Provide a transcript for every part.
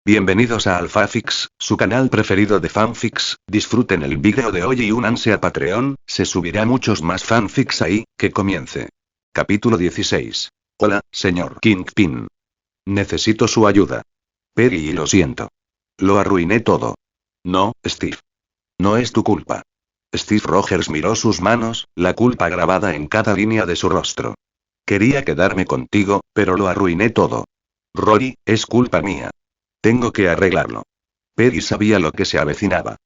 Bienvenidos a AlphaFix, su canal preferido de fanfics. Disfruten el vídeo de hoy y únanse a Patreon, se subirá muchos más fanfics ahí. Que comience. Capítulo 16. Hola, señor Kingpin. Necesito su ayuda. Peggy, lo siento. Lo arruiné todo. No, Steve. No es tu culpa. Steve Rogers miró sus manos, la culpa grabada en cada línea de su rostro. Quería quedarme contigo, pero lo arruiné todo. Rory, es culpa mía. Tengo que arreglarlo. Peggy sabía lo que se avecinaba.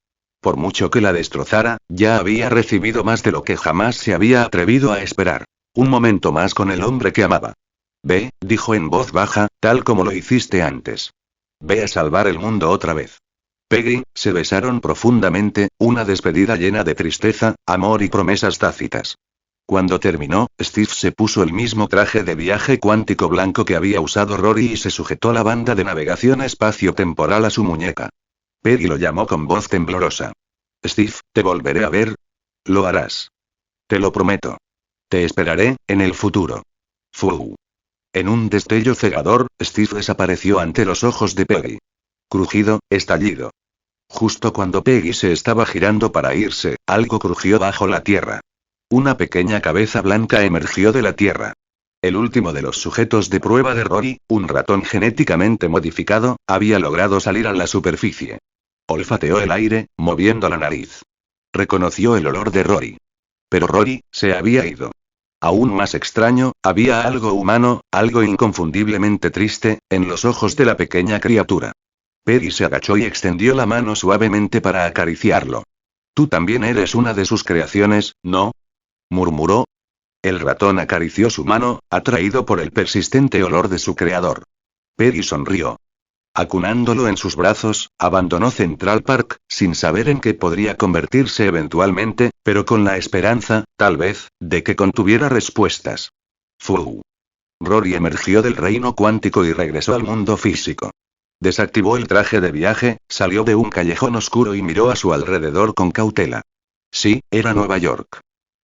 Por mucho que la destrozara, ya había recibido más de lo que jamás se había atrevido a esperar. Un momento más con el hombre que amaba. Ve, dijo en voz baja, tal como lo hiciste antes. Ve a salvar el mundo otra vez. Peggy, se besaron profundamente, una despedida llena de tristeza, amor y promesas tácitas. Cuando terminó, Steve se puso el mismo traje de viaje cuántico blanco que había usado Rory y se sujetó la banda de navegación espacio-temporal a su muñeca. Peggy lo llamó con voz temblorosa. Steve, te volveré a ver. Lo harás. Te lo prometo. Te esperaré, en el futuro. Fu. En un destello cegador, Steve desapareció ante los ojos de Peggy. Crujido, estallido. Justo cuando Peggy se estaba girando para irse, algo crujió bajo la tierra. Una pequeña cabeza blanca emergió de la tierra. El último de los sujetos de prueba de Rory, un ratón genéticamente modificado, había logrado salir a la superficie. Olfateó el aire, moviendo la nariz. Reconoció el olor de Rory. Pero Rory, se había ido. Aún más extraño, había algo humano, algo inconfundiblemente triste, en los ojos de la pequeña criatura. Peggy se agachó y extendió la mano suavemente para acariciarlo. Tú también eres una de sus creaciones, ¿no? Murmuró. El ratón acarició su mano, atraído por el persistente olor de su creador. Peggy sonrió. Acunándolo en sus brazos, abandonó Central Park, sin saber en qué podría convertirse eventualmente, pero con la esperanza, tal vez, de que contuviera respuestas. Fu. Rory emergió del reino cuántico y regresó al mundo físico. Desactivó el traje de viaje, salió de un callejón oscuro y miró a su alrededor con cautela. Sí, era Nueva York.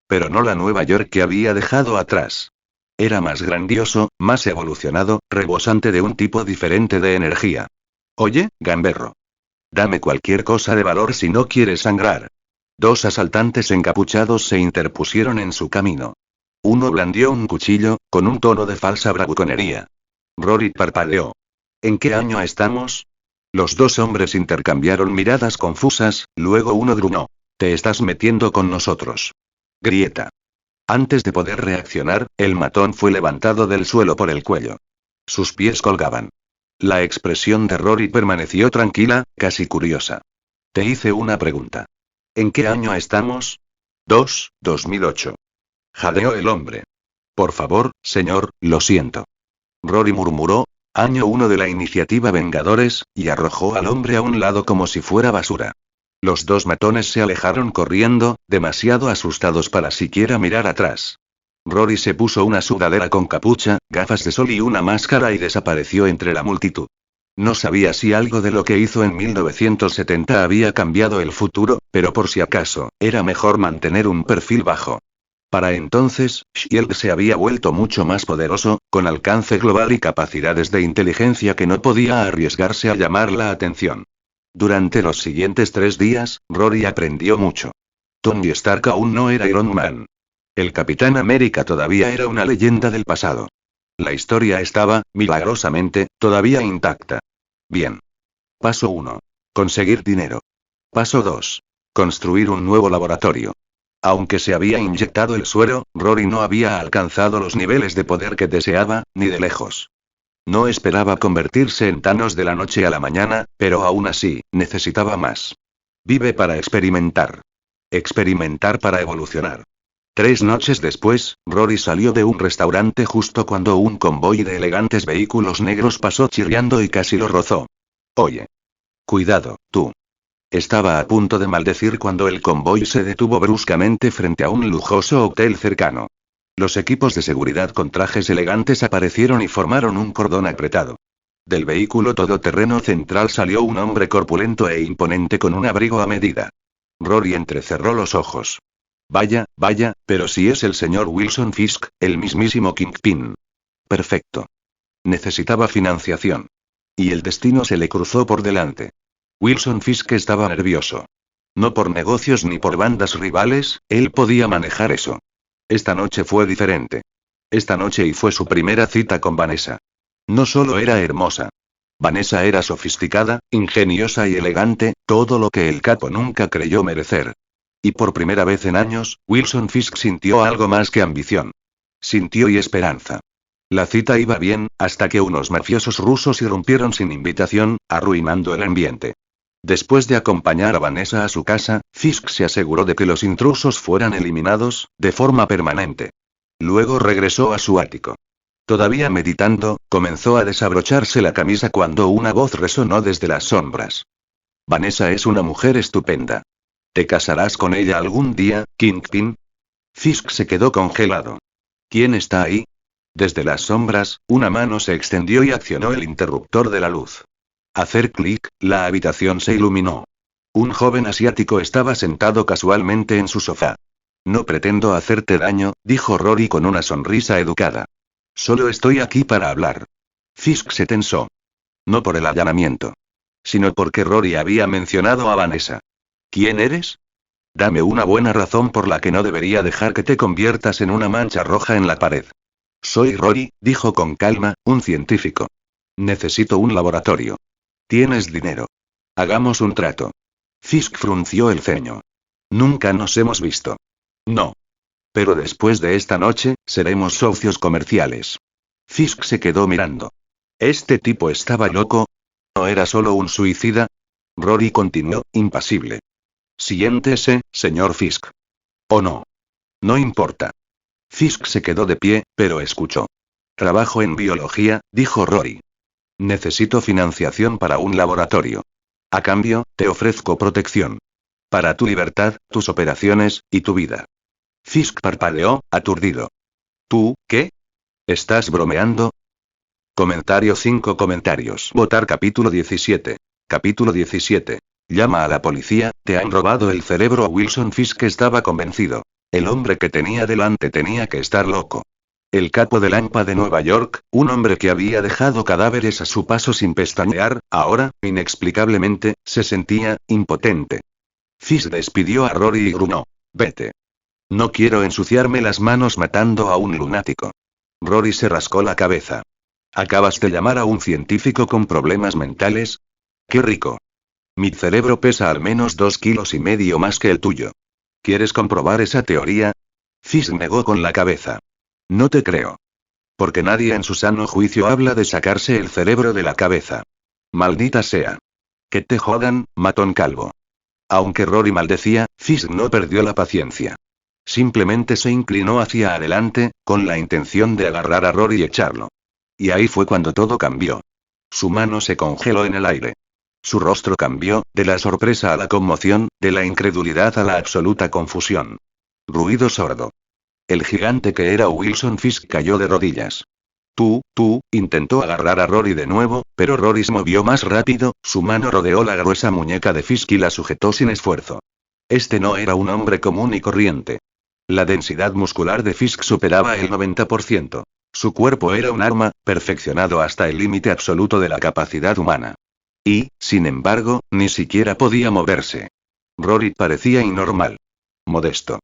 Pero no la Nueva York que había dejado atrás. Era más grandioso, más evolucionado, rebosante de un tipo diferente de energía. Oye, gamberro. Dame cualquier cosa de valor si no quieres sangrar. Dos asaltantes encapuchados se interpusieron en su camino. Uno blandió un cuchillo, con un tono de falsa bravuconería. Rory parpadeó. ¿En qué año estamos? Los dos hombres intercambiaron miradas confusas, luego uno gruñó. Te estás metiendo con nosotros. Grieta. Antes de poder reaccionar, el matón fue levantado del suelo por el cuello. Sus pies colgaban. La expresión de Rory permaneció tranquila, casi curiosa. Te hice una pregunta. ¿En qué año estamos? 2008. Jadeó el hombre. Por favor, señor, lo siento. Rory murmuró, año 1 de la iniciativa Vengadores, y arrojó al hombre a un lado como si fuera basura. Los dos matones se alejaron corriendo, demasiado asustados para siquiera mirar atrás. Rory se puso una sudadera con capucha, gafas de sol y una máscara y desapareció entre la multitud. No sabía si algo de lo que hizo en 1970 había cambiado el futuro, pero por si acaso, era mejor mantener un perfil bajo. Para entonces, Shield se había vuelto mucho más poderoso, con alcance global y capacidades de inteligencia que no podía arriesgarse a llamar la atención. Durante los siguientes 3 días, Rory aprendió mucho. Tony Stark aún no era Iron Man. El Capitán América todavía era una leyenda del pasado. La historia estaba, milagrosamente, todavía intacta. Bien. Paso 1. Conseguir dinero. Paso 2. Construir un nuevo laboratorio. Aunque se había inyectado el suero, Rory no había alcanzado los niveles de poder que deseaba, ni de lejos. No esperaba convertirse en Thanos de la noche a la mañana, pero aún así, necesitaba más. Vive para experimentar. Experimentar para evolucionar. 3 noches después, Rory salió de un restaurante justo cuando un convoy de elegantes vehículos negros pasó chirriando y casi lo rozó. Oye. Cuidado, tú. Estaba a punto de maldecir cuando el convoy se detuvo bruscamente frente a un lujoso hotel cercano. Los equipos de seguridad con trajes elegantes aparecieron y formaron un cordón apretado. Del vehículo todoterreno central salió un hombre corpulento e imponente con un abrigo a medida. Rory entrecerró los ojos. Vaya, pero si es el señor Wilson Fisk, el mismísimo Kingpin. Perfecto. Necesitaba financiación. Y el destino se le cruzó por delante. Wilson Fisk estaba nervioso. No por negocios ni por bandas rivales, él podía manejar eso. Esta noche fue diferente. Esta noche y fue su primera cita con Vanessa. No solo era hermosa. Vanessa era sofisticada, ingeniosa y elegante, todo lo que el capo nunca creyó merecer. Y por primera vez en años, Wilson Fisk sintió algo más que ambición. Sintió y esperanza. La cita iba bien, hasta que unos mafiosos rusos irrumpieron sin invitación, arruinando el ambiente. Después de acompañar a Vanessa a su casa, Fisk se aseguró de que los intrusos fueran eliminados, de forma permanente. Luego regresó a su ático. Todavía meditando, comenzó a desabrocharse la camisa cuando una voz resonó desde las sombras. Vanessa es una mujer estupenda. ¿Te casarás con ella algún día, Kingpin? Fisk se quedó congelado. ¿Quién está ahí? Desde las sombras, una mano se extendió y accionó el interruptor de la luz. Hacer clic, la habitación se iluminó. Un joven asiático estaba sentado casualmente en su sofá. No pretendo hacerte daño, dijo Rory con una sonrisa educada. Solo estoy aquí para hablar. Fisk se tensó. No por el allanamiento. Sino porque Rory había mencionado a Vanessa. ¿Quién eres? Dame una buena razón por la que no debería dejar que te conviertas en una mancha roja en la pared. Soy Rory, dijo con calma, un científico. Necesito un laboratorio. ¿Tienes dinero? Hagamos un trato. Fisk frunció el ceño. Nunca nos hemos visto. No. Pero después de esta noche, seremos socios comerciales. Fisk se quedó mirando. ¿Este tipo estaba loco? ¿No era solo un suicida? Rory continuó, impasible. Siéntese, señor Fisk. ¿O no? No importa. Fisk se quedó de pie, pero escuchó. Trabajo en biología, dijo Rory. Necesito financiación para un laboratorio. A cambio, te ofrezco protección. Para tu libertad, tus operaciones, y tu vida. Fisk parpadeó, aturdido. ¿Tú, qué? ¿Estás bromeando? Comentario 5 comentarios. Votar capítulo 17. Capítulo 17. Llama a la policía, te han robado el cerebro. Wilson Fisk estaba convencido. El hombre que tenía delante tenía que estar loco. El capo del AMPA de Nueva York, un hombre que había dejado cadáveres a su paso sin pestañear, ahora, inexplicablemente, se sentía impotente. Fisk despidió a Rory y gruñó. Vete. No quiero ensuciarme las manos matando a un lunático. Rory se rascó la cabeza. ¿Acabas de llamar a un científico con problemas mentales? ¡Qué rico! Mi cerebro pesa al menos 2,5 kilos más que el tuyo. ¿Quieres comprobar esa teoría? Fisk negó con la cabeza. No te creo. Porque nadie en su sano juicio habla de sacarse el cerebro de la cabeza. Maldita sea. Que te jodan, matón calvo. Aunque Rory maldecía, Fisk no perdió la paciencia. Simplemente se inclinó hacia adelante, con la intención de agarrar a Rory y echarlo. Y ahí fue cuando todo cambió. Su mano se congeló en el aire. Su rostro cambió, de la sorpresa a la conmoción, de la incredulidad a la absoluta confusión. Ruido sordo. El gigante que era Wilson Fisk cayó de rodillas. Intentó agarrar a Rory de nuevo, pero Rory se movió más rápido, su mano rodeó la gruesa muñeca de Fisk y la sujetó sin esfuerzo. Este no era un hombre común y corriente. La densidad muscular de Fisk superaba el 90%. Su cuerpo era un arma, perfeccionado hasta el límite absoluto de la capacidad humana. Y, sin embargo, ni siquiera podía moverse. Rory parecía innormal. Modesto.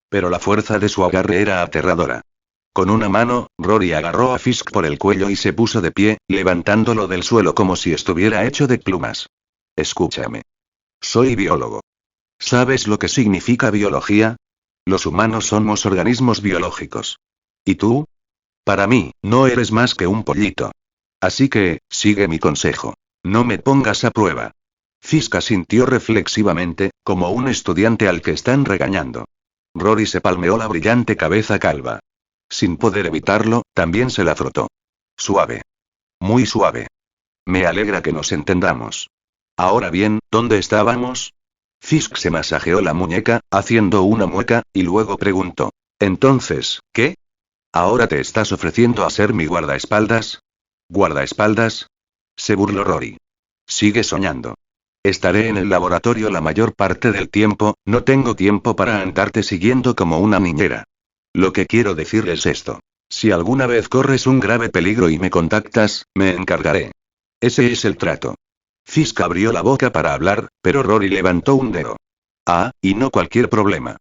Pero la fuerza de su agarre era aterradora. Con una mano, Rory agarró a Fisk por el cuello y se puso de pie, levantándolo del suelo como si estuviera hecho de plumas. Escúchame. Soy biólogo. ¿Sabes lo que significa biología? Los humanos somos organismos biológicos. ¿Y tú? Para mí, no eres más que un pollito. Así que, sigue mi consejo. No me pongas a prueba. Fisk asintió reflexivamente, como un estudiante al que están regañando. Rory se palmeó la brillante cabeza calva. Sin poder evitarlo, también se la frotó. Suave. Muy suave. Me alegra que nos entendamos. Ahora bien, ¿dónde estábamos? Fisk se masajeó la muñeca, haciendo una mueca, y luego preguntó. Entonces, ¿qué? ¿Ahora te estás ofreciendo a ser mi guardaespaldas? ¿Guardaespaldas? Se burló Rory. Sigue soñando. Estaré en el laboratorio la mayor parte del tiempo, no tengo tiempo para andarte siguiendo como una niñera. Lo que quiero decir es esto. Si alguna vez corres un grave peligro y me contactas, me encargaré. Ese es el trato. Fisk abrió la boca para hablar, pero Rory levantó un dedo. Ah, y no cualquier problema.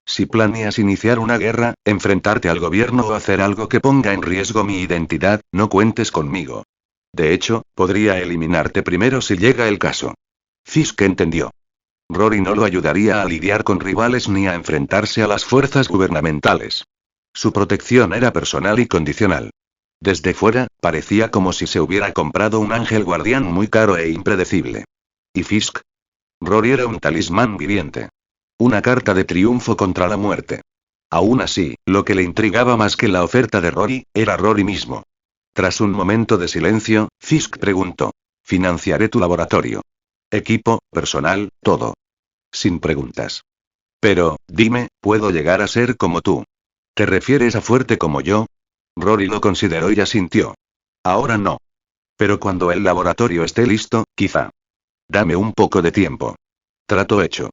Si planeas iniciar una guerra, enfrentarte al gobierno o hacer algo que ponga en riesgo mi identidad, no cuentes conmigo. De hecho, podría eliminarte primero si llega el caso. Fisk entendió. Rory no lo ayudaría a lidiar con rivales ni a enfrentarse a las fuerzas gubernamentales. Su protección era personal y condicional. Desde fuera, parecía como si se hubiera comprado un ángel guardián muy caro e impredecible. ¿Y Fisk? Rory era un talismán viviente. Una carta de triunfo contra la muerte. Aún así, lo que le intrigaba más que la oferta de Rory, era Rory mismo. Tras un momento de silencio, Fisk preguntó. Financiaré tu laboratorio. Equipo, personal, todo. Sin preguntas. Pero, dime, ¿puedo llegar a ser como tú? ¿Te refieres a fuerte como yo? Rory lo consideró y asintió. Ahora no. Pero cuando el laboratorio esté listo, quizá. Dame un poco de tiempo. Trato hecho.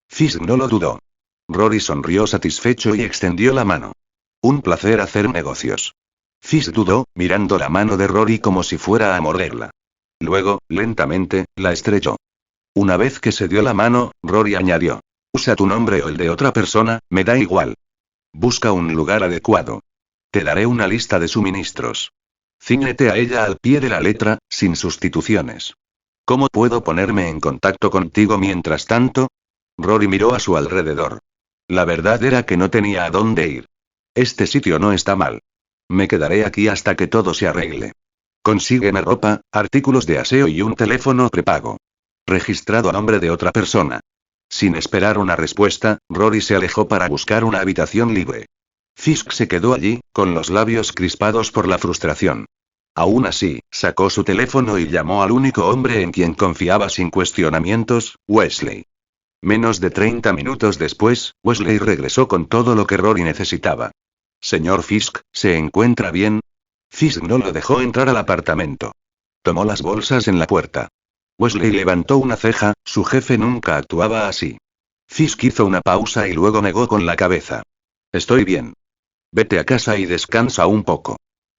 Fisk no lo dudó. Rory sonrió satisfecho y extendió la mano. Un placer hacer negocios. Fisk dudó, mirando la mano de Rory como si fuera a morderla. Luego, lentamente, la estrechó. Una vez que se dio la mano, Rory añadió. Usa tu nombre o el de otra persona, me da igual. Busca un lugar adecuado. Te daré una lista de suministros. Cíñete a ella al pie de la letra, sin sustituciones. ¿Cómo puedo ponerme en contacto contigo mientras tanto? Rory miró a su alrededor. La verdad era que no tenía a dónde ir. Este sitio no está mal. Me quedaré aquí hasta que todo se arregle. Consígueme ropa, artículos de aseo y un teléfono prepago. Registrado a nombre de otra persona. Sin esperar una respuesta, Rory se alejó para buscar una habitación libre. Fisk se quedó allí, con los labios crispados por la frustración. Aún así, sacó su teléfono y llamó al único hombre en quien confiaba sin cuestionamientos, Wesley. Menos de 30 minutos después, Wesley regresó con todo lo que Rory necesitaba. Señor Fisk, ¿se encuentra bien? Fisk no lo dejó entrar al apartamento. Tomó las bolsas en la puerta. Wesley levantó una ceja, su jefe nunca actuaba así. Fisk hizo una pausa y luego negó con la cabeza. Estoy bien. Vete a casa y descansa un poco.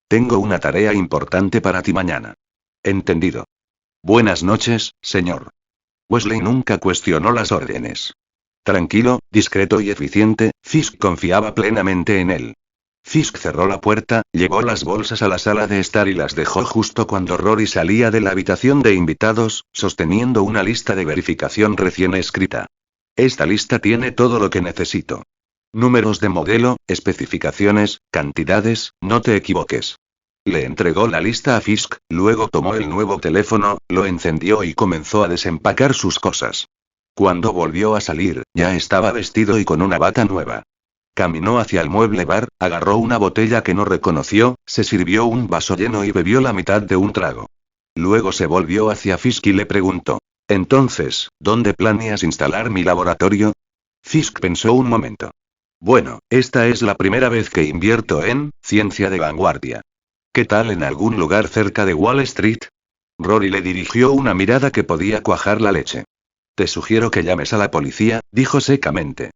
Tengo una tarea importante para ti mañana. Entendido. Buenas noches, señor. Wesley nunca cuestionó las órdenes. Tranquilo, discreto y eficiente, Fisk confiaba plenamente en él. Fisk cerró la puerta, llevó las bolsas a la sala de estar y las dejó justo cuando Rory salía de la habitación de invitados, sosteniendo una lista de verificación recién escrita. Esta lista tiene todo lo que necesito. Números de modelo, especificaciones, cantidades, no te equivoques. Le entregó la lista a Fisk, luego tomó el nuevo teléfono, lo encendió y comenzó a desempacar sus cosas. Cuando volvió a salir, ya estaba vestido y con una bata nueva. Caminó hacia el mueble bar, agarró una botella que no reconoció, se sirvió un vaso lleno y bebió la mitad de un trago. Luego se volvió hacia Fisk y le preguntó. Entonces, ¿dónde planeas instalar mi laboratorio? Fisk pensó un momento. Bueno, esta es la primera vez que invierto en ciencia de vanguardia. ¿Qué tal en algún lugar cerca de Wall Street? Rory le dirigió una mirada que podía cuajar la leche. Te sugiero que llames a la policía, dijo secamente.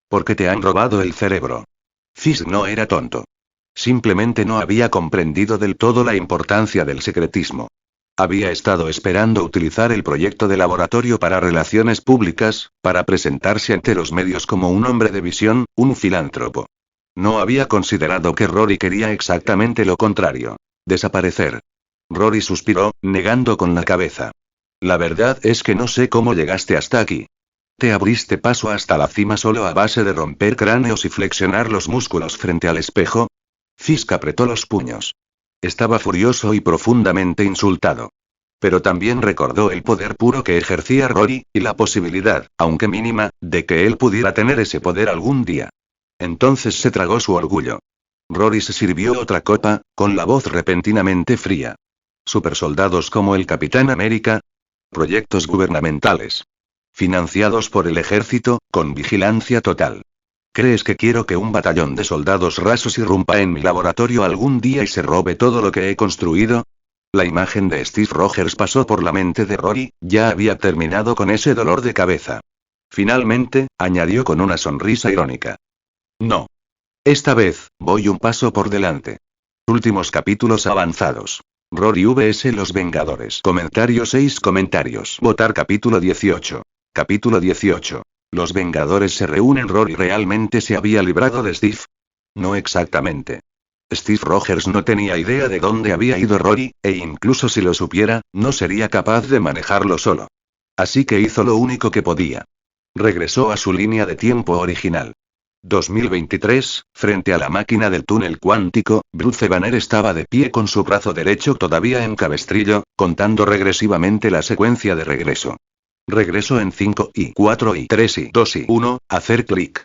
Porque te han robado el cerebro. Fisk no era tonto. Simplemente no había comprendido del todo la importancia del secretismo. Había estado esperando utilizar el proyecto de laboratorio para relaciones públicas, para presentarse ante los medios como un hombre de visión, un filántropo. No había considerado que Rory quería exactamente lo contrario. Desaparecer. Rory suspiró, negando con la cabeza. La verdad es que no sé cómo llegaste hasta aquí. Te abriste paso hasta la cima solo a base de romper cráneos y flexionar los músculos frente al espejo. Fisk apretó los puños. Estaba furioso y profundamente insultado. Pero también recordó el poder puro que ejercía Rory, y la posibilidad, aunque mínima, de que él pudiera tener ese poder algún día. Entonces se tragó su orgullo. Rory se sirvió otra copa, con la voz repentinamente fría. ¿Supersoldados como el Capitán América? Proyectos gubernamentales. Financiados por el ejército, con vigilancia total. ¿Crees que quiero que un batallón de soldados rasos irrumpa en mi laboratorio algún día y se robe todo lo que he construido? La imagen de Steve Rogers pasó por la mente de Rory, ya había terminado con ese dolor de cabeza. Finalmente, añadió con una sonrisa irónica. No. Esta vez, voy un paso por delante. Últimos capítulos avanzados. Rory vs Los Vengadores. Comentarios 6 comentarios. Votar capítulo 18. Capítulo 18. Los Vengadores se reúnen. ¿Rory realmente se había librado de Steve? No exactamente. Steve Rogers no tenía idea de dónde había ido Rory, e incluso si lo supiera, no sería capaz de manejarlo solo. Así que hizo lo único que podía. Regresó a su línea de tiempo original. 2023, frente a la máquina del túnel cuántico, Bruce Banner estaba de pie con su brazo derecho todavía en cabestrillo, contando regresivamente la secuencia de regreso. Regreso en 5 y 4 y 3 y 2 y 1, hacer clic.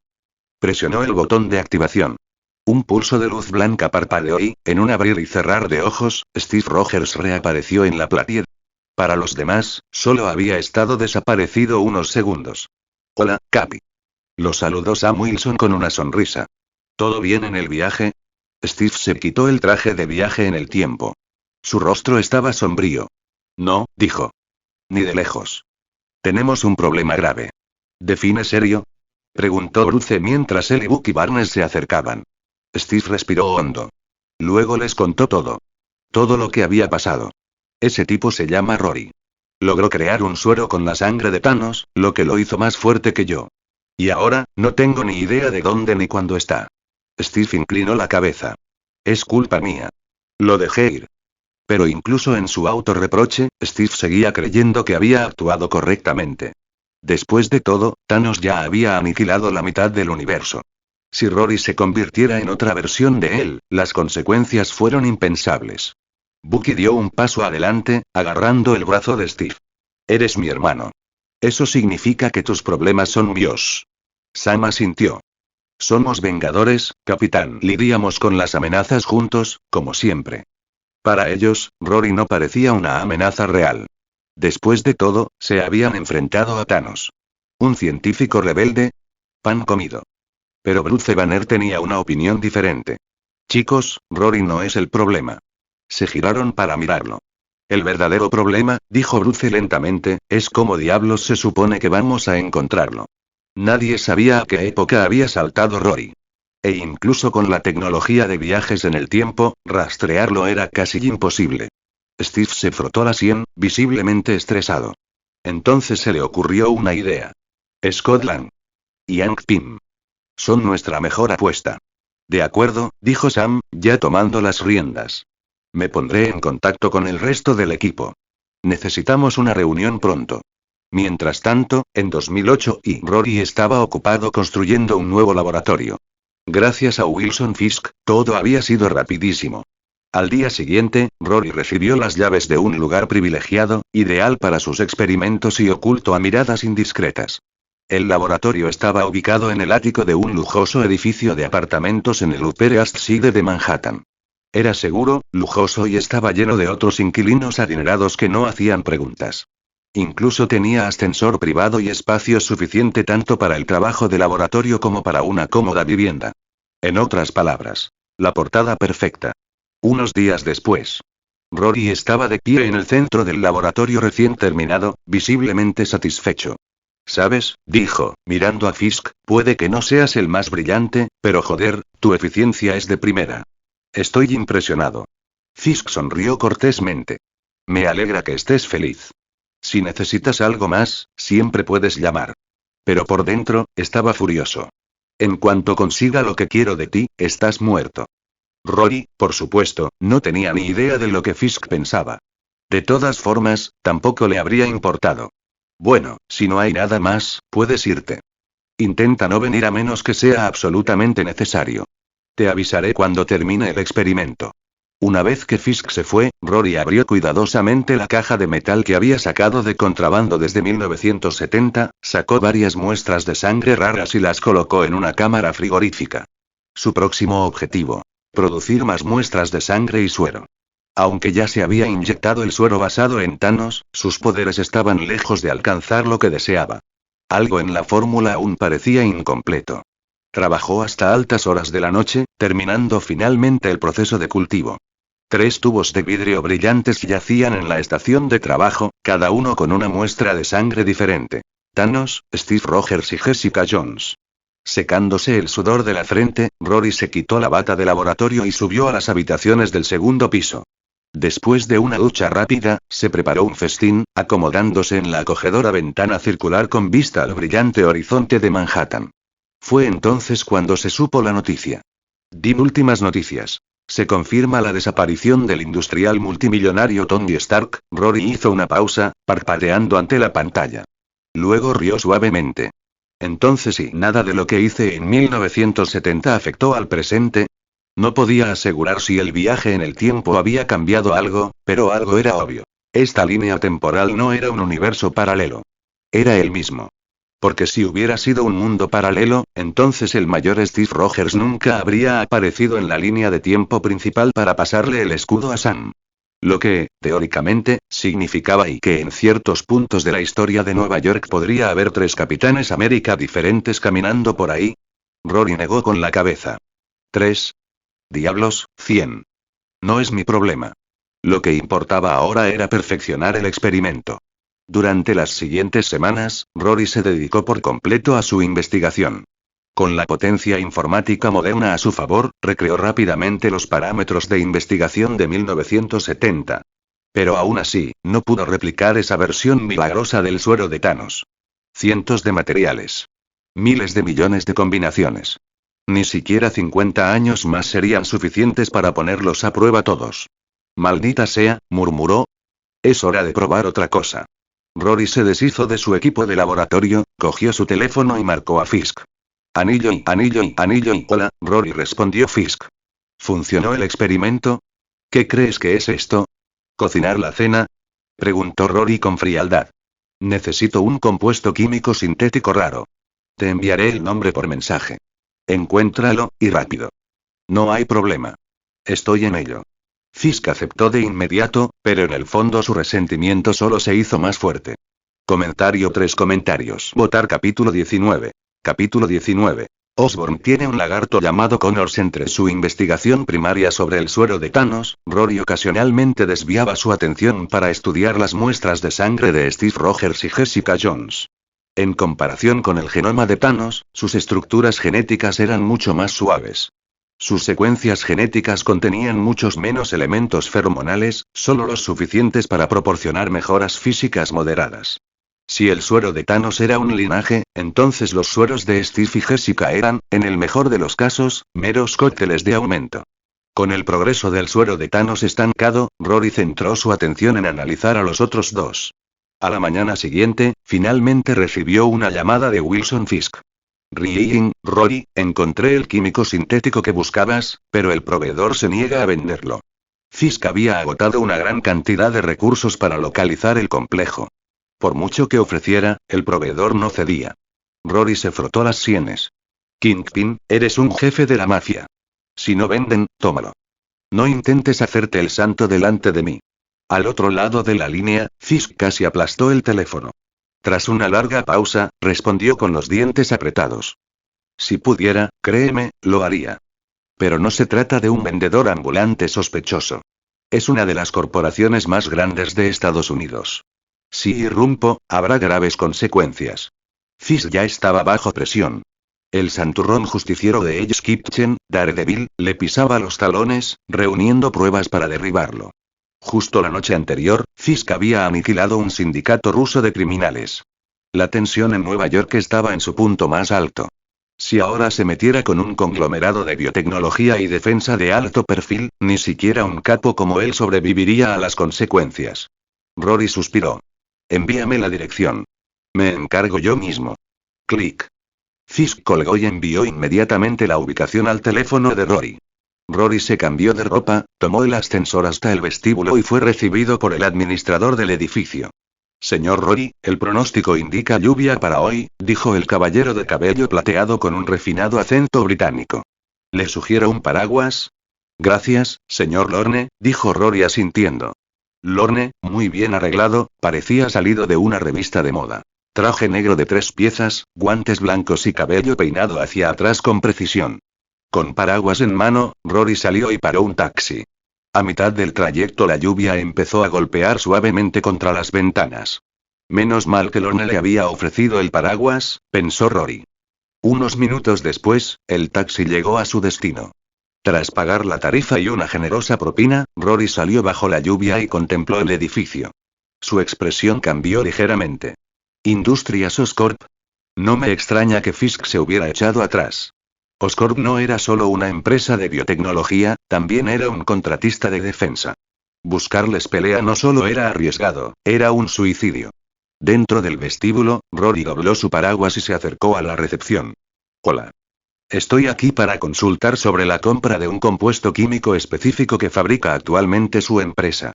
Presionó el botón de activación. Un pulso de luz blanca parpadeó y, en un abrir y cerrar de ojos, Steve Rogers reapareció en la platier. Para los demás, solo había estado desaparecido unos segundos. Hola, Capi. Lo saludó Sam Wilson con una sonrisa. ¿Todo bien en el viaje? Steve se quitó el traje de viaje en el tiempo. Su rostro estaba sombrío. No, dijo. Ni de lejos. Tenemos un problema grave. ¿Define serio? Preguntó Bruce mientras él y Bucky Barnes se acercaban. Steve respiró hondo. Luego les contó todo. Todo lo que había pasado. Ese tipo se llama Rory. Logró crear un suero con la sangre de Thanos, lo que lo hizo más fuerte que yo. Y ahora, no tengo ni idea de dónde ni cuándo está. Steve inclinó la cabeza. Es culpa mía. Lo dejé ir. Pero incluso en su autorreproche, Steve seguía creyendo que había actuado correctamente. Después de todo, Thanos ya había aniquilado la mitad del universo. Si Rory se convirtiera en otra versión de él, las consecuencias fueron impensables. Bucky dio un paso adelante, agarrando el brazo de Steve. Eres mi hermano. Eso significa que tus problemas son míos. Sam asintió. Somos vengadores, capitán. Lidiamos con las amenazas juntos, como siempre. Para ellos, Rory no parecía una amenaza real. Después de todo, se habían enfrentado a Thanos. ¿Un científico rebelde? Pan comido. Pero Bruce Banner tenía una opinión diferente. Chicos, Rory no es el problema. Se giraron para mirarlo. El verdadero problema, dijo Bruce lentamente, es cómo diablos se supone que vamos a encontrarlo. Nadie sabía a qué época había saltado Rory. E incluso con la tecnología de viajes en el tiempo, rastrearlo era casi imposible. Steve se frotó la sien, visiblemente estresado. Entonces se le ocurrió una idea. Scott Lang y Hank Pym son nuestra mejor apuesta. De acuerdo, dijo Sam, ya tomando las riendas. Me pondré en contacto con el resto del equipo. Necesitamos una reunión pronto. Mientras tanto, en 2008, Rory estaba ocupado construyendo un nuevo laboratorio. Gracias a Wilson Fisk, todo había sido rapidísimo. Al día siguiente, Rory recibió las llaves de un lugar privilegiado, ideal para sus experimentos y oculto a miradas indiscretas. El laboratorio estaba ubicado en el ático de un lujoso edificio de apartamentos en el Upper East Side de Manhattan. Era seguro, lujoso y estaba lleno de otros inquilinos adinerados que no hacían preguntas. Incluso tenía ascensor privado y espacio suficiente tanto para el trabajo de laboratorio como para una cómoda vivienda. En otras palabras, la portada perfecta. Unos días después, Rory estaba de pie en el centro del laboratorio recién terminado, visiblemente satisfecho. ¿Sabes?, dijo, mirando a Fisk, puede que no seas el más brillante, pero joder, tu eficiencia es de primera. Estoy impresionado. Fisk sonrió cortésmente. Me alegra que estés feliz. Si necesitas algo más, siempre puedes llamar. Pero por dentro, estaba furioso. En cuanto consiga lo que quiero de ti, estás muerto. Rory, por supuesto, no tenía ni idea de lo que Fisk pensaba. De todas formas, tampoco le habría importado. Bueno, si no hay nada más, puedes irte. Intenta no venir a menos que sea absolutamente necesario. Te avisaré cuando termine el experimento. Una vez que Fisk se fue, Rory abrió cuidadosamente la caja de metal que había sacado de contrabando desde 1970, sacó varias muestras de sangre raras y las colocó en una cámara frigorífica. Su próximo objetivo: producir más muestras de sangre y suero. Aunque ya se había inyectado el suero basado en Thanos, sus poderes estaban lejos de alcanzar lo que deseaba. Algo en la fórmula aún parecía incompleto. Trabajó hasta altas horas de la noche, terminando finalmente el proceso de cultivo. 3 tubos de vidrio brillantes yacían en la estación de trabajo, cada uno con una muestra de sangre diferente. Thanos, Steve Rogers y Jessica Jones. Secándose el sudor de la frente, Rory se quitó la bata de laboratorio y subió a las habitaciones del segundo piso. Después de una ducha rápida, se preparó un festín, acomodándose en la acogedora ventana circular con vista al brillante horizonte de Manhattan. Fue entonces cuando se supo la noticia. Últimas noticias. Se confirma la desaparición del industrial multimillonario Tony Stark. Rory hizo una pausa, parpadeando ante la pantalla. Luego rió suavemente. Entonces, ¿y nada de lo que hice en 1970 afectó al presente? No podía asegurar si el viaje en el tiempo había cambiado algo, pero algo era obvio. Esta línea temporal no era un universo paralelo. Era el mismo. Porque si hubiera sido un mundo paralelo, entonces el mayor Steve Rogers nunca habría aparecido en la línea de tiempo principal para pasarle el escudo a Sam. Lo que, teóricamente, significaba y que en ciertos puntos de la historia de Nueva York podría haber 3 Capitanes América diferentes caminando por ahí. Rory negó con la cabeza. 3. Diablos, 100. No es mi problema. Lo que importaba ahora era perfeccionar el experimento. Durante las siguientes semanas, Rory se dedicó por completo a su investigación. Con la potencia informática moderna a su favor, recreó rápidamente los parámetros de investigación de 1970. Pero aún así, no pudo replicar esa versión milagrosa del suero de Thanos. Cientos de materiales. Miles de millones de combinaciones. Ni siquiera 50 años más serían suficientes para ponerlos a prueba todos. Maldita sea, murmuró. Es hora de probar otra cosa. Rory se deshizo de su equipo de laboratorio, cogió su teléfono y marcó a Fisk. Anillo y hola, Rory respondió Fisk. ¿Funcionó el experimento? ¿Qué crees que es esto? ¿Cocinar la cena? Preguntó Rory con frialdad. Necesito un compuesto químico sintético raro. Te enviaré el nombre por mensaje. Encuéntralo, y rápido. No hay problema. Estoy en ello. Fisk aceptó de inmediato, pero en el fondo su resentimiento solo se hizo más fuerte. Comentario 3 comentarios. Votar capítulo 19. Capítulo 19. Osborn tiene un lagarto llamado Connors entre su investigación primaria sobre el suero de Thanos. Rory ocasionalmente desviaba su atención para estudiar las muestras de sangre de Steve Rogers y Jessica Jones. En comparación con el genoma de Thanos, sus estructuras genéticas eran mucho más suaves. Sus secuencias genéticas contenían muchos menos elementos feromonales, solo los suficientes para proporcionar mejoras físicas moderadas. Si el suero de Thanos era un linaje, entonces los sueros de Steve y Jessica eran, en el mejor de los casos, meros cócteles de aumento. Con el progreso del suero de Thanos estancado, Rory centró su atención en analizar a los otros dos. A la mañana siguiente, finalmente recibió una llamada de Wilson Fisk. Rory, encontré el químico sintético que buscabas, pero el proveedor se niega a venderlo. Fisk había agotado una gran cantidad de recursos para localizar el complejo. Por mucho que ofreciera, el proveedor no cedía. Rory se frotó las sienes. Kingpin, eres un jefe de la mafia. Si no venden, tómalo. No intentes hacerte el santo delante de mí. Al otro lado de la línea, Fisk casi aplastó el teléfono. Tras una larga pausa, respondió con los dientes apretados. Si pudiera, créeme, lo haría. Pero no se trata de un vendedor ambulante sospechoso. Es una de las corporaciones más grandes de Estados Unidos. Si irrumpo, habrá graves consecuencias. Fisk ya estaba bajo presión. El santurrón justiciero de Edge Kitchen, Daredevil, le pisaba los talones, reuniendo pruebas para derribarlo. Justo la noche anterior, Fisk había aniquilado un sindicato ruso de criminales. La tensión en Nueva York estaba en su punto más alto. Si ahora se metiera con un conglomerado de biotecnología y defensa de alto perfil, ni siquiera un capo como él sobreviviría a las consecuencias. Rory suspiró. Envíame la dirección. Me encargo yo mismo. Clic. Fisk colgó y envió inmediatamente la ubicación al teléfono de Rory. Rory se cambió de ropa, tomó el ascensor hasta el vestíbulo y fue recibido por el administrador del edificio. Señor Rory, el pronóstico indica lluvia para hoy, dijo el caballero de cabello plateado con un refinado acento británico. ¿Le sugiero un paraguas? Gracias, señor Lorne, dijo Rory asintiendo. Lorne, muy bien arreglado, parecía salido de una revista de moda. Traje negro de 3 piezas, guantes blancos y cabello peinado hacia atrás con precisión. Con paraguas en mano, Rory salió y paró un taxi. A mitad del trayecto la lluvia empezó a golpear suavemente contra las ventanas. Menos mal que Lorne le había ofrecido el paraguas, pensó Rory. Unos minutos después, el taxi llegó a su destino. Tras pagar la tarifa y una generosa propina, Rory salió bajo la lluvia y contempló el edificio. Su expresión cambió ligeramente. ¿Industrias Oscorp? No me extraña que Fisk se hubiera echado atrás. Oscorp no era solo una empresa de biotecnología, también era un contratista de defensa. Buscarles pelea no solo era arriesgado, era un suicidio. Dentro del vestíbulo, Rory dobló su paraguas y se acercó a la recepción. Hola. Estoy aquí para consultar sobre la compra de un compuesto químico específico que fabrica actualmente su empresa.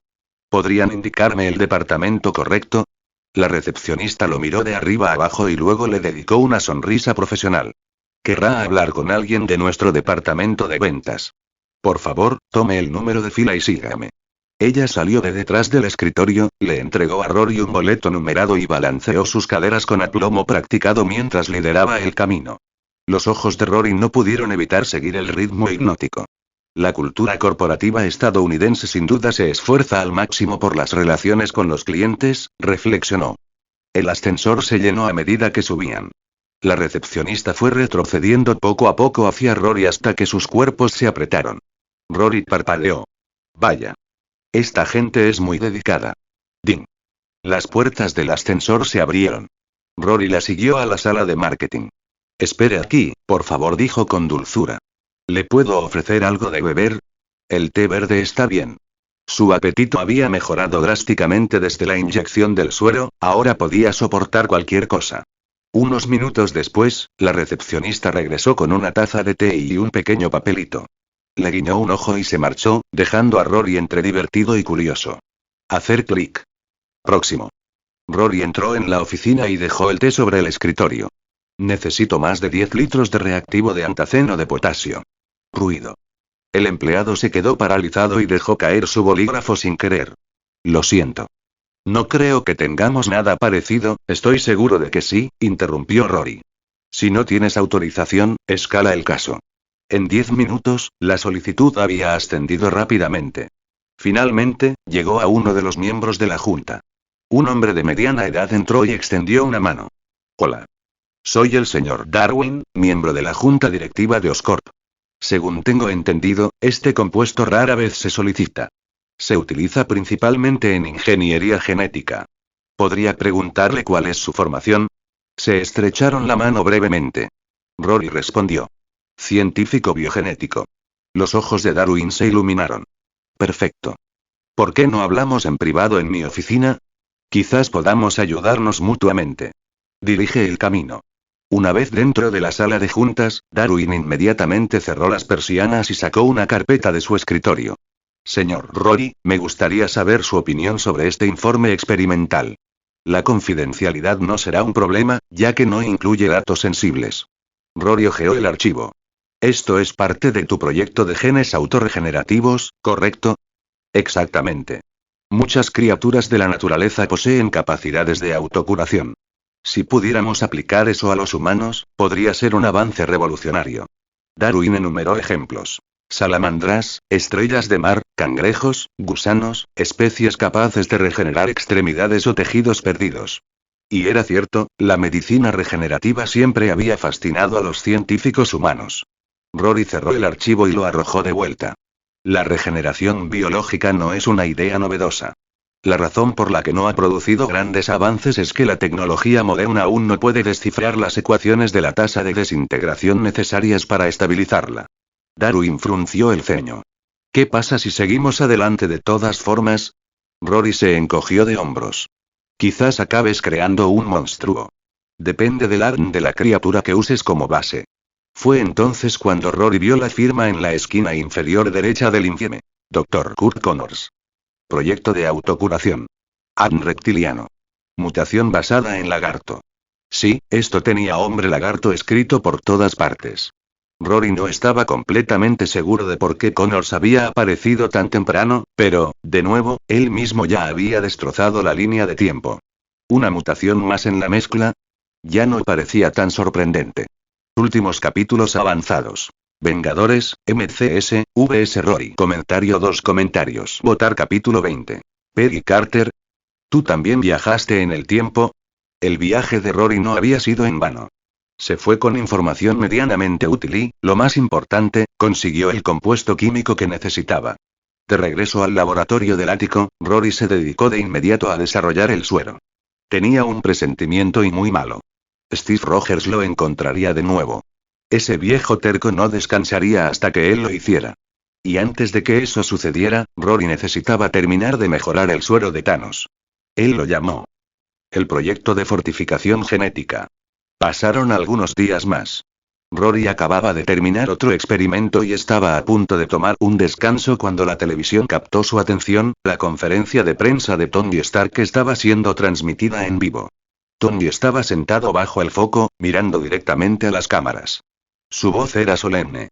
¿Podrían indicarme el departamento correcto? La recepcionista lo miró de arriba abajo y luego le dedicó una sonrisa profesional. Querrá hablar con alguien de nuestro departamento de ventas. Por favor, tome el número de fila y sígame. Ella salió de detrás del escritorio, le entregó a Rory un boleto numerado y balanceó sus caderas con aplomo practicado mientras lideraba el camino. Los ojos de Rory no pudieron evitar seguir el ritmo hipnótico. La cultura corporativa estadounidense sin duda se esfuerza al máximo por las relaciones con los clientes, reflexionó. El ascensor se llenó a medida que subían. La recepcionista fue retrocediendo poco a poco hacia Rory hasta que sus cuerpos se apretaron. Rory parpadeó. Vaya. Esta gente es muy dedicada. Ding. Las puertas del ascensor se abrieron. Rory la siguió a la sala de marketing. Espere aquí, por favor, dijo con dulzura. ¿Le puedo ofrecer algo de beber? El té verde está bien. Su apetito había mejorado drásticamente desde la inyección del suero, ahora podía soportar cualquier cosa. Unos minutos después, la recepcionista regresó con una taza de té y un pequeño papelito. Le guiñó un ojo y se marchó, dejando a Rory entre divertido y curioso. Hacer clic. Próximo. Rory entró en la oficina y dejó el té sobre el escritorio. Necesito más de 10 litros de reactivo de antaceno de potasio. Ruido. El empleado se quedó paralizado y dejó caer su bolígrafo sin querer. Lo siento. No creo que tengamos nada parecido, estoy seguro de que sí, interrumpió Rory. Si no tienes autorización, escala el caso. En 10 minutos, la solicitud había ascendido rápidamente. Finalmente, llegó a uno de los miembros de la junta. Un hombre de mediana edad entró y extendió una mano. Hola. Soy el señor Darwin, miembro de la junta directiva de Oscorp. Según tengo entendido, este compuesto rara vez se solicita. Se utiliza principalmente en ingeniería genética. ¿Podría preguntarle cuál es su formación? Se estrecharon la mano brevemente. Rory respondió. Científico biogenético. Los ojos de Darwin se iluminaron. Perfecto. ¿Por qué no hablamos en privado en mi oficina? Quizás podamos ayudarnos mutuamente. Dirige el camino. Una vez dentro de la sala de juntas, Darwin inmediatamente cerró las persianas y sacó una carpeta de su escritorio. Señor Rory, me gustaría saber su opinión sobre este informe experimental. La confidencialidad no será un problema, ya que no incluye datos sensibles. Rory hojeó el archivo. Esto es parte de tu proyecto de genes autorregenerativos, ¿correcto? Exactamente. Muchas criaturas de la naturaleza poseen capacidades de autocuración. Si pudiéramos aplicar eso a los humanos, podría ser un avance revolucionario. Darwin enumeró ejemplos. Salamandras, estrellas de mar, cangrejos, gusanos, especies capaces de regenerar extremidades o tejidos perdidos. Y era cierto, la medicina regenerativa siempre había fascinado a los científicos humanos. Rory cerró el archivo y lo arrojó de vuelta. La regeneración biológica no es una idea novedosa. La razón por la que no ha producido grandes avances es que la tecnología moderna aún no puede descifrar las ecuaciones de la tasa de desintegración necesarias para estabilizarla. Darwin frunció el ceño. ¿Qué pasa si seguimos adelante de todas formas? Rory se encogió de hombros. Quizás acabes creando un monstruo. Depende del ADN de la criatura que uses como base. Fue entonces cuando Rory vio la firma en la esquina inferior derecha del infieme. Dr. Kurt Connors. Proyecto de autocuración. ADN reptiliano. Mutación basada en lagarto. Sí, esto tenía hombre lagarto escrito por todas partes. Rory no estaba completamente seguro de por qué Connors había aparecido tan temprano, pero, de nuevo, él mismo ya había destrozado la línea de tiempo. ¿Una mutación más en la mezcla? Ya no parecía tan sorprendente. Últimos capítulos avanzados. Vengadores, MCS, vs Rory. Comentario 2 comentarios. Votar capítulo 20. Peggy Carter. ¿Tú también viajaste en el tiempo? El viaje de Rory no había sido en vano. Se fue con información medianamente útil y, lo más importante, consiguió el compuesto químico que necesitaba. De regreso al laboratorio del ático, Rory se dedicó de inmediato a desarrollar el suero. Tenía un presentimiento y muy malo. Steve Rogers lo encontraría de nuevo. Ese viejo terco no descansaría hasta que él lo hiciera. Y antes de que eso sucediera, Rory necesitaba terminar de mejorar el suero de Thanos. Él lo llamó el proyecto de fortificación genética. Pasaron algunos días más. Rory acababa de terminar otro experimento y estaba a punto de tomar un descanso cuando la televisión captó su atención. La conferencia de prensa de Tony Stark estaba siendo transmitida en vivo. Tony estaba sentado bajo el foco, mirando directamente a las cámaras. Su voz era solemne.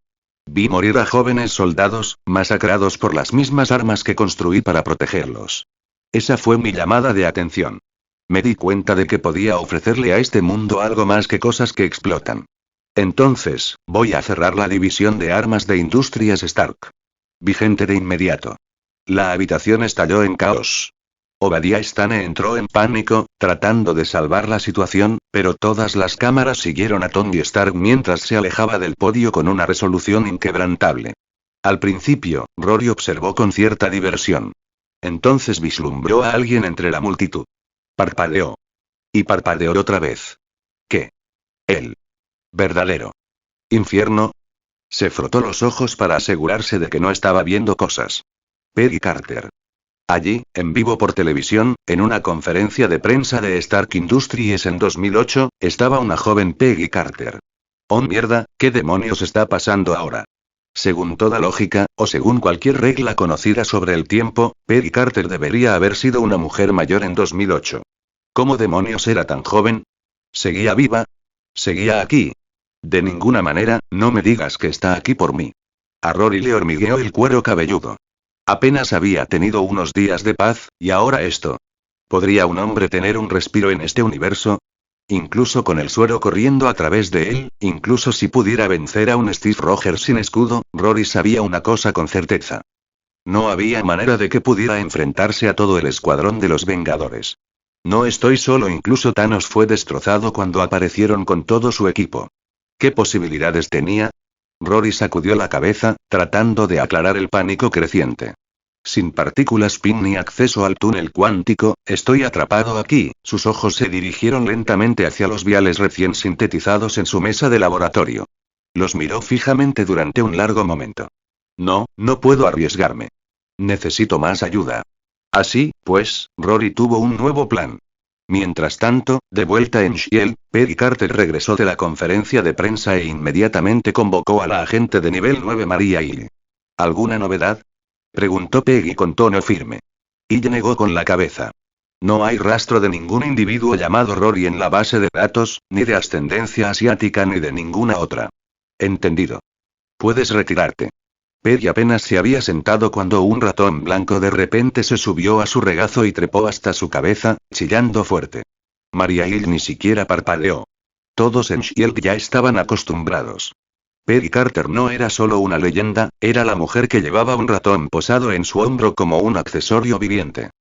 Vi morir a jóvenes soldados, masacrados por las mismas armas que construí para protegerlos. Esa fue mi llamada de atención. Me di cuenta de que podía ofrecerle a este mundo algo más que cosas que explotan. Entonces, voy a cerrar la división de armas de Industrias Stark. Vigente de inmediato. La habitación estalló en caos. Obadiah Stane entró en pánico, tratando de salvar la situación, pero todas las cámaras siguieron a Tony Stark mientras se alejaba del podio con una resolución inquebrantable. Al principio, Rory observó con cierta diversión. Entonces vislumbró a alguien entre la multitud. Parpadeó. Y parpadeó otra vez. ¿Qué? Él. ¿Verdadero? ¿Infierno? Se frotó los ojos para asegurarse de que no estaba viendo cosas. Peggy Carter. Allí, en vivo por televisión, en una conferencia de prensa de Stark Industries en 2008, estaba una joven Peggy Carter. Oh mierda, ¿qué demonios está pasando ahora? Según toda lógica, o según cualquier regla conocida sobre el tiempo, Peggy Carter debería haber sido una mujer mayor en 2008. ¿Cómo demonios era tan joven? ¿Seguía viva? ¿Seguía aquí? De ninguna manera, no me digas que está aquí por mí. A Rory le hormigueó el cuero cabelludo. Apenas había tenido unos días de paz, y ahora esto. ¿Podría un hombre tener un respiro en este universo? Incluso con el suero corriendo a través de él, incluso si pudiera vencer a un Steve Rogers sin escudo, Rory sabía una cosa con certeza. No había manera de que pudiera enfrentarse a todo el escuadrón de los Vengadores. No estoy solo, incluso Thanos fue destrozado cuando aparecieron con todo su equipo. ¿Qué posibilidades tenía? Rory sacudió la cabeza, tratando de aclarar el pánico creciente. Sin partículas PIN ni acceso al túnel cuántico, estoy atrapado aquí. Sus ojos se dirigieron lentamente hacia los viales recién sintetizados en su mesa de laboratorio. Los miró fijamente durante un largo momento. No puedo arriesgarme. Necesito más ayuda. Así, pues, Rory tuvo un nuevo plan. Mientras tanto, de vuelta en Shield, Peggy Carter regresó de la conferencia de prensa e inmediatamente convocó a la agente de nivel 9 Maria Hill. ¿Alguna novedad? Preguntó Peggy con tono firme. Hill negó con la cabeza. No hay rastro de ningún individuo llamado Rory en la base de datos, ni de ascendencia asiática ni de ninguna otra. Entendido. Puedes retirarte. Peggy apenas se había sentado cuando un ratón blanco de repente se subió a su regazo y trepó hasta su cabeza, chillando fuerte. Maria Hill ni siquiera parpadeó. Todos en Shield ya estaban acostumbrados. Peggy Carter no era solo una leyenda, era la mujer que llevaba un ratón posado en su hombro como un accesorio viviente.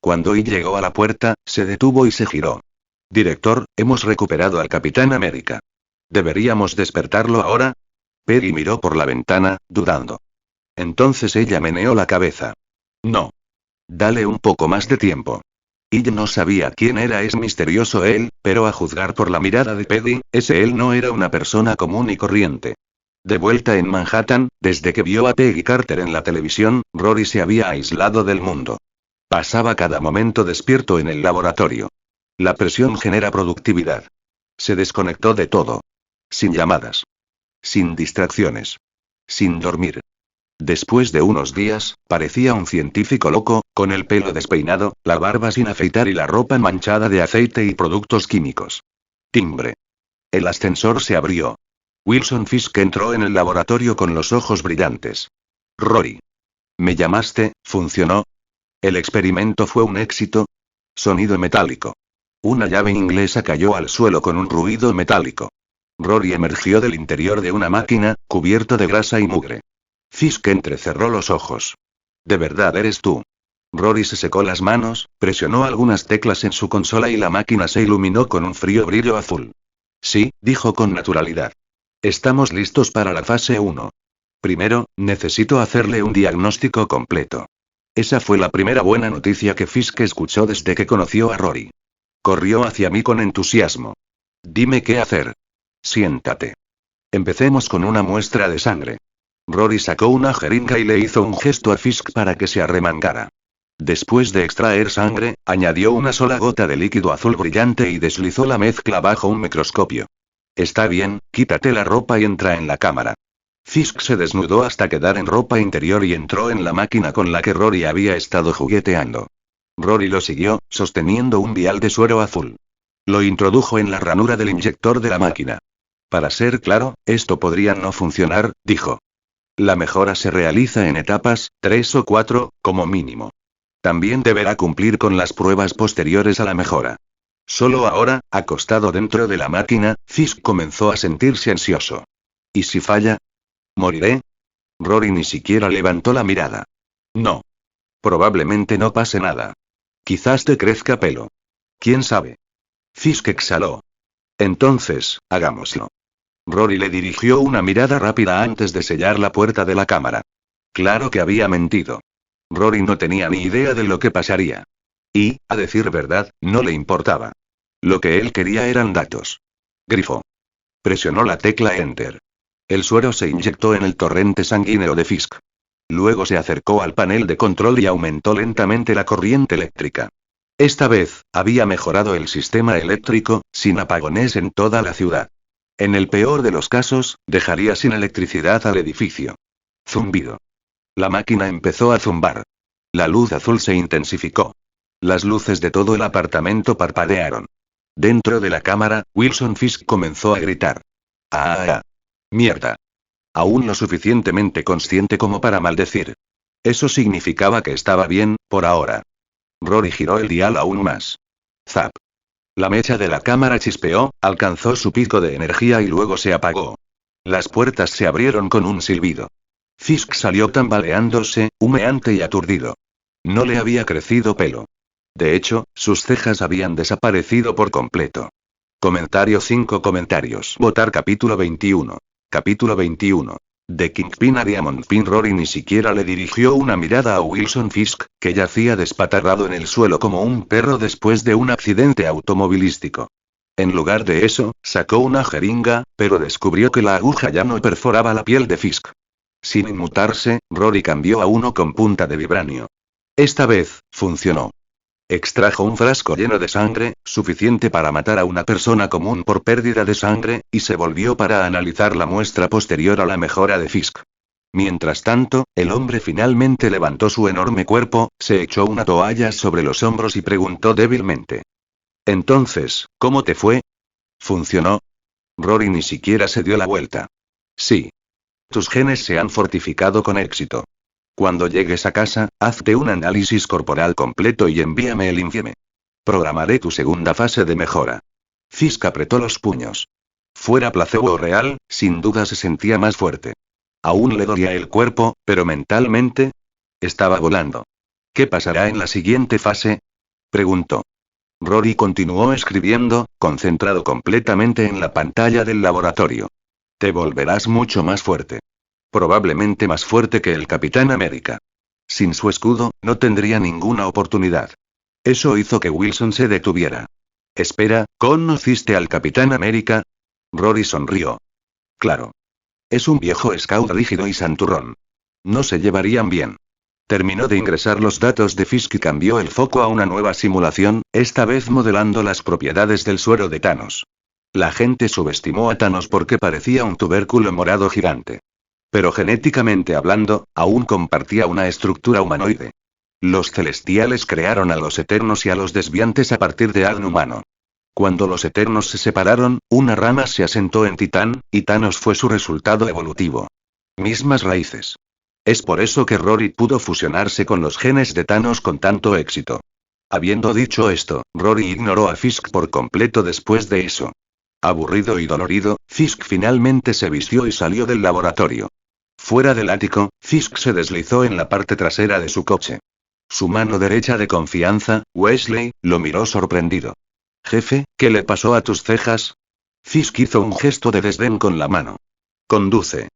Cuando Hill llegó a la puerta, se detuvo y se giró. Director, hemos recuperado al Capitán América. ¿Deberíamos despertarlo ahora? Peggy miró por la ventana, dudando. Entonces ella meneó la cabeza. No. Dale un poco más de tiempo. Hill no sabía quién era ese misterioso él, pero a juzgar por la mirada de Peggy, ese él no era una persona común y corriente. De vuelta en Manhattan, desde que vio a Peggy Carter en la televisión, Rory se había aislado del mundo. Pasaba cada momento despierto en el laboratorio. La presión genera productividad. Se desconectó de todo. Sin llamadas. Sin distracciones. Sin dormir. Después de unos días, parecía un científico loco, con el pelo despeinado, la barba sin afeitar y la ropa manchada de aceite y productos químicos. Timbre. El ascensor se abrió. Wilson Fisk entró en el laboratorio con los ojos brillantes. Rory. ¿Me llamaste? ¿Funcionó? ¿El experimento fue un éxito? Sonido metálico. Una llave inglesa cayó al suelo con un ruido metálico. Rory emergió del interior de una máquina, cubierto de grasa y mugre. Fisk entrecerró los ojos. ¿De verdad eres tú? Rory se secó las manos, presionó algunas teclas en su consola y la máquina se iluminó con un frío brillo azul. Sí, dijo con naturalidad. Estamos listos para la fase 1. Primero, necesito hacerle un diagnóstico completo. Esa fue la primera buena noticia que Fisk escuchó desde que conoció a Rory. Corrió hacia mí con entusiasmo. Dime qué hacer. Siéntate. Empecemos con una muestra de sangre. Rory sacó una jeringa y le hizo un gesto a Fisk para que se arremangara. Después de extraer sangre, añadió una sola gota de líquido azul brillante y deslizó la mezcla bajo un microscopio. Está bien, quítate la ropa y entra en la cámara. Fisk se desnudó hasta quedar en ropa interior y entró en la máquina con la que Rory había estado jugueteando. Rory lo siguió, sosteniendo un vial de suero azul. Lo introdujo en la ranura del inyector de la máquina. Para ser claro, esto podría no funcionar, dijo. La mejora se realiza en etapas, 3 o 4, como mínimo. También deberá cumplir con las pruebas posteriores a la mejora. Solo ahora, acostado dentro de la máquina, Fisk comenzó a sentirse ansioso. ¿Y si falla? ¿Moriré? Rory ni siquiera levantó la mirada. No. Probablemente no pase nada. Quizás te crezca pelo. ¿Quién sabe? Fisk exhaló. Entonces, hagámoslo. Rory le dirigió una mirada rápida antes de sellar la puerta de la cámara. Claro que había mentido. Rory no tenía ni idea de lo que pasaría. Y, a decir verdad, no le importaba. Lo que él quería eran datos. Grifo. Presionó la tecla Enter. El suero se inyectó en el torrente sanguíneo de Fisk. Luego se acercó al panel de control y aumentó lentamente la corriente eléctrica. Esta vez, había mejorado el sistema eléctrico, sin apagones en toda la ciudad. En el peor de los casos, dejaría sin electricidad al edificio. Zumbido. La máquina empezó a zumbar. La luz azul se intensificó. Las luces de todo el apartamento parpadearon. Dentro de la cámara, Wilson Fisk comenzó a gritar. ¡Ah! ¡Mierda! Aún lo suficientemente consciente como para maldecir. Eso significaba que estaba bien, por ahora. Rory giró el dial aún más. ¡Zap! La mecha de la cámara chispeó, alcanzó su pico de energía y luego se apagó. Las puertas se abrieron con un silbido. Fisk salió tambaleándose, humeante y aturdido. No le había crecido pelo. De hecho, sus cejas habían desaparecido por completo. Comentario 5 comentarios. Votar capítulo 21. Capítulo 21. De Kingpin a Diamond Pin. Rory ni siquiera le dirigió una mirada a Wilson Fisk, que yacía despatarrado en el suelo como un perro después de un accidente automovilístico. En lugar de eso, sacó una jeringa, pero descubrió que la aguja ya no perforaba la piel de Fisk. Sin inmutarse, Rory cambió a uno con punta de vibranio. Esta vez, funcionó. Extrajo un frasco lleno de sangre, suficiente para matar a una persona común por pérdida de sangre, y se volvió para analizar la muestra posterior a la mejora de Fisk. Mientras tanto, el hombre finalmente levantó su enorme cuerpo, se echó una toalla sobre los hombros y preguntó débilmente. Entonces, ¿cómo te fue? ¿Funcionó? Rory ni siquiera se dio la vuelta. Sí. Tus genes se han fortificado con éxito. Cuando llegues a casa, hazte un análisis corporal completo y envíame el informe. Programaré tu segunda fase de mejora. Fisk apretó los puños. Fuera placebo o real, sin duda se sentía más fuerte. Aún le dolía el cuerpo, pero mentalmente estaba volando. ¿Qué pasará en la siguiente fase? Preguntó. Rory continuó escribiendo, concentrado completamente en la pantalla del laboratorio. Te volverás mucho más fuerte. Probablemente más fuerte que el Capitán América. Sin su escudo, no tendría ninguna oportunidad. Eso hizo que Wilson se detuviera. Espera, ¿conociste al Capitán América? Rory sonrió. Claro. Es un viejo scout rígido y santurrón. No se llevarían bien. Terminó de ingresar los datos de Fisk y cambió el foco a una nueva simulación, esta vez modelando las propiedades del suero de Thanos. La gente subestimó a Thanos porque parecía un tubérculo morado gigante. Pero genéticamente hablando, aún compartía una estructura humanoide. Los celestiales crearon a los Eternos y a los Desviantes a partir de ADN humano. Cuando los Eternos se separaron, una rama se asentó en Titán, y Thanos fue su resultado evolutivo. Mismas raíces. Es por eso que Rory pudo fusionarse con los genes de Thanos con tanto éxito. Habiendo dicho esto, Rory ignoró a Fisk por completo después de eso. Aburrido y dolorido, Fisk finalmente se vistió y salió del laboratorio. Fuera del ático, Fisk se deslizó en la parte trasera de su coche. Su mano derecha de confianza, Wesley, lo miró sorprendido. Jefe, ¿qué le pasó a tus cejas? Fisk hizo un gesto de desdén con la mano. Conduce.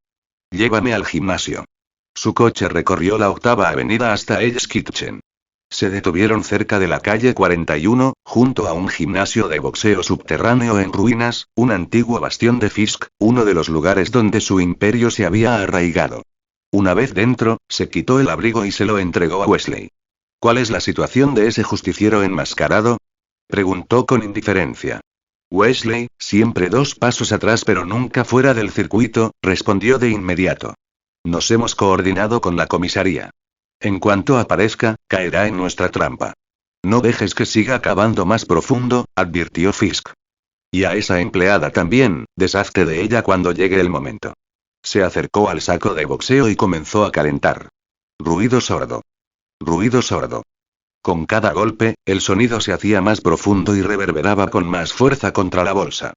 Llévame al gimnasio. Su coche recorrió la 8ª avenida hasta Hell's Kitchen. Se detuvieron cerca de la calle 41, junto a un gimnasio de boxeo subterráneo en ruinas, un antiguo bastión de Fisk, uno de los lugares donde su imperio se había arraigado. Una vez dentro, se quitó el abrigo y se lo entregó a Wesley. ¿Cuál es la situación de ese justiciero enmascarado? Preguntó con indiferencia. Wesley, siempre 2 pasos atrás pero nunca fuera del circuito, respondió de inmediato. Nos hemos coordinado con la comisaría. En cuanto aparezca, caerá en nuestra trampa. No dejes que siga cavando más profundo, advirtió Fisk. Y a esa empleada también, deshazte de ella cuando llegue el momento. Se acercó al saco de boxeo y comenzó a calentar. Ruido sordo. Ruido sordo. Con cada golpe, el sonido se hacía más profundo y reverberaba con más fuerza contra la bolsa.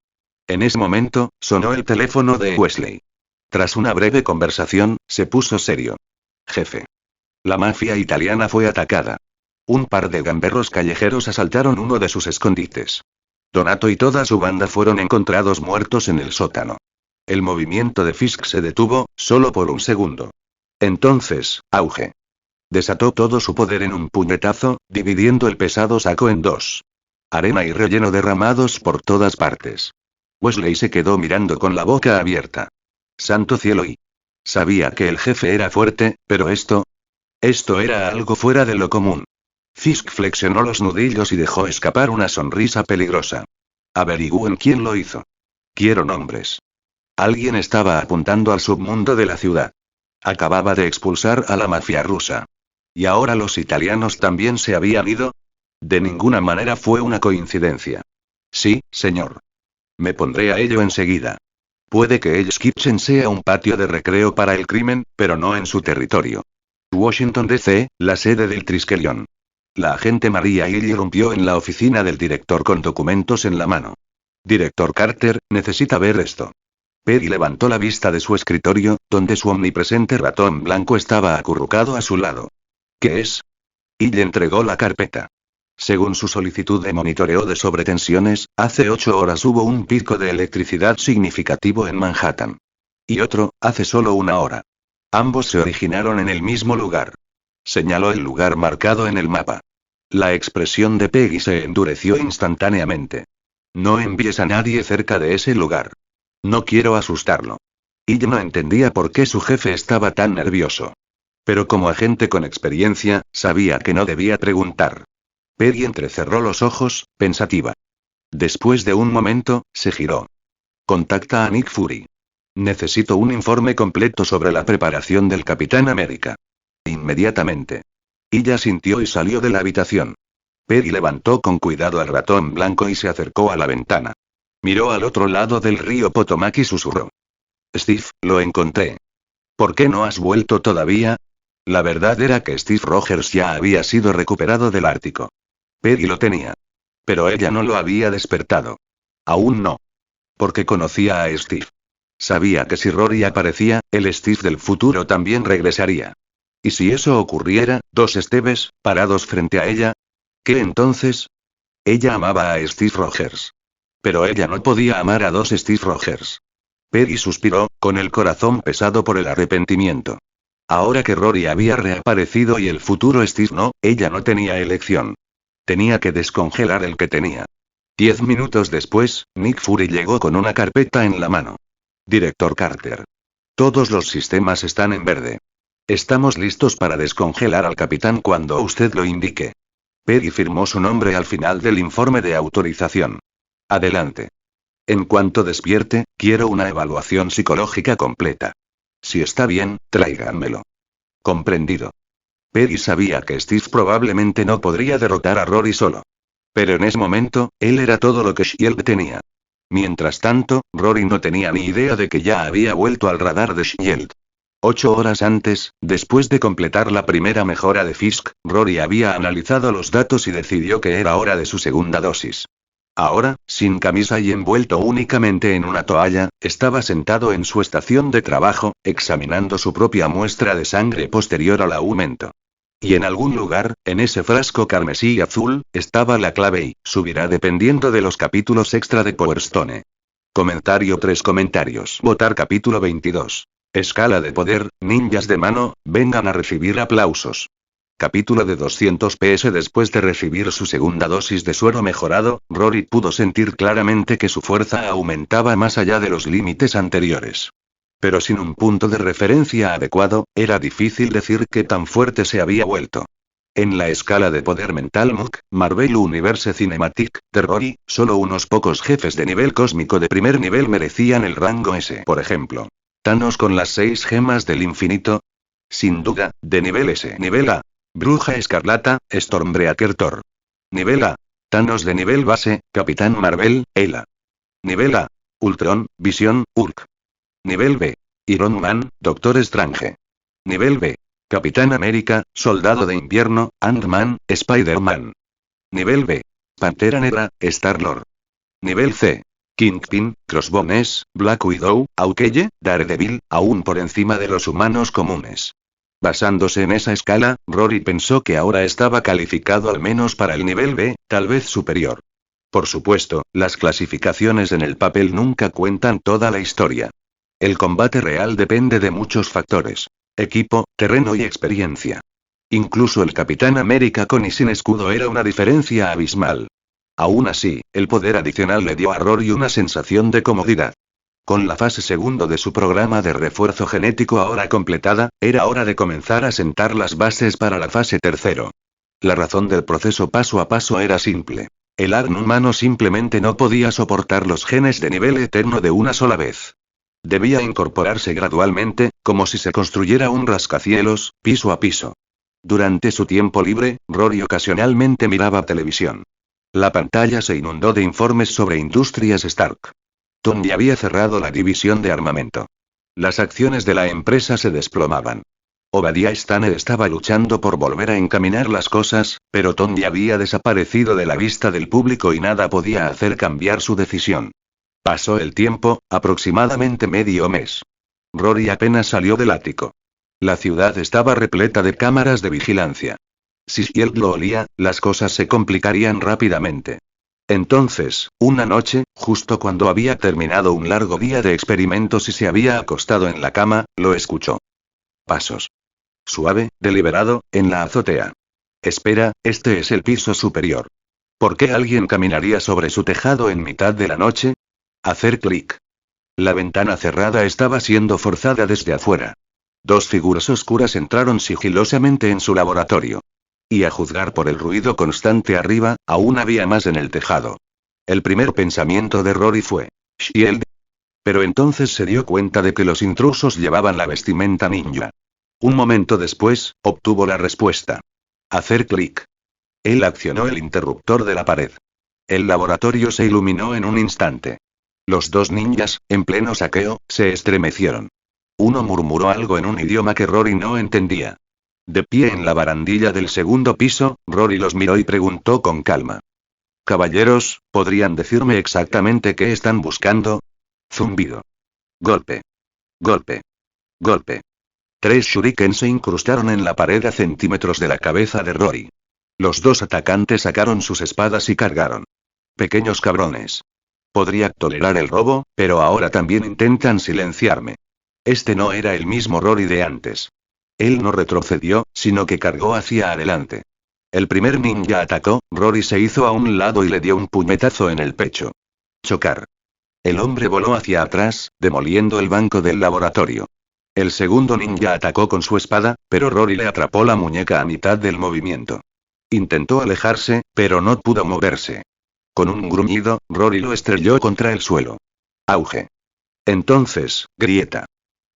En ese momento, sonó el teléfono de Wesley. Tras una breve conversación, se puso serio. Jefe. La mafia italiana fue atacada. Un par de gamberros callejeros asaltaron uno de sus escondites. Donato y toda su banda fueron encontrados muertos en el sótano. El movimiento de Fisk se detuvo, solo por un segundo. Entonces, auge. Desató todo su poder en un puñetazo, dividiendo el pesado saco en 2. Arena y relleno derramados por todas partes. Wesley se quedó mirando con la boca abierta. Santo cielo y... Sabía que el jefe era fuerte, pero esto era algo fuera de lo común. Fisk flexionó los nudillos y dejó escapar una sonrisa peligrosa. Averigüen quién lo hizo. Quiero nombres. Alguien estaba apuntando al submundo de la ciudad. Acababa de expulsar a la mafia rusa. ¿Y ahora los italianos también se habían ido? De ninguna manera fue una coincidencia. Sí, señor. Me pondré a ello enseguida. Puede que Hell's Kitchen sea un patio de recreo para el crimen, pero no en su territorio. Washington D.C., la sede del Triskelion. La agente Maria Hill irrumpió en la oficina del director con documentos en la mano. Director Carter, necesita ver esto. Peggy levantó la vista de su escritorio, donde su omnipresente ratón blanco estaba acurrucado a su lado. ¿Qué es? Hill entregó la carpeta. Según su solicitud de monitoreo de sobretensiones, hace 8 horas hubo un pico de electricidad significativo en Manhattan. Y otro, hace solo 1 hora. Ambos se originaron en el mismo lugar. Señaló el lugar marcado en el mapa. La expresión de Peggy se endureció instantáneamente. No envíes a nadie cerca de ese lugar. No quiero asustarlo. Hill no entendía por qué su jefe estaba tan nervioso. Pero como agente con experiencia, sabía que no debía preguntar. Peggy entrecerró los ojos, pensativa. Después de un momento, se giró. Contacta a Nick Fury. Necesito un informe completo sobre la preparación del Capitán América. Inmediatamente. Ella asintió y salió de la habitación. Peggy levantó con cuidado al ratón blanco y se acercó a la ventana. Miró al otro lado del río Potomac y susurró. Steve, lo encontré. ¿Por qué no has vuelto todavía? La verdad era que Steve Rogers ya había sido recuperado del Ártico. Peggy lo tenía. Pero ella no lo había despertado. Aún no. Porque conocía a Steve. Sabía que si Rory aparecía, el Steve del futuro también regresaría. ¿Y si eso ocurriera, 2 Steves, parados frente a ella? ¿Qué entonces? Ella amaba a Steve Rogers. Pero ella no podía amar a 2 Steve Rogers. Peggy suspiró, con el corazón pesado por el arrepentimiento. Ahora que Rory había reaparecido y el futuro Steve no, ella no tenía elección. Tenía que descongelar el que tenía. 10 minutos después, Nick Fury llegó con una carpeta en la mano. Director Carter. Todos los sistemas están en verde. Estamos listos para descongelar al capitán cuando usted lo indique. Peggy firmó su nombre al final del informe de autorización. Adelante. En cuanto despierte, quiero una evaluación psicológica completa. Si está bien, tráiganmelo. Comprendido. Peggy sabía que Steve probablemente no podría derrotar a Rory solo. Pero en ese momento, él era todo lo que S.H.I.E.L.D. tenía. Mientras tanto, Rory no tenía ni idea de que ya había vuelto al radar de S.H.I.E.L.D. 8 horas antes, después de completar la primera mejora de Fisk, Rory había analizado los datos y decidió que era hora de su segunda dosis. Ahora, sin camisa y envuelto únicamente en una toalla, estaba sentado en su estación de trabajo, examinando su propia muestra de sangre posterior al aumento. Y en algún lugar, en ese frasco carmesí y azul, estaba la clave y subirá dependiendo de los capítulos extra de Power Stone. Comentario 3 comentarios. Votar capítulo 22. Escala de poder, ninjas de mano, vengan a recibir aplausos. Capítulo de 200 PS. Después de recibir su segunda dosis de suero mejorado, Rory pudo sentir claramente que su fuerza aumentaba más allá de los límites anteriores. Pero sin un punto de referencia adecuado, era difícil decir qué tan fuerte se había vuelto. En la escala de poder mental MUC, Marvel Universe Cinematic, de Rory, solo unos pocos jefes de nivel cósmico de primer nivel merecían el rango S. Por ejemplo, Thanos con las 6 gemas del infinito. Sin duda, de nivel S. Nivel A. Bruja Escarlata, Stormbreaker Thor. Nivel A. Thanos de nivel base, Capitán Marvel, Ela. Nivel A. Ultron, Visión, Hulk. Nivel B. Iron Man, Doctor Strange. Nivel B. Capitán América, Soldado de Invierno, Ant-Man, Spider-Man. Nivel B. Pantera Negra, Star-Lord. Nivel C. Kingpin, Crossbones, Black Widow, Hawkeye, Daredevil, aún por encima de los humanos comunes. Basándose en esa escala, Rory pensó que ahora estaba calificado al menos para el nivel B, tal vez superior. Por supuesto, las clasificaciones en el papel nunca cuentan toda la historia. El combate real depende de muchos factores: equipo, terreno y experiencia. Incluso el Capitán América con y sin escudo era una diferencia abismal. Aún así, el poder adicional le dio a Rory una sensación de comodidad. Con la fase segundo de su programa de refuerzo genético ahora completada, era hora de comenzar a sentar las bases para la fase tercero. La razón del proceso paso a paso era simple. El ADN humano simplemente no podía soportar los genes de nivel eterno de una sola vez. Debía incorporarse gradualmente, como si se construyera un rascacielos, piso a piso. Durante su tiempo libre, Rory ocasionalmente miraba televisión. La pantalla se inundó de informes sobre Industrias Stark. Tony había cerrado la división de armamento. Las acciones de la empresa se desplomaban. Obadiah Stane estaba luchando por volver a encaminar las cosas, pero Tony había desaparecido de la vista del público y nada podía hacer cambiar su decisión. Pasó el tiempo, aproximadamente medio mes. Rory apenas salió del ático. La ciudad estaba repleta de cámaras de vigilancia. Si Shield lo olía, las cosas se complicarían rápidamente. Entonces, una noche, justo cuando había terminado un largo día de experimentos y se había acostado en la cama, lo escuchó. Pasos. Suave, deliberado, en la azotea. Espera, este es el piso superior. ¿Por qué alguien caminaría sobre su tejado en mitad de la noche? Hacer clic. La ventana cerrada estaba siendo forzada desde afuera. Dos figuras oscuras entraron sigilosamente en su laboratorio. Y a juzgar por el ruido constante arriba, aún había más en el tejado. El primer pensamiento de Rory fue: Shield. Pero entonces se dio cuenta de que los intrusos llevaban la vestimenta ninja. Un momento después, obtuvo la respuesta. Hacer clic. Él accionó el interruptor de la pared. El laboratorio se iluminó en un instante. Los dos ninjas, en pleno saqueo, se estremecieron. Uno murmuró algo en un idioma que Rory no entendía. De pie en la barandilla del segundo piso, Rory los miró y preguntó con calma: Caballeros, ¿podrían decirme exactamente qué están buscando? Zumbido. Golpe. Golpe. Golpe. 3 shurikens se incrustaron en la pared a centímetros de la cabeza de Rory. Los dos atacantes sacaron sus espadas y cargaron. Pequeños cabrones. Podría tolerar el robo, pero ahora también intentan silenciarme. Este no era el mismo Rory de antes. Él no retrocedió, sino que cargó hacia adelante. El primer ninja atacó, Rory se hizo a un lado y le dio un puñetazo en el pecho. Chocar. El hombre voló hacia atrás, demoliendo el banco del laboratorio. El segundo ninja atacó con su espada, pero Rory le atrapó la muñeca a mitad del movimiento. Intentó alejarse, pero no pudo moverse. Con un gruñido, Rory lo estrelló contra el suelo. Auge. Entonces, grieta.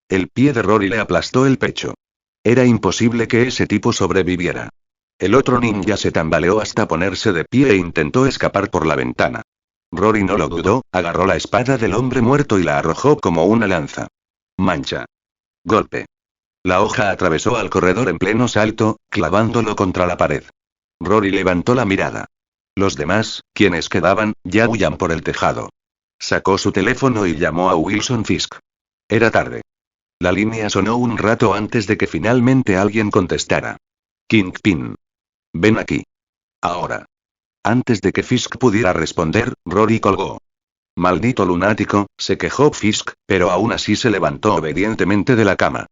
El pie de Rory le aplastó el pecho. Era imposible que ese tipo sobreviviera. El otro ninja se tambaleó hasta ponerse de pie e intentó escapar por la ventana. Rory no lo dudó, agarró la espada del hombre muerto y la arrojó como una lanza. Mancha. Golpe. La hoja atravesó al corredor en pleno salto, clavándolo contra la pared. Rory levantó la mirada. Los demás, quienes quedaban, ya huían por el tejado. Sacó su teléfono y llamó a Wilson Fisk. Era tarde. La línea sonó un rato antes de que finalmente alguien contestara. Kingpin. Ven aquí. Ahora. Antes de que Fisk pudiera responder, Rory colgó. Maldito lunático, se quejó Fisk, pero aún así se levantó obedientemente de la cama.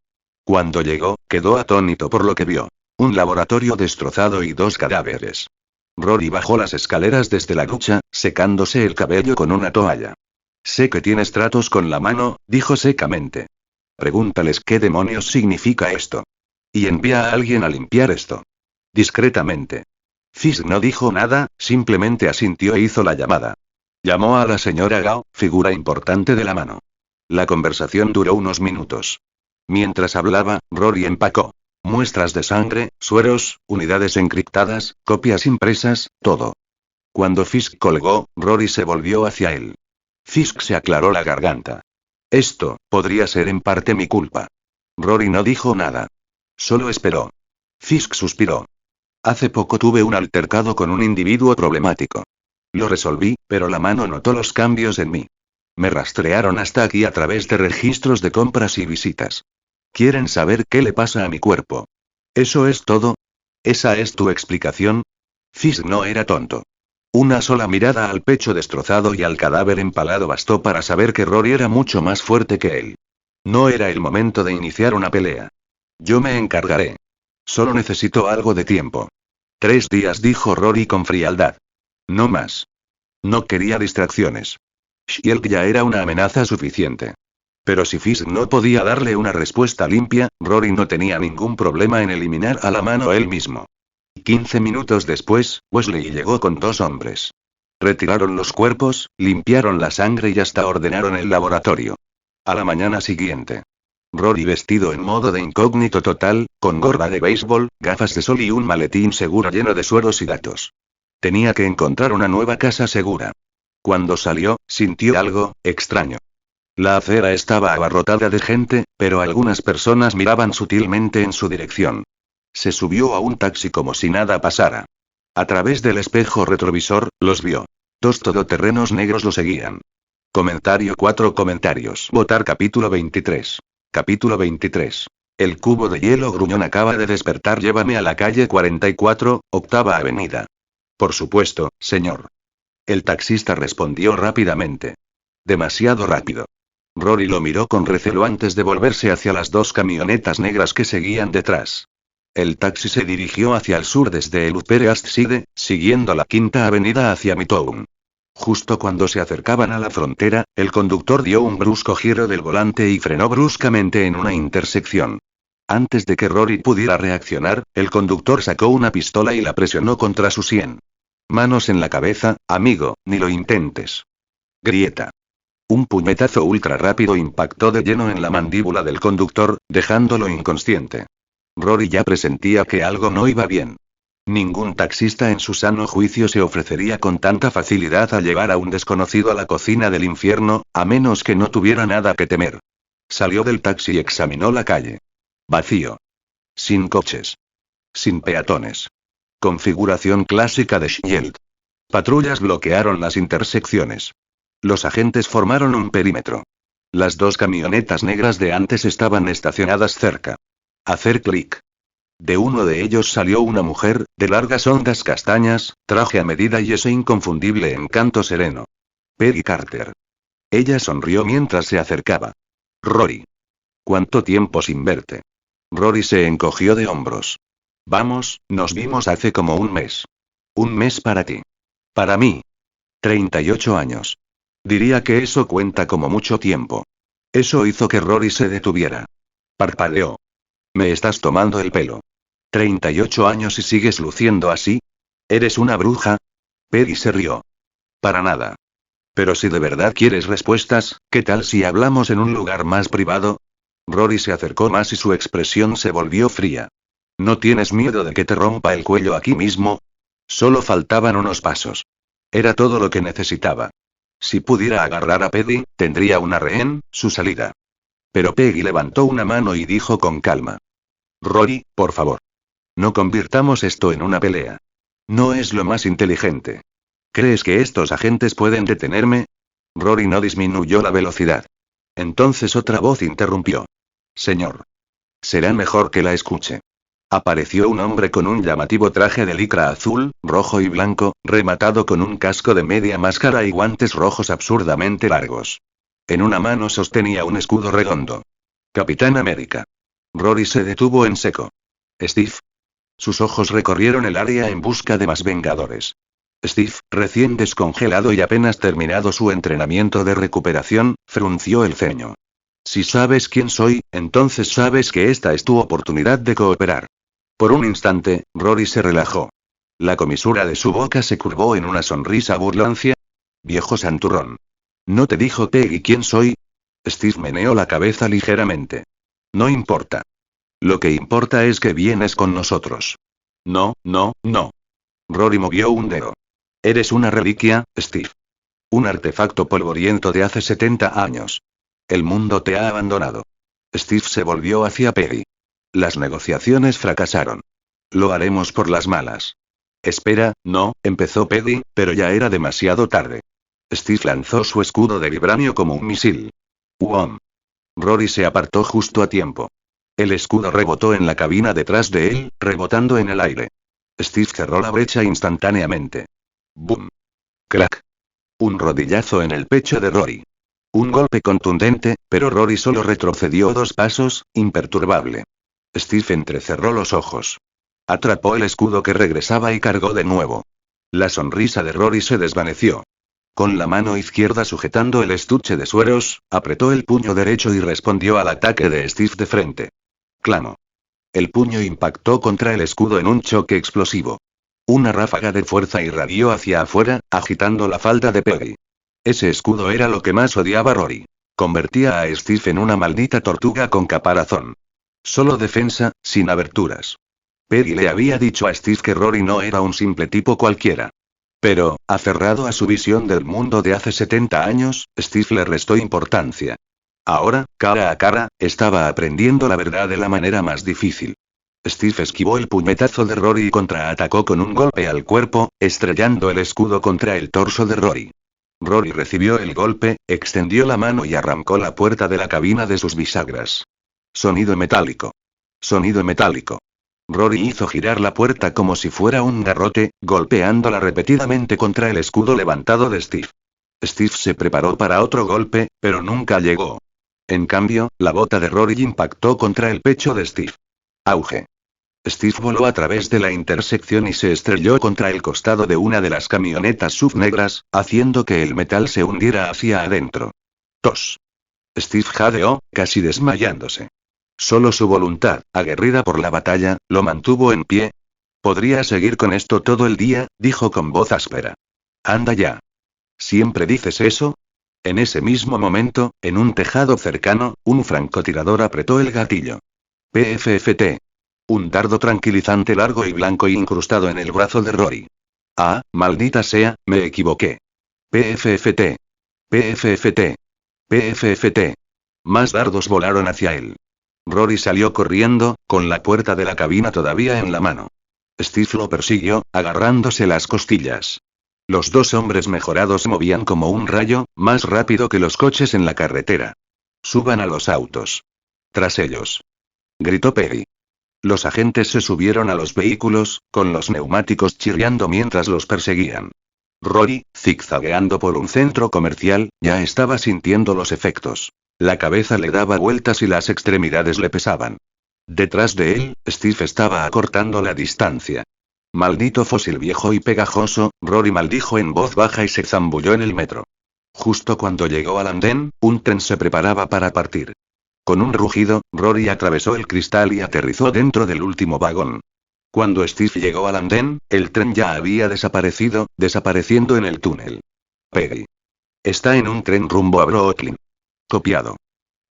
Cuando llegó, quedó atónito por lo que vio. Un laboratorio destrozado y 2 cadáveres. Rory bajó las escaleras desde la ducha, secándose el cabello con una toalla. Sé que tienes tratos con la mano, dijo secamente. Pregúntales qué demonios significa esto. Y envía a alguien a limpiar esto. Discretamente. Fisk no dijo nada, simplemente asintió e hizo la llamada. Llamó a la señora Gao, figura importante de la mano. La conversación duró unos minutos. Mientras hablaba, Rory empacó. Muestras de sangre, sueros, unidades encriptadas, copias impresas, todo. Cuando Fisk colgó, Rory se volvió hacia él. Fisk se aclaró la garganta. Esto, podría ser en parte mi culpa. Rory no dijo nada. Solo esperó. Fisk suspiró. Hace poco tuve un altercado con un individuo problemático. Lo resolví, pero la mano notó los cambios en mí. Me rastrearon hasta aquí a través de registros de compras y visitas. ¿Quieren saber qué le pasa a mi cuerpo? ¿Eso es todo? ¿Esa es tu explicación? Fisk no era tonto. Una sola mirada al pecho destrozado y al cadáver empalado bastó para saber que Rory era mucho más fuerte que él. No era el momento de iniciar una pelea. Yo me encargaré. Solo necesito algo de tiempo. 3 días, dijo Rory con frialdad. No más. No quería distracciones. Shield ya era una amenaza suficiente. Pero si Fisk no podía darle una respuesta limpia, Rory no tenía ningún problema en eliminar a la mano él mismo. 15 minutos después, Wesley llegó con 2 hombres. Retiraron los cuerpos, limpiaron la sangre y hasta ordenaron el laboratorio. A la mañana siguiente. Rory vestido en modo de incógnito total, con gorra de béisbol, gafas de sol y un maletín seguro lleno de sueros y datos. Tenía que encontrar una nueva casa segura. Cuando salió, sintió algo extraño. La acera estaba abarrotada de gente, pero algunas personas miraban sutilmente en su dirección. Se subió a un taxi como si nada pasara. A través del espejo retrovisor, los vio. 2 todoterrenos negros lo seguían. Comentario 4 comentarios. Votar capítulo 23. Capítulo 23. El cubo de hielo gruñón acaba de despertar. Llévame a la calle 44, octava avenida. Por supuesto, señor. El taxista respondió rápidamente. Demasiado rápido. Rory lo miró con recelo antes de volverse hacia las 2 camionetas negras que seguían detrás. El taxi se dirigió hacia el sur desde el Upper East Side, siguiendo la 5ª avenida hacia Midtown. Justo cuando se acercaban a la frontera, el conductor dio un brusco giro del volante y frenó bruscamente en una intersección. Antes de que Rory pudiera reaccionar, el conductor sacó una pistola y la presionó contra su sien. Manos en la cabeza, amigo, ni lo intentes. Grieta. Un puñetazo ultra rápido impactó de lleno en la mandíbula del conductor, dejándolo inconsciente. Rory ya presentía que algo no iba bien. Ningún taxista en su sano juicio se ofrecería con tanta facilidad a llevar a un desconocido a la cocina del infierno, a menos que no tuviera nada que temer. Salió del taxi y examinó la calle. Vacío. Sin coches. Sin peatones. Configuración clásica de Shield. Patrullas bloquearon las intersecciones. Los agentes formaron un perímetro. Las 2 camionetas negras de antes estaban estacionadas cerca. Hacer clic. De uno de ellos salió una mujer, de largas ondas castañas, traje a medida y ese inconfundible encanto sereno. Peggy Carter. Ella sonrió mientras se acercaba. Rory. ¿Cuánto tiempo sin verte? Rory se encogió de hombros. Vamos, nos vimos hace como un mes. Un mes para ti. Para mí. 38 años. Diría que eso cuenta como mucho tiempo. Eso hizo que Rory se detuviera. Parpadeó. Me estás tomando el pelo. 38 años y sigues luciendo así. ¿Eres una bruja? Peggy se rió. Para nada. Pero si de verdad quieres respuestas, ¿qué tal si hablamos en un lugar más privado? Rory se acercó más y su expresión se volvió fría. ¿No tienes miedo de que te rompa el cuello aquí mismo? Solo faltaban unos pasos. Era todo lo que necesitaba. Si pudiera agarrar a Peggy, tendría una rehén, su salida. Pero Peggy levantó una mano y dijo con calma. Rory, por favor. No convirtamos esto en una pelea. No es lo más inteligente. ¿Crees que estos agentes pueden detenerme? Rory no disminuyó la velocidad. Entonces otra voz interrumpió. Señor. Será mejor que la escuche. Apareció un hombre con un llamativo traje de licra azul, rojo y blanco, rematado con un casco de media máscara y guantes rojos absurdamente largos. En una mano sostenía un escudo redondo. Capitán América. Rory se detuvo en seco. Steve. Sus ojos recorrieron el área en busca de más vengadores. Steve, recién descongelado y apenas terminado su entrenamiento de recuperación, frunció el ceño. Si sabes quién soy, entonces sabes que esta es tu oportunidad de cooperar. Por un instante, Rory se relajó. La comisura de su boca se curvó en una sonrisa burlancia. Viejo santurrón. ¿No te dijo Peggy quién soy? Steve meneó la cabeza ligeramente. No importa. Lo que importa es que vienes con nosotros. No, no, no. Rory movió un dedo. Eres una reliquia, Steve. Un artefacto polvoriento de hace 70 años. El mundo te ha abandonado. Steve se volvió hacia Peggy. Las negociaciones fracasaron. Lo haremos por las malas. Espera, no, empezó Peggy, pero ya era demasiado tarde. Steve lanzó su escudo de vibranio como un misil. ¡Uom! Rory se apartó justo a tiempo. El escudo rebotó en la cabina detrás de él, rebotando en el aire. Steve cerró la brecha instantáneamente. ¡Bum! ¡Crack! Un rodillazo en el pecho de Rory. Un golpe contundente, pero Rory solo retrocedió 2 pasos, imperturbable. Steve entrecerró los ojos. Atrapó el escudo que regresaba y cargó de nuevo. La sonrisa de Rory se desvaneció. Con la mano izquierda sujetando el estuche de sueros, apretó el puño derecho y respondió al ataque de Steve de frente. Clamó. El puño impactó contra el escudo en un choque explosivo. Una ráfaga de fuerza irradió hacia afuera, agitando la falda de Peggy. Ese escudo era lo que más odiaba Rory. Convertía a Steve en una maldita tortuga con caparazón. Solo defensa, sin aberturas. Peggy le había dicho a Steve que Rory no era un simple tipo cualquiera. Pero, aferrado a su visión del mundo de hace 70 años, Steve le restó importancia. Ahora, cara a cara, estaba aprendiendo la verdad de la manera más difícil. Steve esquivó el puñetazo de Rory y contraatacó con un golpe al cuerpo, estrellando el escudo contra el torso de Rory. Rory recibió el golpe, extendió la mano y arrancó la puerta de la cabina de sus bisagras. Sonido metálico. Sonido metálico. Rory hizo girar la puerta como si fuera un garrote, golpeándola repetidamente contra el escudo levantado de Steve. Steve se preparó para otro golpe, pero nunca llegó. En cambio, la bota de Rory impactó contra el pecho de Steve. Auge. Steve voló a través de la intersección y se estrelló contra el costado de una de las camionetas SUV negras, haciendo que el metal se hundiera hacia adentro. Tos. Steve jadeó, casi desmayándose. Solo su voluntad, aguerrida por la batalla, lo mantuvo en pie. Podría seguir con esto todo el día, dijo con voz áspera. Anda ya. ¿Siempre dices eso? En ese mismo momento, en un tejado cercano, un francotirador apretó el gatillo. PFFT. Un dardo tranquilizante largo y blanco incrustado en el brazo de Rory. Ah, maldita sea, me equivoqué. PFFT. PFFT. PFFT. Más dardos volaron hacia él. Rory salió corriendo, con la puerta de la cabina todavía en la mano. Steve lo persiguió, agarrándose las costillas. Los 2 hombres mejorados se movían como un rayo, más rápido que los coches en la carretera. Suban a los autos. Tras ellos. Gritó Peggy. Los agentes se subieron a los vehículos, con los neumáticos chirriando mientras los perseguían. Rory, zigzagueando por un centro comercial, ya estaba sintiendo los efectos. La cabeza le daba vueltas y las extremidades le pesaban. Detrás de él, Steve estaba acortando la distancia. Maldito fósil viejo y pegajoso, Rory maldijo en voz baja y se zambulló en el metro. Justo cuando llegó al andén, un tren se preparaba para partir. Con un rugido, Rory atravesó el cristal y aterrizó dentro del último vagón. Cuando Steve llegó al andén, el tren ya había desaparecido, desapareciendo en el túnel. Peggy. Está en un tren rumbo a Brooklyn. Copiado.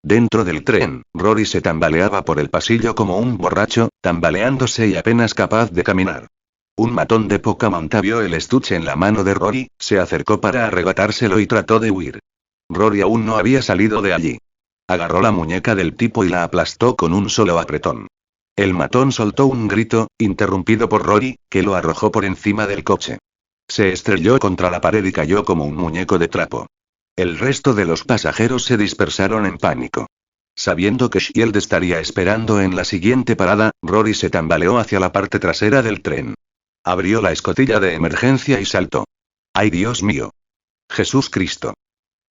Dentro del tren, Rory se tambaleaba por el pasillo como un borracho, tambaleándose y apenas capaz de caminar. Un matón de poca monta vio el estuche en la mano de Rory, se acercó para arrebatárselo y trató de huir. Rory aún no había salido de allí. Agarró la muñeca del tipo y la aplastó con un solo apretón. El matón soltó un grito, interrumpido por Rory, que lo arrojó por encima del coche. Se estrelló contra la pared y cayó como un muñeco de trapo. El resto de los pasajeros se dispersaron en pánico. Sabiendo que Shield estaría esperando en la siguiente parada, Rory se tambaleó hacia la parte trasera del tren. Abrió la escotilla de emergencia y saltó. ¡Ay, Dios mío! ¡Jesús Cristo!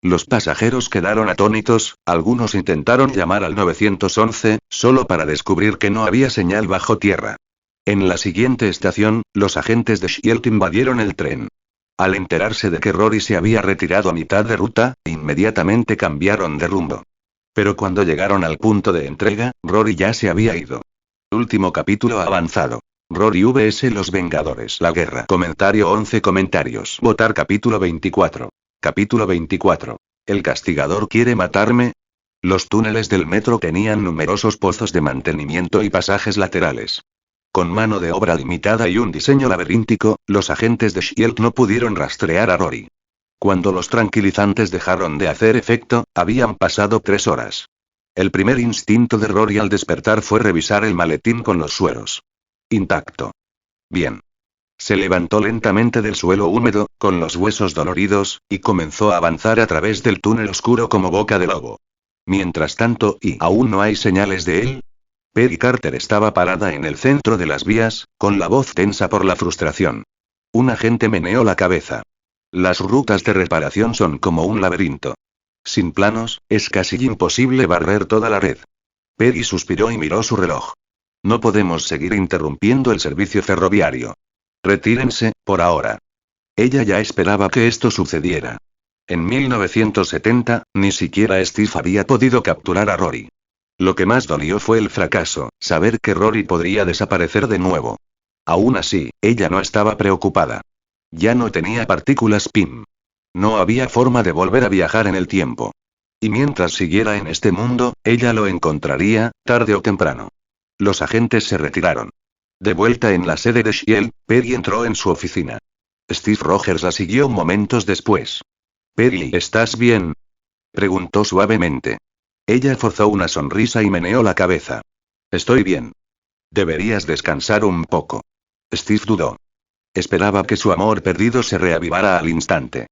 Los pasajeros quedaron atónitos, algunos intentaron llamar al 911, solo para descubrir que no había señal bajo tierra. En la siguiente estación, los agentes de Shield invadieron el tren. Al enterarse de que Rory se había retirado a mitad de ruta, inmediatamente cambiaron de rumbo. Pero cuando llegaron al punto de entrega, Rory ya se había ido. Último capítulo avanzado. Rory vs Los Vengadores. La guerra. Comentario 11 comentarios. Votar capítulo 24. Capítulo 24. ¿El castigador quiere matarme? Los túneles del metro tenían numerosos pozos de mantenimiento y pasajes laterales. Con mano de obra limitada y un diseño laberíntico, los agentes de Shield no pudieron rastrear a Rory. Cuando los tranquilizantes dejaron de hacer efecto, habían pasado 3 horas. El primer instinto de Rory al despertar fue revisar el maletín con los sueros. Intacto. Bien. Se levantó lentamente del suelo húmedo, con los huesos doloridos, y comenzó a avanzar a través del túnel oscuro como boca de lobo. Mientras tanto, ¿y aún no hay señales de él? Peggy Carter estaba parada en el centro de las vías, con la voz tensa por la frustración. Un agente meneó la cabeza. Las rutas de reparación son como un laberinto. Sin planos, es casi imposible barrer toda la red. Peggy suspiró y miró su reloj. No podemos seguir interrumpiendo el servicio ferroviario. Retírense, por ahora. Ella ya esperaba que esto sucediera. En 1970, ni siquiera Steve había podido capturar a Rory. Lo que más dolió fue el fracaso, saber que Rory podría desaparecer de nuevo. Aún así, ella no estaba preocupada. Ya no tenía partículas PIM. No había forma de volver a viajar en el tiempo. Y mientras siguiera en este mundo, ella lo encontraría, tarde o temprano. Los agentes se retiraron. De vuelta en la sede de Shield, Peggy entró en su oficina. Steve Rogers la siguió momentos después. «Peggy, ¿estás bien?», preguntó suavemente. Ella forzó una sonrisa y meneó la cabeza. «Estoy bien. Deberías descansar un poco». Steve dudó. Esperaba que su amor perdido se reavivara al instante.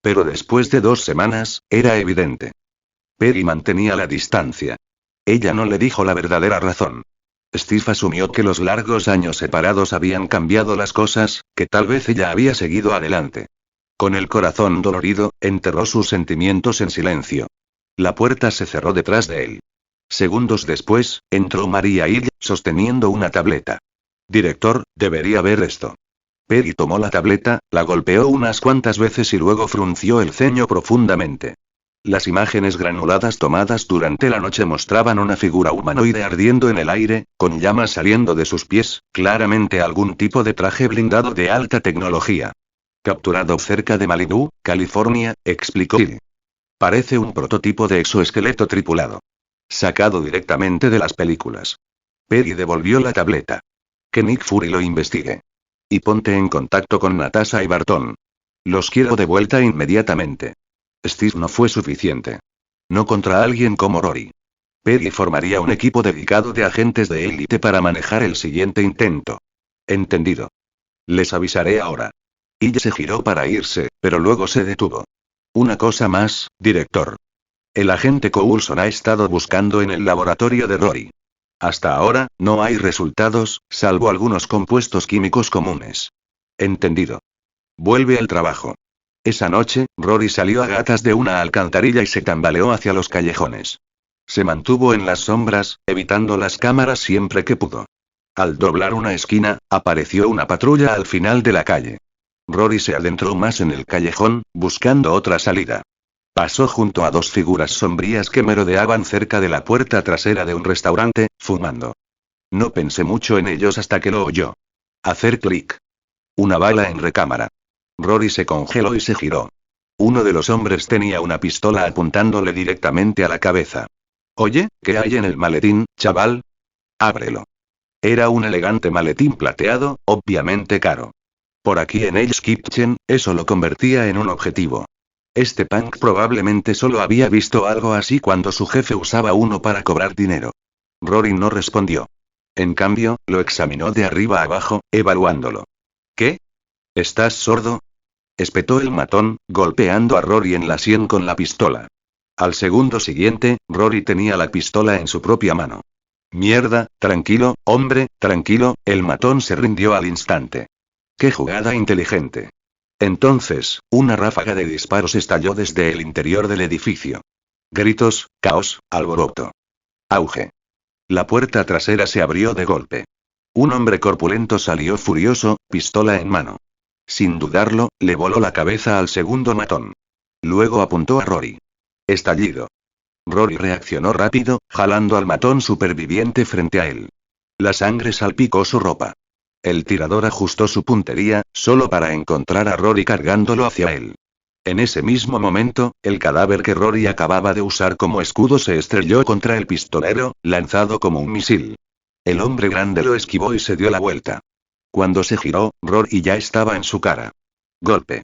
Pero después de 2 semanas, era evidente. Peggy mantenía la distancia. Ella no le dijo la verdadera razón. Steve asumió que los largos años separados habían cambiado las cosas, que tal vez ella había seguido adelante. Con el corazón dolorido, enterró sus sentimientos en silencio. La puerta se cerró detrás de él. Segundos después, entró Maria Hill, sosteniendo una tableta. «Director, debería ver esto». Peggy tomó la tableta, la golpeó unas cuantas veces y luego frunció el ceño profundamente. Las imágenes granuladas tomadas durante la noche mostraban una figura humanoide ardiendo en el aire, con llamas saliendo de sus pies, claramente algún tipo de traje blindado de alta tecnología. «Capturado cerca de Malibu, California», explicó Hill. «Parece un prototipo de exoesqueleto tripulado. Sacado directamente de las películas». Peggy devolvió la tableta. «Que Nick Fury lo investigue. Y ponte en contacto con Natasha y Barton. Los quiero de vuelta inmediatamente». Steve no fue suficiente. No contra alguien como Rory. Peggy formaría un equipo dedicado de agentes de élite para manejar el siguiente intento. «Entendido. Les avisaré ahora». Ella se giró para irse, pero luego se detuvo. «Una cosa más, director. El agente Coulson ha estado buscando en el laboratorio de Rory. Hasta ahora, no hay resultados, salvo algunos compuestos químicos comunes». «Entendido. Vuelve al trabajo». Esa noche, Rory salió a gatas de una alcantarilla y se tambaleó hacia los callejones. Se mantuvo en las sombras, evitando las cámaras siempre que pudo. Al doblar una esquina, apareció una patrulla al final de la calle. Rory se adentró más en el callejón, buscando otra salida. Pasó junto a 2 figuras sombrías que merodeaban cerca de la puerta trasera de un restaurante, fumando. No pensé mucho en ellos hasta que lo oyó. Hacer clic. Una bala en recámara. Rory se congeló y se giró. Uno de los hombres tenía una pistola apuntándole directamente a la cabeza. «Oye, ¿qué hay en el maletín, chaval? Ábrelo». Era un elegante maletín plateado, obviamente caro. Por aquí en Hell's Kitchen, eso lo convertía en un objetivo. Este punk probablemente solo había visto algo así cuando su jefe usaba uno para cobrar dinero. Rory no respondió. En cambio, lo examinó de arriba a abajo, evaluándolo. «¿Qué? ¿Estás sordo?», espetó el matón, golpeando a Rory en la sien con la pistola. Al segundo siguiente, Rory tenía la pistola en su propia mano. Mierda, tranquilo, hombre, tranquilo, el matón se rindió al instante. ¡Qué jugada inteligente! Entonces, una ráfaga de disparos estalló desde el interior del edificio. Gritos, caos, alboroto. Auge. La puerta trasera se abrió de golpe. Un hombre corpulento salió furioso, pistola en mano. Sin dudarlo, le voló la cabeza al segundo matón. Luego apuntó a Rory. Estallido. Rory reaccionó rápido, jalando al matón superviviente frente a él. La sangre salpicó su ropa. El tirador ajustó su puntería, solo para encontrar a Rory cargándolo hacia él. En ese mismo momento, el cadáver que Rory acababa de usar como escudo se estrelló contra el pistolero, lanzado como un misil. El hombre grande lo esquivó y se dio la vuelta. Cuando se giró, Rory ya estaba en su cara. Golpe.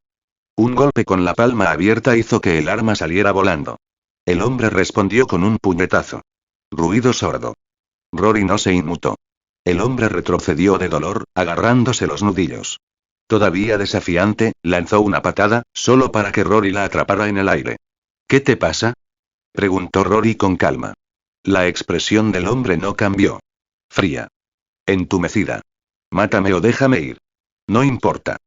Un golpe con la palma abierta hizo que el arma saliera volando. El hombre respondió con un puñetazo. Ruido sordo. Rory no se inmutó. El hombre retrocedió de dolor, agarrándose los nudillos. Todavía desafiante, lanzó una patada, solo para que Rory la atrapara en el aire. ¿Qué te pasa?, preguntó Rory con calma. La expresión del hombre no cambió. Fría. Entumecida. Mátame o déjame ir. No importa.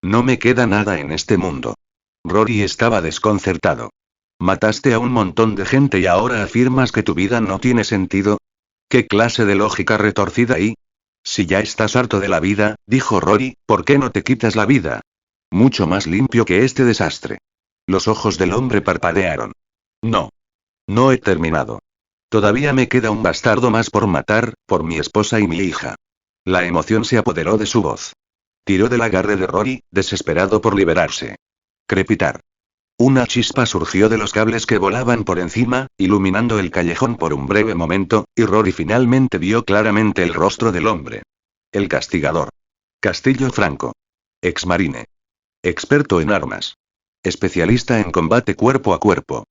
No me queda nada en este mundo. Rory estaba desconcertado. Mataste a un montón de gente y ahora afirmas que tu vida no tiene sentido. ¿Qué clase de lógica retorcida hay? Si ya estás harto de la vida, dijo Rory, ¿por qué no te quitas la vida? Mucho más limpio que este desastre. Los ojos del hombre parpadearon. No. No he terminado. Todavía me queda un bastardo más por matar, por mi esposa y mi hija. La emoción se apoderó de su voz. Tiró del agarre de Rory, desesperado por liberarse. Crepitar. Una chispa surgió de los cables que volaban por encima, iluminando el callejón por un breve momento, y Rory finalmente vio claramente el rostro del hombre. El castigador. Castillo Franco. Exmarine. Experto en armas. Especialista en combate cuerpo a cuerpo.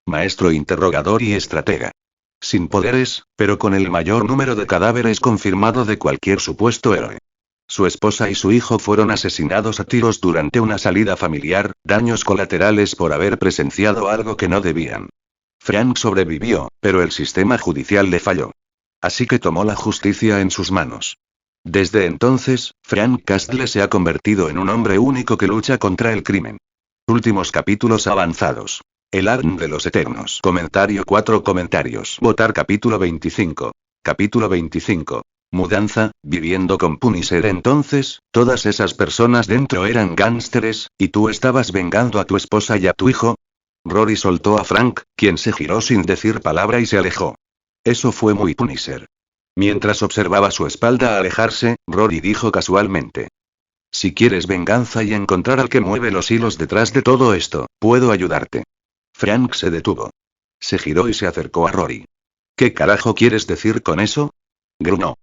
Maestro interrogador y estratega. Sin poderes, pero con el mayor número de cadáveres confirmado de cualquier supuesto héroe. Su esposa y su hijo fueron asesinados a tiros durante una salida familiar, daños colaterales por haber presenciado algo que no debían. Frank sobrevivió, pero el sistema judicial le falló. Así que tomó la justicia en sus manos. Desde entonces, Frank Castle se ha convertido en un hombre único que lucha contra el crimen. Últimos capítulos avanzados. El Arn de los Eternos. Comentario 4 comentarios. Votar capítulo 25. Capítulo 25. Mudanza, viviendo con Punisher. Entonces, todas esas personas dentro eran gánsteres, y tú estabas vengando a tu esposa y a tu hijo. Rory soltó a Frank, quien se giró sin decir palabra y se alejó. Eso fue muy Punisher. Mientras observaba su espalda alejarse, Rory dijo casualmente. Si quieres venganza y encontrar al que mueve los hilos detrás de todo esto, puedo ayudarte. Frank se detuvo. Se giró y se acercó a Rory. ¿Qué carajo quieres decir con eso?, gruñó.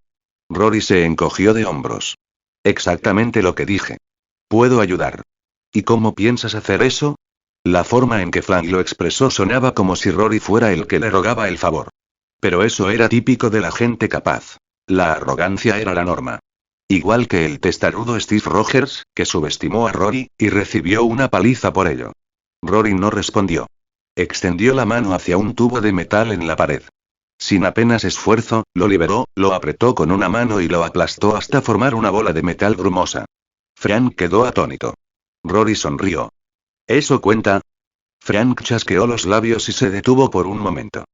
Rory se encogió de hombros. Exactamente lo que dije. Puedo ayudar. ¿Y cómo piensas hacer eso? La forma en que Frank lo expresó sonaba como si Rory fuera el que le rogaba el favor. Pero eso era típico de la gente capaz. La arrogancia era la norma. Igual que el testarudo Steve Rogers, que subestimó a Rory, y recibió una paliza por ello. Rory no respondió. Extendió la mano hacia un tubo de metal en la pared. Sin apenas esfuerzo, lo liberó, lo apretó con una mano y lo aplastó hasta formar una bola de metal grumosa. Frank quedó atónito. Rory sonrió. ¿Eso cuenta? Frank chasqueó los labios y se detuvo por un momento.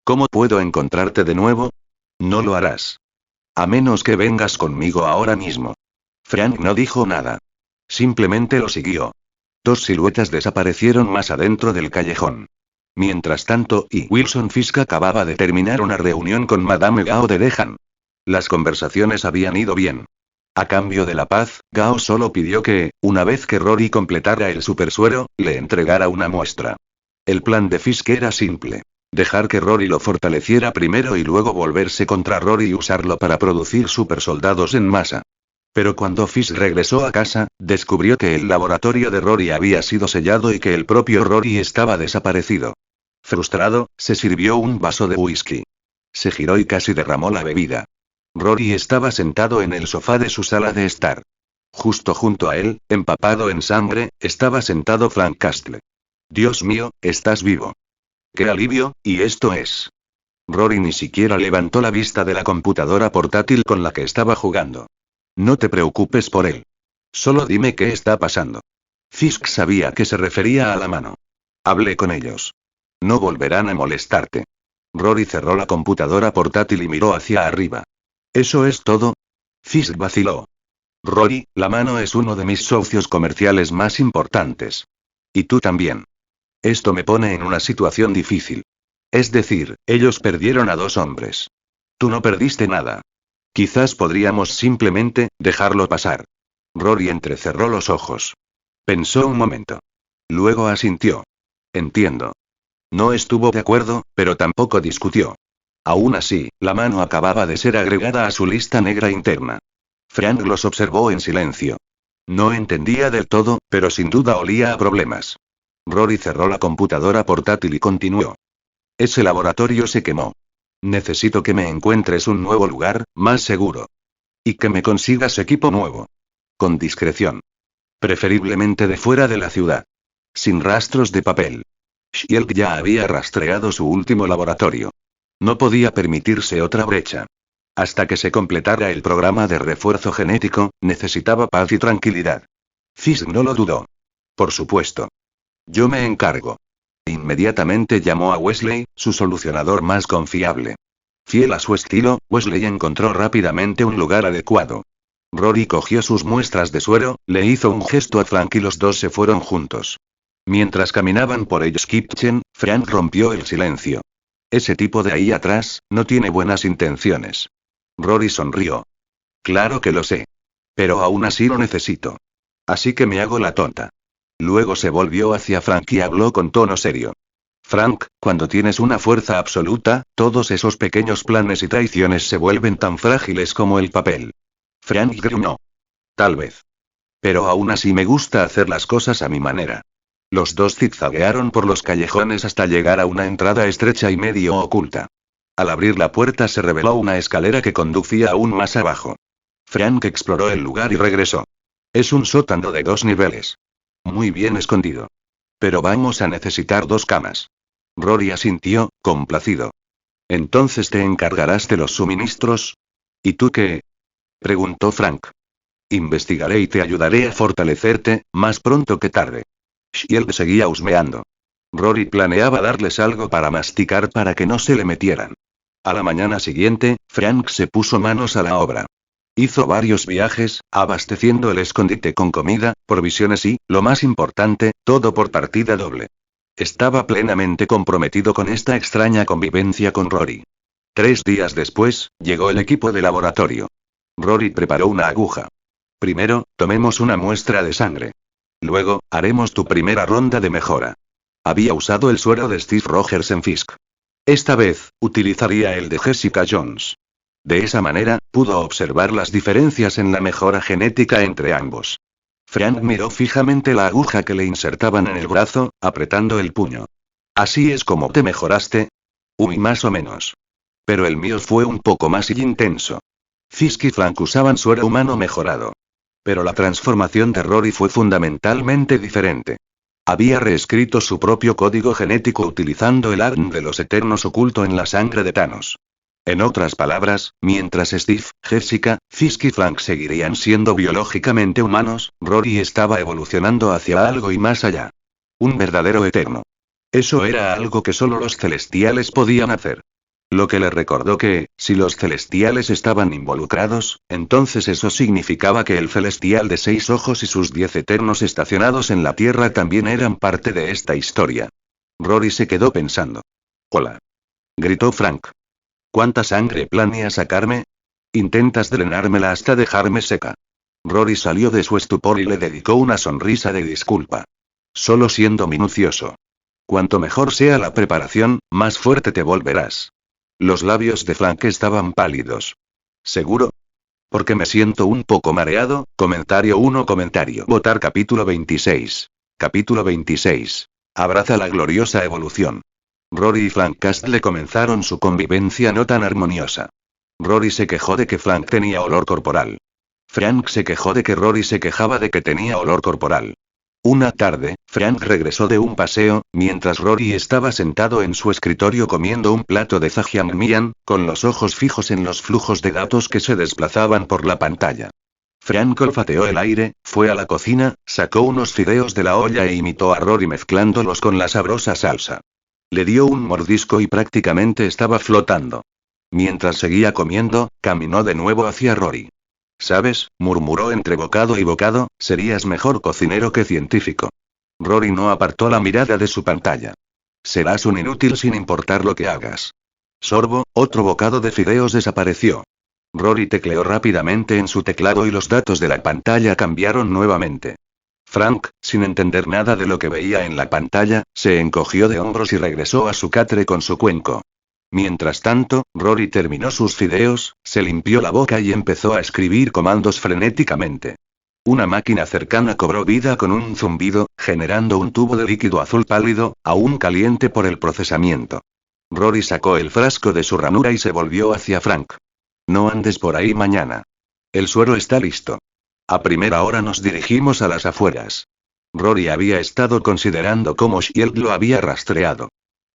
¿Cómo puedo encontrarte de nuevo? No lo harás. A menos que vengas conmigo ahora mismo. Frank no dijo nada. Simplemente lo siguió. Dos siluetas desaparecieron más adentro del callejón. Mientras tanto, Wilson Fisk acababa de terminar una reunión con Madame Gao de Dejan. Las conversaciones habían ido bien. A cambio de la paz, Gao solo pidió que, una vez que Rory completara el supersuero, le entregara una muestra. El plan de Fisk era simple. Dejar que Rory lo fortaleciera primero y luego volverse contra Rory y usarlo para producir supersoldados en masa. Pero cuando Fisk regresó a casa, descubrió que el laboratorio de Rory había sido sellado y que el propio Rory estaba desaparecido. Frustrado, se sirvió un vaso de whisky. Se giró y casi derramó la bebida. Rory estaba sentado en el sofá de su sala de estar. Justo junto a él, empapado en sangre, estaba sentado Frank Castle. Dios mío, estás vivo. ¡Qué alivio! ¿Y esto es? Rory ni siquiera levantó la vista de la computadora portátil con la que estaba jugando. No te preocupes por él. Solo dime qué está pasando. Fisk sabía que se refería a la mano. Hablé con ellos. No volverán a molestarte. Rory cerró la computadora portátil y miró hacia arriba. ¿Eso es todo? Fisk vaciló. Rory, la mano es uno de mis socios comerciales más importantes. Y tú también. Esto me pone en una situación difícil. Es decir, ellos perdieron a 2 hombres. Tú no perdiste nada. Quizás podríamos simplemente dejarlo pasar. Rory entrecerró los ojos. Pensó un momento. Luego asintió. Entiendo. No estuvo de acuerdo, pero tampoco discutió. Aún así, la mano acababa de ser agregada a su lista negra interna. Frank los observó en silencio. No entendía del todo, pero sin duda olía a problemas. Rory cerró la computadora portátil y continuó. Ese laboratorio se quemó. Necesito que me encuentres un nuevo lugar, más seguro. Y que me consigas equipo nuevo. Con discreción. Preferiblemente de fuera de la ciudad. Sin rastros de papel. Shield ya había rastreado su último laboratorio. No podía permitirse otra brecha. Hasta que se completara el programa de refuerzo genético, necesitaba paz y tranquilidad. Fisk no lo dudó. Por supuesto. Yo me encargo. Inmediatamente llamó a Wesley, su solucionador más confiable. Fiel a su estilo, Wesley encontró rápidamente un lugar adecuado. Rory cogió sus muestras de suero, le hizo un gesto a Frank y los dos se fueron juntos. Mientras caminaban por Hell's Kitchen, Frank rompió el silencio. Ese tipo de ahí atrás, no tiene buenas intenciones. Rory sonrió. Claro que lo sé. Pero aún así lo necesito. Así que me hago la tonta. Luego se volvió hacia Frank y habló con tono serio. Frank, cuando tienes una fuerza absoluta, todos esos pequeños planes y traiciones se vuelven tan frágiles como el papel. Frank gruñó. Tal vez. Pero aún así me gusta hacer las cosas a mi manera. Los dos zigzaguearon por los callejones hasta llegar a una entrada estrecha y medio oculta. Al abrir la puerta se reveló una escalera que conducía aún más abajo. Frank exploró el lugar y regresó. Es un sótano de 2 niveles. Muy bien escondido. Pero vamos a necesitar 2 camas. Rory asintió, complacido. ¿Entonces te encargarás de los suministros? ¿Y tú qué? Preguntó Frank. Investigaré y te ayudaré a fortalecerte, más pronto que tarde. Shield seguía husmeando. Rory planeaba darles algo para masticar para que no se le metieran. A la mañana siguiente, Frank se puso manos a la obra. Hizo varios viajes, abasteciendo el escondite con comida, provisiones y, lo más importante, todo por partida doble. Estaba plenamente comprometido con esta extraña convivencia con Rory. 3 días después, llegó el equipo de laboratorio. Rory preparó una aguja. Primero, tomemos una muestra de sangre. Luego, haremos tu primera ronda de mejora. Había usado el suero de Steve Rogers en Fisk. Esta vez, utilizaría el de Jessica Jones. De esa manera, pudo observar las diferencias en la mejora genética entre ambos. Frank miró fijamente la aguja que le insertaban en el brazo, apretando el puño. ¿Así es como te mejoraste? Uy, más o menos. Pero el mío fue un poco más intenso. Fisk y Frank usaban suero humano mejorado. Pero la transformación de Rory fue fundamentalmente diferente. Había reescrito su propio código genético utilizando el ADN de los Eternos oculto en la sangre de Thanos. En otras palabras, mientras Steve, Jessica, Fisk y Frank seguirían siendo biológicamente humanos, Rory estaba evolucionando hacia algo y más allá. Un verdadero Eterno. Eso era algo que solo los Celestiales podían hacer. Lo que le recordó que, si los Celestiales estaban involucrados, entonces eso significaba que el Celestial de 6 ojos y sus 10 Eternos estacionados en la Tierra también eran parte de esta historia. Rory se quedó pensando. «Hola», gritó Frank. «¿Cuánta sangre planeas sacarme? ¿Intentas drenármela hasta dejarme seca?» Rory salió de su estupor y le dedicó una sonrisa de disculpa. «Solo siendo minucioso. Cuanto mejor sea la preparación, más fuerte te volverás». Los labios de Frank estaban pálidos. ¿Seguro? Porque me siento un poco mareado. Comentario 1. Votar capítulo 26. Capítulo 26. Abraza la gloriosa evolución. Rory y Frank Castle comenzaron su convivencia no tan armoniosa. Rory se quejó de que Frank tenía olor corporal. Frank se quejó de que Rory se quejaba de que tenía olor corporal. Una tarde, Frank regresó de un paseo, mientras Rory estaba sentado en su escritorio comiendo un plato de jajangmyeon, con los ojos fijos en los flujos de datos que se desplazaban por la pantalla. Frank olfateó el aire, fue a la cocina, sacó unos fideos de la olla e imitó a Rory mezclándolos con la sabrosa salsa. Le dio un mordisco y prácticamente estaba flotando. Mientras seguía comiendo, caminó de nuevo hacia Rory. ¿Sabes?, murmuró entre bocado y bocado, serías mejor cocinero que científico. Rory no apartó la mirada de su pantalla. Serás un inútil sin importar lo que hagas. Sorbo, otro bocado de fideos desapareció. Rory tecleó rápidamente en su teclado y los datos de la pantalla cambiaron nuevamente. Frank, sin entender nada de lo que veía en la pantalla, se encogió de hombros y regresó a su catre con su cuenco. Mientras tanto, Rory terminó sus fideos, se limpió la boca y empezó a escribir comandos frenéticamente. Una máquina cercana cobró vida con un zumbido, generando un tubo de líquido azul pálido, aún caliente por el procesamiento. Rory sacó el frasco de su ranura y se volvió hacia Frank. No andes por ahí mañana. El suero está listo. A primera hora nos dirigimos a las afueras. Rory había estado considerando cómo Shield lo había rastreado.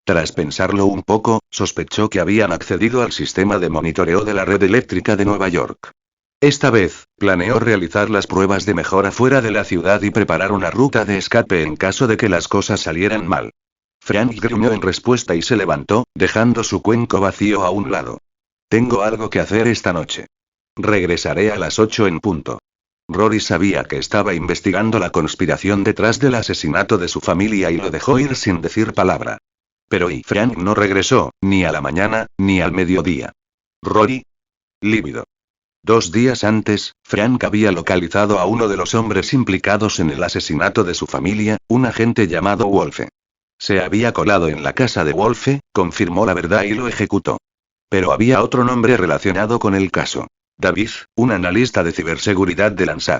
Tras pensarlo un poco, sospechó que habían accedido al sistema de monitoreo de la red eléctrica de Nueva York. Esta vez, planeó realizar las pruebas de mejora fuera de la ciudad y preparar una ruta de escape en caso de que las cosas salieran mal. Frank gruñó en respuesta y se levantó, dejando su cuenco vacío a un lado. Tengo algo que hacer esta noche. Regresaré a las 8 en punto. Rory sabía que estaba investigando la conspiración detrás del asesinato de su familia y lo dejó ir sin decir palabra. Pero Frank no regresó, ni a la mañana, ni al mediodía. Rory. Lívido. 2 días antes, Frank había localizado a uno de los hombres implicados en el asesinato de su familia, un agente llamado Wolfe. Se había colado en la casa de Wolfe, confirmó la verdad y lo ejecutó. Pero había otro nombre relacionado con el caso. David, un analista de ciberseguridad de Landsat.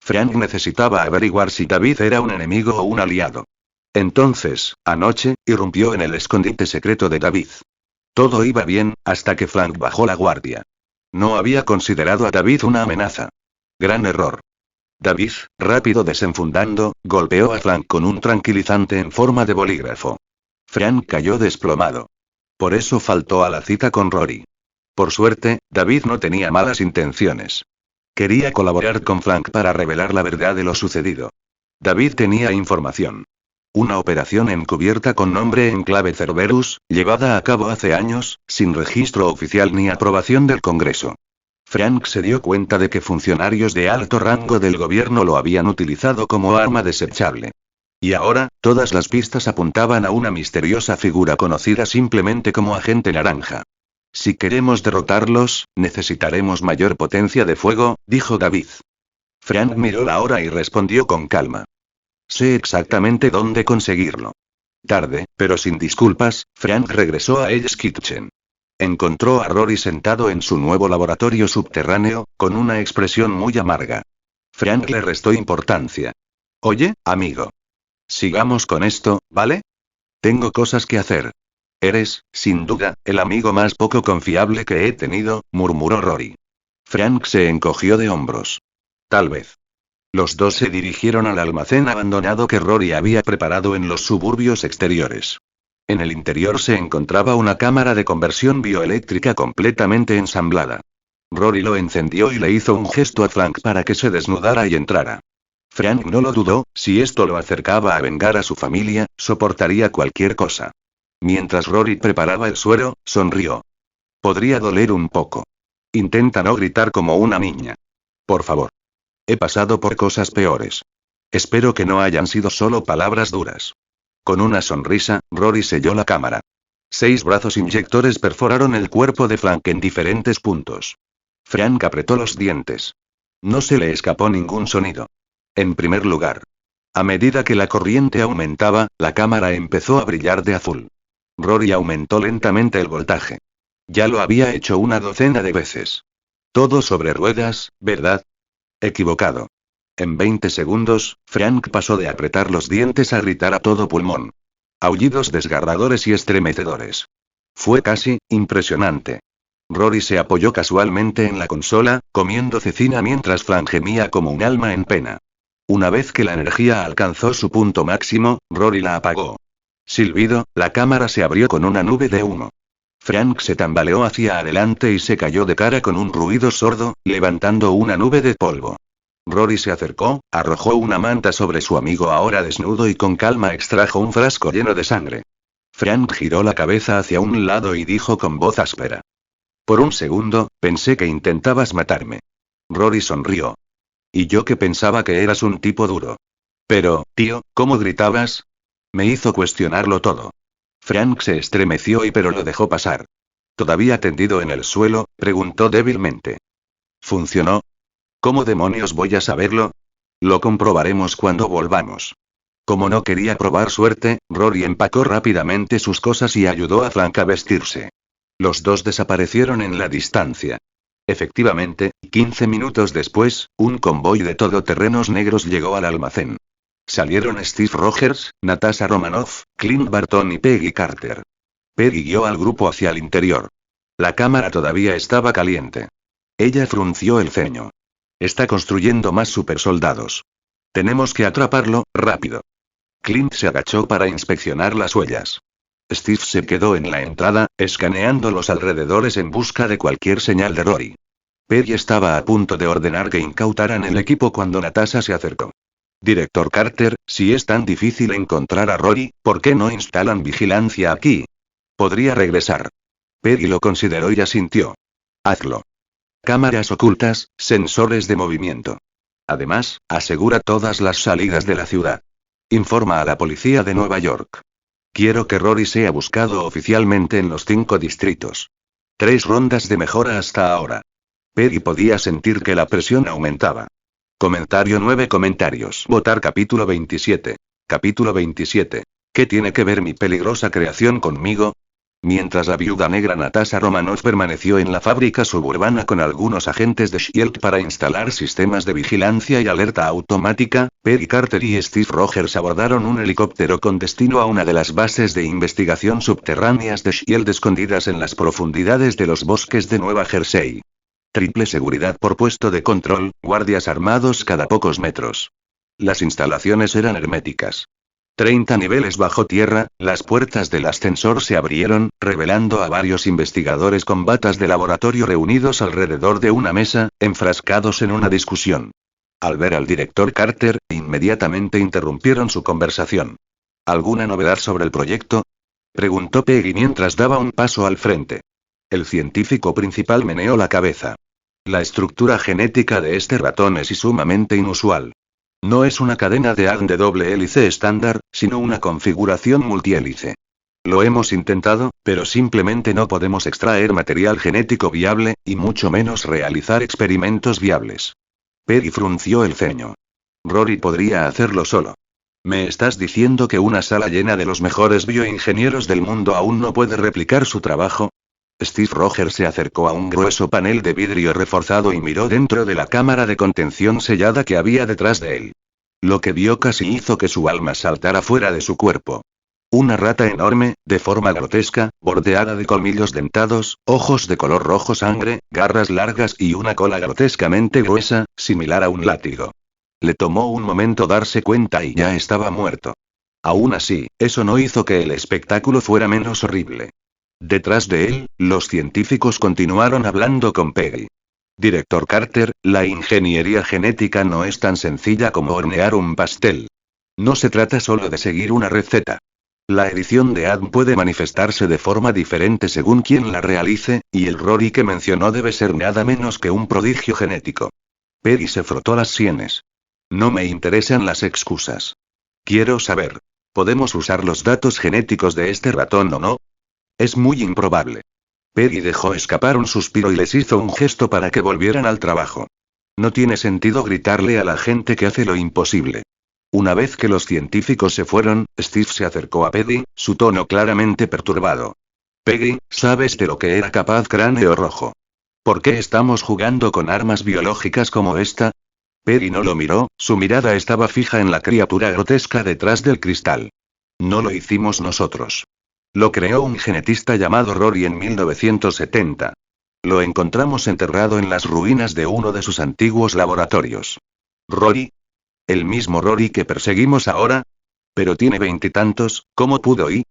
Frank necesitaba averiguar si David era un enemigo o un aliado. Entonces, anoche, irrumpió en el escondite secreto de David. Todo iba bien, hasta que Frank bajó la guardia. No había considerado a David una amenaza. Gran error. David, rápido desenfundando, golpeó a Frank con un tranquilizante en forma de bolígrafo. Frank cayó desplomado. Por eso faltó a la cita con Rory. Por suerte, David no tenía malas intenciones. Quería colaborar con Frank para revelar la verdad de lo sucedido. David tenía información. Una operación encubierta con nombre en clave Cerberus, llevada a cabo hace años, sin registro oficial ni aprobación del Congreso. Frank se dio cuenta de que funcionarios de alto rango del gobierno lo habían utilizado como arma desechable. Y ahora, todas las pistas apuntaban a una misteriosa figura conocida simplemente como Agente Naranja. Si queremos derrotarlos, necesitaremos mayor potencia de fuego, dijo David. Frank miró la hora y respondió con calma. Sé exactamente dónde conseguirlo. Tarde, pero sin disculpas, Frank regresó a Hell's Kitchen. Encontró a Rory sentado en su nuevo laboratorio subterráneo, con una expresión muy amarga. Frank le restó importancia. Oye, amigo. Sigamos con esto, ¿vale? Tengo cosas que hacer. Eres, sin duda, el amigo más poco confiable que he tenido, murmuró Rory. Frank se encogió de hombros. Tal vez. Los dos se dirigieron al almacén abandonado que Rory había preparado en los suburbios exteriores. En el interior se encontraba una cámara de conversión bioeléctrica completamente ensamblada. Rory lo encendió y le hizo un gesto a Frank para que se desnudara y entrara. Frank no lo dudó, si esto lo acercaba a vengar a su familia, soportaría cualquier cosa. Mientras Rory preparaba el suero, sonrió. Podría doler un poco. Intenta no gritar como una niña. Por favor. He pasado por cosas peores. Espero que no hayan sido solo palabras duras. Con una sonrisa, Rory selló la cámara. 6 brazos inyectores perforaron el cuerpo de Frank en diferentes puntos. Frank apretó los dientes. No se le escapó ningún sonido. En primer lugar. A medida que la corriente aumentaba, la cámara empezó a brillar de azul. Rory aumentó lentamente el voltaje. Ya lo había hecho una docena de veces. Todo sobre ruedas, ¿verdad? Equivocado. En 20 segundos, Frank pasó de apretar los dientes a gritar a todo pulmón. Aullidos desgarradores y estremecedores. Fue casi impresionante. Rory se apoyó casualmente en la consola, comiendo cecina mientras Frank gemía como un alma en pena. Una vez que la energía alcanzó su punto máximo, Rory la apagó. Silbido, la cámara se abrió con una nube de humo. Frank se tambaleó hacia adelante y se cayó de cara con un ruido sordo, levantando una nube de polvo. Rory se acercó, arrojó una manta sobre su amigo ahora desnudo y con calma extrajo un frasco lleno de sangre. Frank giró la cabeza hacia un lado y dijo con voz áspera. Por un segundo, pensé que intentabas matarme. Rory sonrió. Y yo que pensaba que eras un tipo duro. Pero, tío, ¿cómo gritabas? Me hizo cuestionarlo todo. Frank se estremeció pero lo dejó pasar. Todavía tendido en el suelo, preguntó débilmente. ¿Funcionó? ¿Cómo demonios voy a saberlo? Lo comprobaremos cuando volvamos. Como no quería probar suerte, Rory empacó rápidamente sus cosas y ayudó a Frank a vestirse. Los dos desaparecieron en la distancia. Efectivamente, 15 minutos después, un convoy de todoterrenos negros llegó al almacén. Salieron Steve Rogers, Natasha Romanoff, Clint Barton y Peggy Carter. Peggy guió al grupo hacia el interior. La cámara todavía estaba caliente. Ella frunció el ceño. Está construyendo más supersoldados. Tenemos que atraparlo, rápido. Clint se agachó para inspeccionar las huellas. Steve se quedó en la entrada, escaneando los alrededores en busca de cualquier señal de Rory. Peggy estaba a punto de ordenar que incautaran el equipo cuando Natasha se acercó. Director Carter, si es tan difícil encontrar a Rory, ¿por qué no instalan vigilancia aquí? Podría regresar. Peggy lo consideró y asintió. Hazlo. Cámaras ocultas, sensores de movimiento. Además, asegura todas las salidas de la ciudad. Informa a la policía de Nueva York. Quiero que Rory sea buscado oficialmente en los 5 distritos. 3 rondas de mejora hasta ahora. Peggy podía sentir que la presión aumentaba. Comentario 9 comentarios. Votar capítulo 27. Capítulo 27. ¿Qué tiene que ver mi peligrosa creación conmigo? Mientras la viuda negra Natasha Romanoff permaneció en la fábrica suburbana con algunos agentes de S.H.I.E.L.D. para instalar sistemas de vigilancia y alerta automática, Peggy Carter y Steve Rogers abordaron un helicóptero con destino a una de las bases de investigación subterráneas de S.H.I.E.L.D. escondidas en las profundidades de los bosques de Nueva Jersey. Triple seguridad por puesto de control, guardias armados cada pocos metros. Las instalaciones eran herméticas. 30 niveles bajo tierra, las puertas del ascensor se abrieron, revelando a varios investigadores con batas de laboratorio reunidos alrededor de una mesa, enfrascados en una discusión. Al ver al director Carter, inmediatamente interrumpieron su conversación. ¿Alguna novedad sobre el proyecto? Preguntó Peggy mientras daba un paso al frente. El científico principal meneó la cabeza. La estructura genética de este ratón es sumamente inusual. No es una cadena de ADN de doble hélice estándar, sino una configuración multihélice. Lo hemos intentado, pero simplemente no podemos extraer material genético viable, y mucho menos realizar experimentos viables. Peggy frunció el ceño. Rory podría hacerlo solo. ¿Me estás diciendo que una sala llena de los mejores bioingenieros del mundo aún no puede replicar su trabajo? Steve Rogers se acercó a un grueso panel de vidrio reforzado y miró dentro de la cámara de contención sellada que había detrás de él. Lo que vio casi hizo que su alma saltara fuera de su cuerpo. Una rata enorme, de forma grotesca, bordeada de colmillos dentados, ojos de color rojo sangre, garras largas y una cola grotescamente gruesa, similar a un látigo. Le tomó un momento darse cuenta y ya estaba muerto. Aún así, eso no hizo que el espectáculo fuera menos horrible. Detrás de él, los científicos continuaron hablando con Peggy. Director Carter, la ingeniería genética no es tan sencilla como hornear un pastel. No se trata solo de seguir una receta. La edición de ADN puede manifestarse de forma diferente según quien la realice, y el Rory que mencionó debe ser nada menos que un prodigio genético. Peggy se frotó las sienes. No me interesan las excusas. Quiero saber. ¿Podemos usar los datos genéticos de este ratón o no? Es muy improbable. Peggy dejó escapar un suspiro y les hizo un gesto para que volvieran al trabajo. No tiene sentido gritarle a la gente que hace lo imposible. Una vez que los científicos se fueron, Steve se acercó a Peggy, su tono claramente perturbado. Peggy, ¿sabes de lo que era capaz Cráneo Rojo? ¿Por qué estamos jugando con armas biológicas como esta? Peggy no lo miró, su mirada estaba fija en la criatura grotesca detrás del cristal. No lo hicimos nosotros. Lo creó un genetista llamado Rory en 1970. Lo encontramos enterrado en las ruinas de uno de sus antiguos laboratorios. ¿Rory? ¿El mismo Rory que perseguimos ahora? Pero tiene veintitantos, ¿cómo pudo ir?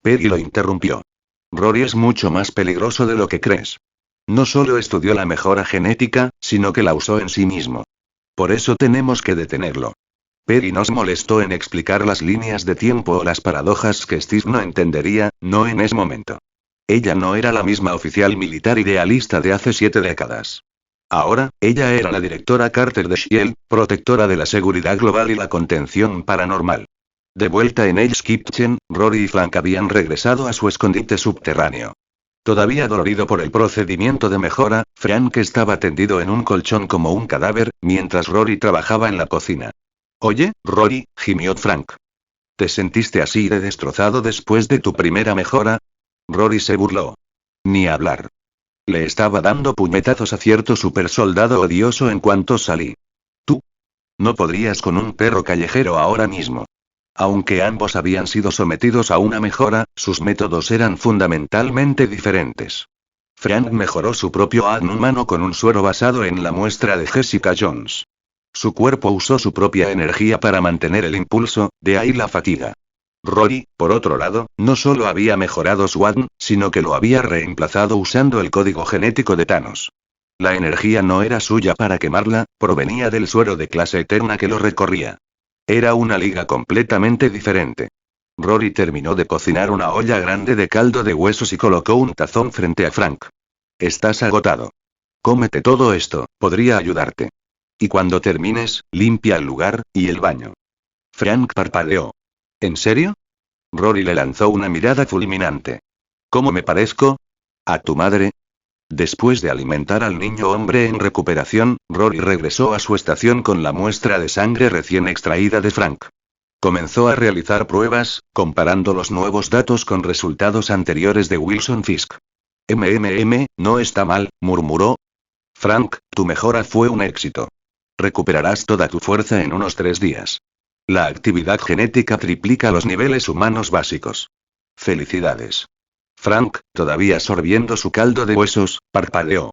Perry lo interrumpió. Rory es mucho más peligroso de lo que crees. No solo estudió la mejora genética, sino que la usó en sí mismo. Por eso tenemos que detenerlo. Perry nos molestó en explicar las líneas de tiempo o las paradojas que Steve no entendería, no en ese momento. Ella no era la misma oficial militar idealista de hace 7 décadas. Ahora, ella era la directora Carter de S.H.I.E.L.D., protectora de la seguridad global y la contención paranormal. De vuelta en Hell's Kitchen, Rory y Frank habían regresado a su escondite subterráneo. Todavía dolorido por el procedimiento de mejora, Frank estaba tendido en un colchón como un cadáver, mientras Rory trabajaba en la cocina. Oye, Rory, gimió Frank. ¿Te sentiste así de destrozado después de tu primera mejora? Rory se burló. Ni hablar. Le estaba dando puñetazos a cierto supersoldado odioso en cuanto salí. Tú. No podrías con un perro callejero ahora mismo. Aunque ambos habían sido sometidos a una mejora, sus métodos eran fundamentalmente diferentes. Frank mejoró su propio ADN humano con un suero basado en la muestra de Jessica Jones. Su cuerpo usó su propia energía para mantener el impulso, de ahí la fatiga. Rory, por otro lado, no solo había mejorado su ADN, sino que lo había reemplazado usando el código genético de Thanos. La energía no era suya para quemarla, provenía del suero de clase eterna que lo recorría. Era una liga completamente diferente. Rory terminó de cocinar una olla grande de caldo de huesos y colocó un tazón frente a Frank. Estás agotado. Cómete todo esto, podría ayudarte. Y cuando termines, limpia el lugar, y el baño. Frank parpadeó. ¿En serio? Rory le lanzó una mirada fulminante. ¿Cómo me parezco? ¿A tu madre? Después de alimentar al niño hombre en recuperación, Rory regresó a su estación con la muestra de sangre recién extraída de Frank. Comenzó a realizar pruebas, comparando los nuevos datos con resultados anteriores de Wilson Fisk. No está mal, murmuró. Frank, tu mejora fue un éxito. Recuperarás toda tu fuerza en unos 3 días. La actividad genética triplica los niveles humanos básicos. Felicidades. Frank, todavía sorbiendo su caldo de huesos, parpadeó.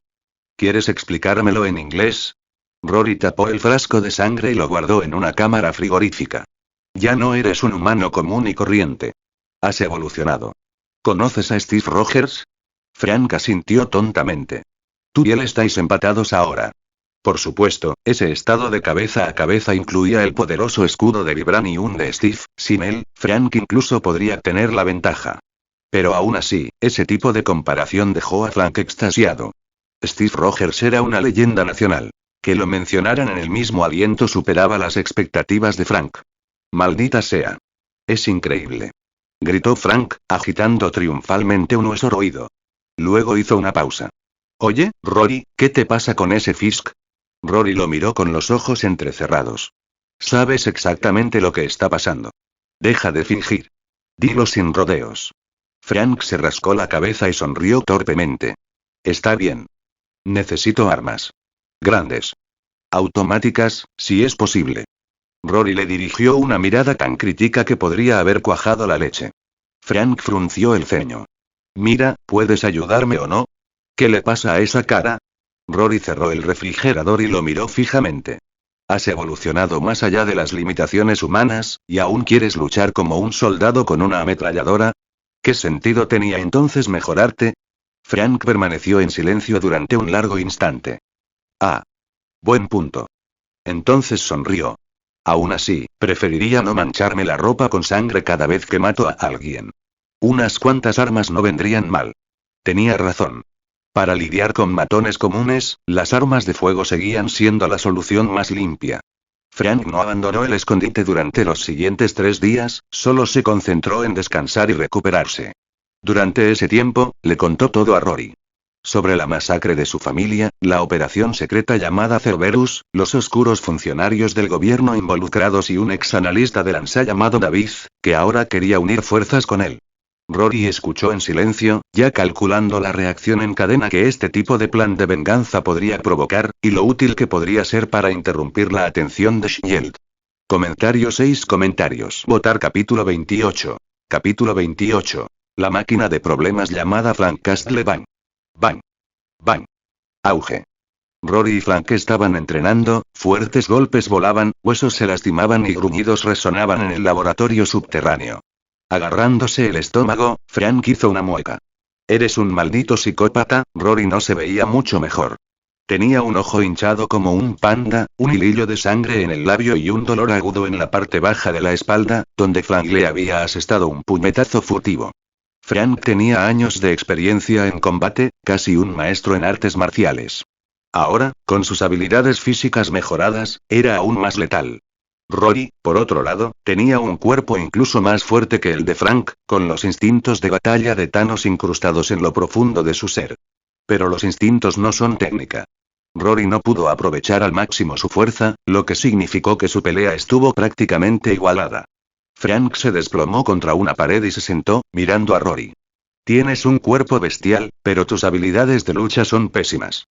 ¿Quieres explicármelo en inglés? Rory tapó el frasco de sangre y lo guardó en una cámara frigorífica. Ya no eres un humano común y corriente. Has evolucionado. ¿Conoces a Steve Rogers? Frank asintió tontamente. Tú y él estáis empatados ahora. Por supuesto, ese estado de cabeza a cabeza incluía el poderoso escudo de Vibranium de Steve. Sin él, Frank incluso podría tener la ventaja. Pero aún así, ese tipo de comparación dejó a Frank extasiado. Steve Rogers era una leyenda nacional. Que lo mencionaran en el mismo aliento superaba las expectativas de Frank. Maldita sea. Es increíble. Gritó Frank, agitando triunfalmente un hueso roído. Luego hizo una pausa. Oye, Rory, ¿qué te pasa con ese Fisk? Rory lo miró con los ojos entrecerrados. Sabes exactamente lo que está pasando. Deja de fingir. Dilo sin rodeos. Frank se rascó la cabeza y sonrió torpemente. Está bien. Necesito armas. Grandes. Automáticas, si es posible. Rory le dirigió una mirada tan crítica que podría haber cuajado la leche. Frank frunció el ceño. Mira, ¿puedes ayudarme o no? ¿Qué le pasa a esa cara? Rory cerró el refrigerador y lo miró fijamente. Has evolucionado más allá de las limitaciones humanas, ¿y aún quieres luchar como un soldado con una ametralladora? ¿Qué sentido tenía entonces mejorarte? Frank permaneció en silencio durante un largo instante. Ah. Buen punto. Entonces sonrió. Aún así, preferiría no mancharme la ropa con sangre cada vez que mato a alguien. Unas cuantas armas no vendrían mal. Tenía razón. Para lidiar con matones comunes, las armas de fuego seguían siendo la solución más limpia. Frank no abandonó el escondite durante los siguientes 3 días, solo se concentró en descansar y recuperarse. Durante ese tiempo, le contó todo a Rory. Sobre la masacre de su familia, la operación secreta llamada Cerberus, los oscuros funcionarios del gobierno involucrados y un ex-analista de Lanza llamado David, que ahora quería unir fuerzas con él. Rory escuchó en silencio, ya calculando la reacción en cadena que este tipo de plan de venganza podría provocar, y lo útil que podría ser para interrumpir la atención de S.H.I.E.L.D. Comentario 6 comentarios. Votar capítulo 28. Capítulo 28. La máquina de problemas llamada Frank Castle Bang. Bang. Bang. Auge. Rory y Frank estaban entrenando, fuertes golpes volaban, huesos se lastimaban y gruñidos resonaban en el laboratorio subterráneo. Agarrándose el estómago, Frank hizo una mueca. Eres un maldito psicópata. Rory no se veía mucho mejor. Tenía un ojo hinchado como un panda, un hilillo de sangre en el labio y un dolor agudo en la parte baja de la espalda, donde Frank le había asestado un puñetazo furtivo. Frank tenía años de experiencia en combate, casi un maestro en artes marciales. Ahora, con sus habilidades físicas mejoradas, era aún más letal. Rory, por otro lado, tenía un cuerpo incluso más fuerte que el de Frank, con los instintos de batalla de Thanos incrustados en lo profundo de su ser. Pero los instintos no son técnica. Rory no pudo aprovechar al máximo su fuerza, lo que significó que su pelea estuvo prácticamente igualada. Frank se desplomó contra una pared y se sentó, mirando a Rory. Tienes un cuerpo bestial, pero tus habilidades de lucha son pésimas.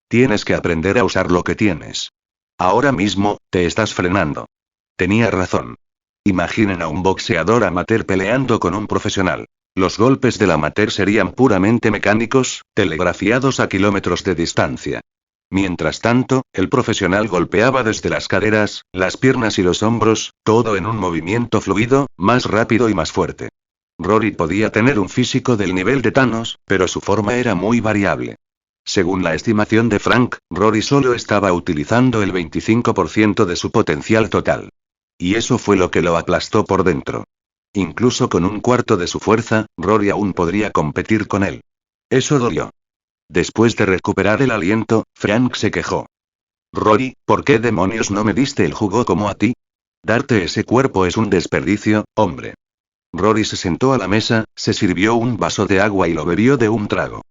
Tienes que aprender a usar lo que tienes. Ahora mismo, te estás frenando. Tenía razón. Imaginen a un boxeador amateur peleando con un profesional. Los golpes del amateur serían puramente mecánicos, telegrafiados a kilómetros de distancia. Mientras tanto, el profesional golpeaba desde las caderas, las piernas y los hombros, todo en un movimiento fluido, más rápido y más fuerte. Rory podía tener un físico del nivel de Thanos, pero su forma era muy variable. Según la estimación de Frank, Rory solo estaba utilizando el 25% de su potencial total. Y eso fue lo que lo aplastó por dentro. Incluso con un cuarto de su fuerza, Rory aún podría competir con él. Eso dolió. Después de recuperar el aliento, Frank se quejó. Rory, ¿por qué demonios no me diste el jugo como a ti? Darte ese cuerpo es un desperdicio, hombre. Rory se sentó a la mesa, se sirvió un vaso de agua y lo bebió de un trago.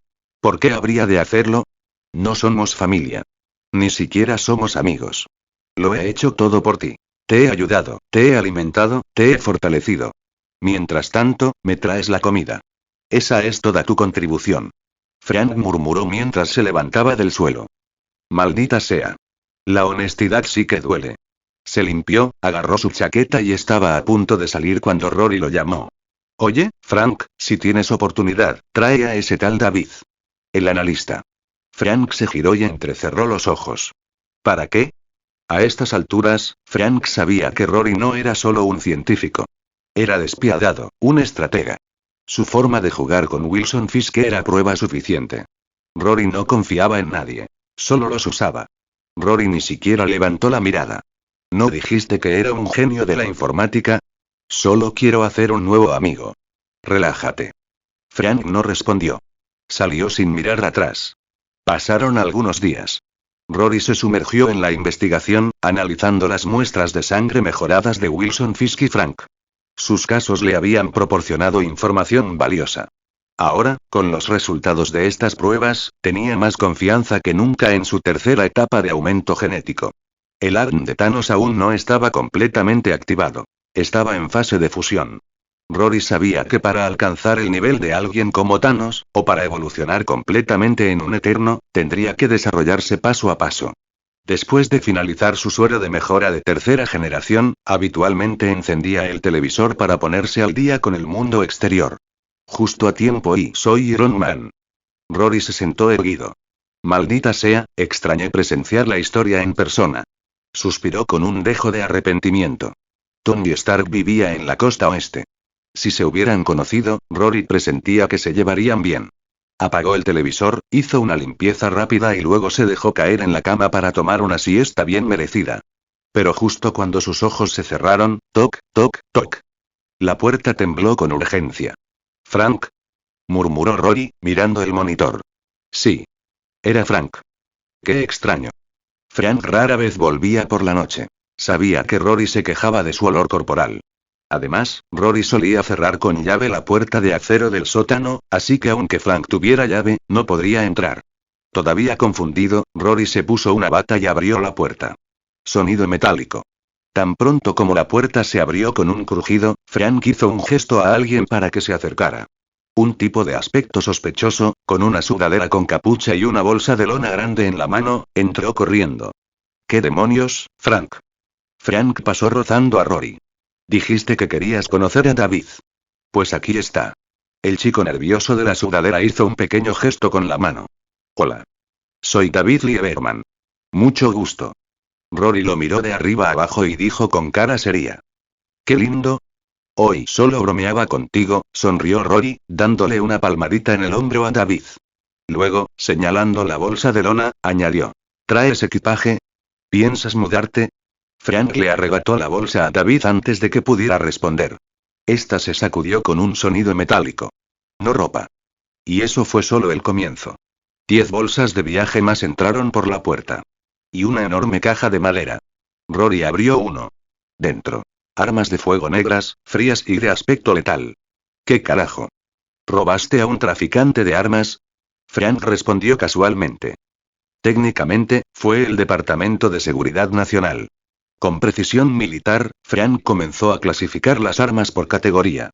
¿Por qué habría de hacerlo? No somos familia. Ni siquiera somos amigos. Lo he hecho todo por ti. Te he ayudado, te he alimentado, te he fortalecido. Mientras tanto, me traes la comida. Esa es toda tu contribución. Frank murmuró mientras se levantaba del suelo. Maldita sea. La honestidad sí que duele. Se limpió, agarró su chaqueta y estaba a punto de salir cuando Rory lo llamó. Oye, Frank, si tienes oportunidad, trae a ese tal David. El analista. Frank se giró y entrecerró los ojos. ¿Para qué? A estas alturas, Frank sabía que Rory no era solo un científico. Era despiadado, un estratega. Su forma de jugar con Wilson Fisk era prueba suficiente. Rory no confiaba en nadie. Solo los usaba. Rory ni siquiera levantó la mirada. ¿No dijiste que era un genio de la informática? Solo quiero hacer un nuevo amigo. Relájate. Frank no respondió. Salió sin mirar atrás. Pasaron algunos días. Rory se sumergió en la investigación, analizando las muestras de sangre mejoradas de Wilson Fisk y Frank. Sus casos le habían proporcionado información valiosa. Ahora, con los resultados de estas pruebas, tenía más confianza que nunca en su tercera etapa de aumento genético. El ADN de Thanos aún no estaba completamente activado. Estaba en fase de fusión. Rory sabía que para alcanzar el nivel de alguien como Thanos, o para evolucionar completamente en un eterno, tendría que desarrollarse paso a paso. Después de finalizar su suero de mejora de tercera generación, habitualmente encendía el televisor para ponerse al día con el mundo exterior. Justo a tiempo y soy Iron Man. Rory se sentó erguido. Maldita sea, extrañé presenciar la historia en persona. Suspiró con un dejo de arrepentimiento. Tony Stark vivía en la costa oeste. Si se hubieran conocido, Rory presentía que se llevarían bien. Apagó el televisor, hizo una limpieza rápida y luego se dejó caer en la cama para tomar una siesta bien merecida. Pero justo cuando sus ojos se cerraron, toc, toc, toc. La puerta tembló con urgencia. «Frank», murmuró Rory, mirando el monitor. Sí. Era Frank. Qué extraño. Frank rara vez volvía por la noche. Sabía que Rory se quejaba de su olor corporal. Además, Rory solía cerrar con llave la puerta de acero del sótano, así que aunque Frank tuviera llave, no podría entrar. Todavía confundido, Rory se puso una bata y abrió la puerta. Sonido metálico. Tan pronto como la puerta se abrió con un crujido, Frank hizo un gesto a alguien para que se acercara. Un tipo de aspecto sospechoso, con una sudadera con capucha y una bolsa de lona grande en la mano, entró corriendo. ¿Qué demonios, Frank? Frank pasó rozando a Rory. Dijiste que querías conocer a David. Pues aquí está. El chico nervioso de la sudadera hizo un pequeño gesto con la mano. Hola. Soy David Lieberman. Mucho gusto. Rory lo miró de arriba abajo y dijo con cara seria. ¡Qué lindo! Hoy solo bromeaba contigo, sonrió Rory, dándole una palmadita en el hombro a David. Luego, señalando la bolsa de lona, añadió. ¿Traes equipaje? ¿Piensas mudarte? Frank le arrebató la bolsa a David antes de que pudiera responder. Esta se sacudió con un sonido metálico. No ropa. Y eso fue solo el comienzo. 10 bolsas de viaje más entraron por la puerta. Y una enorme caja de madera. Rory abrió uno. Dentro. Armas de fuego negras, frías y de aspecto letal. ¿Qué carajo? ¿Robaste a un traficante de armas? Frank respondió casualmente. Técnicamente, fue el Departamento de Seguridad Nacional. Con precisión militar, Frank comenzó a clasificar las armas por categoría.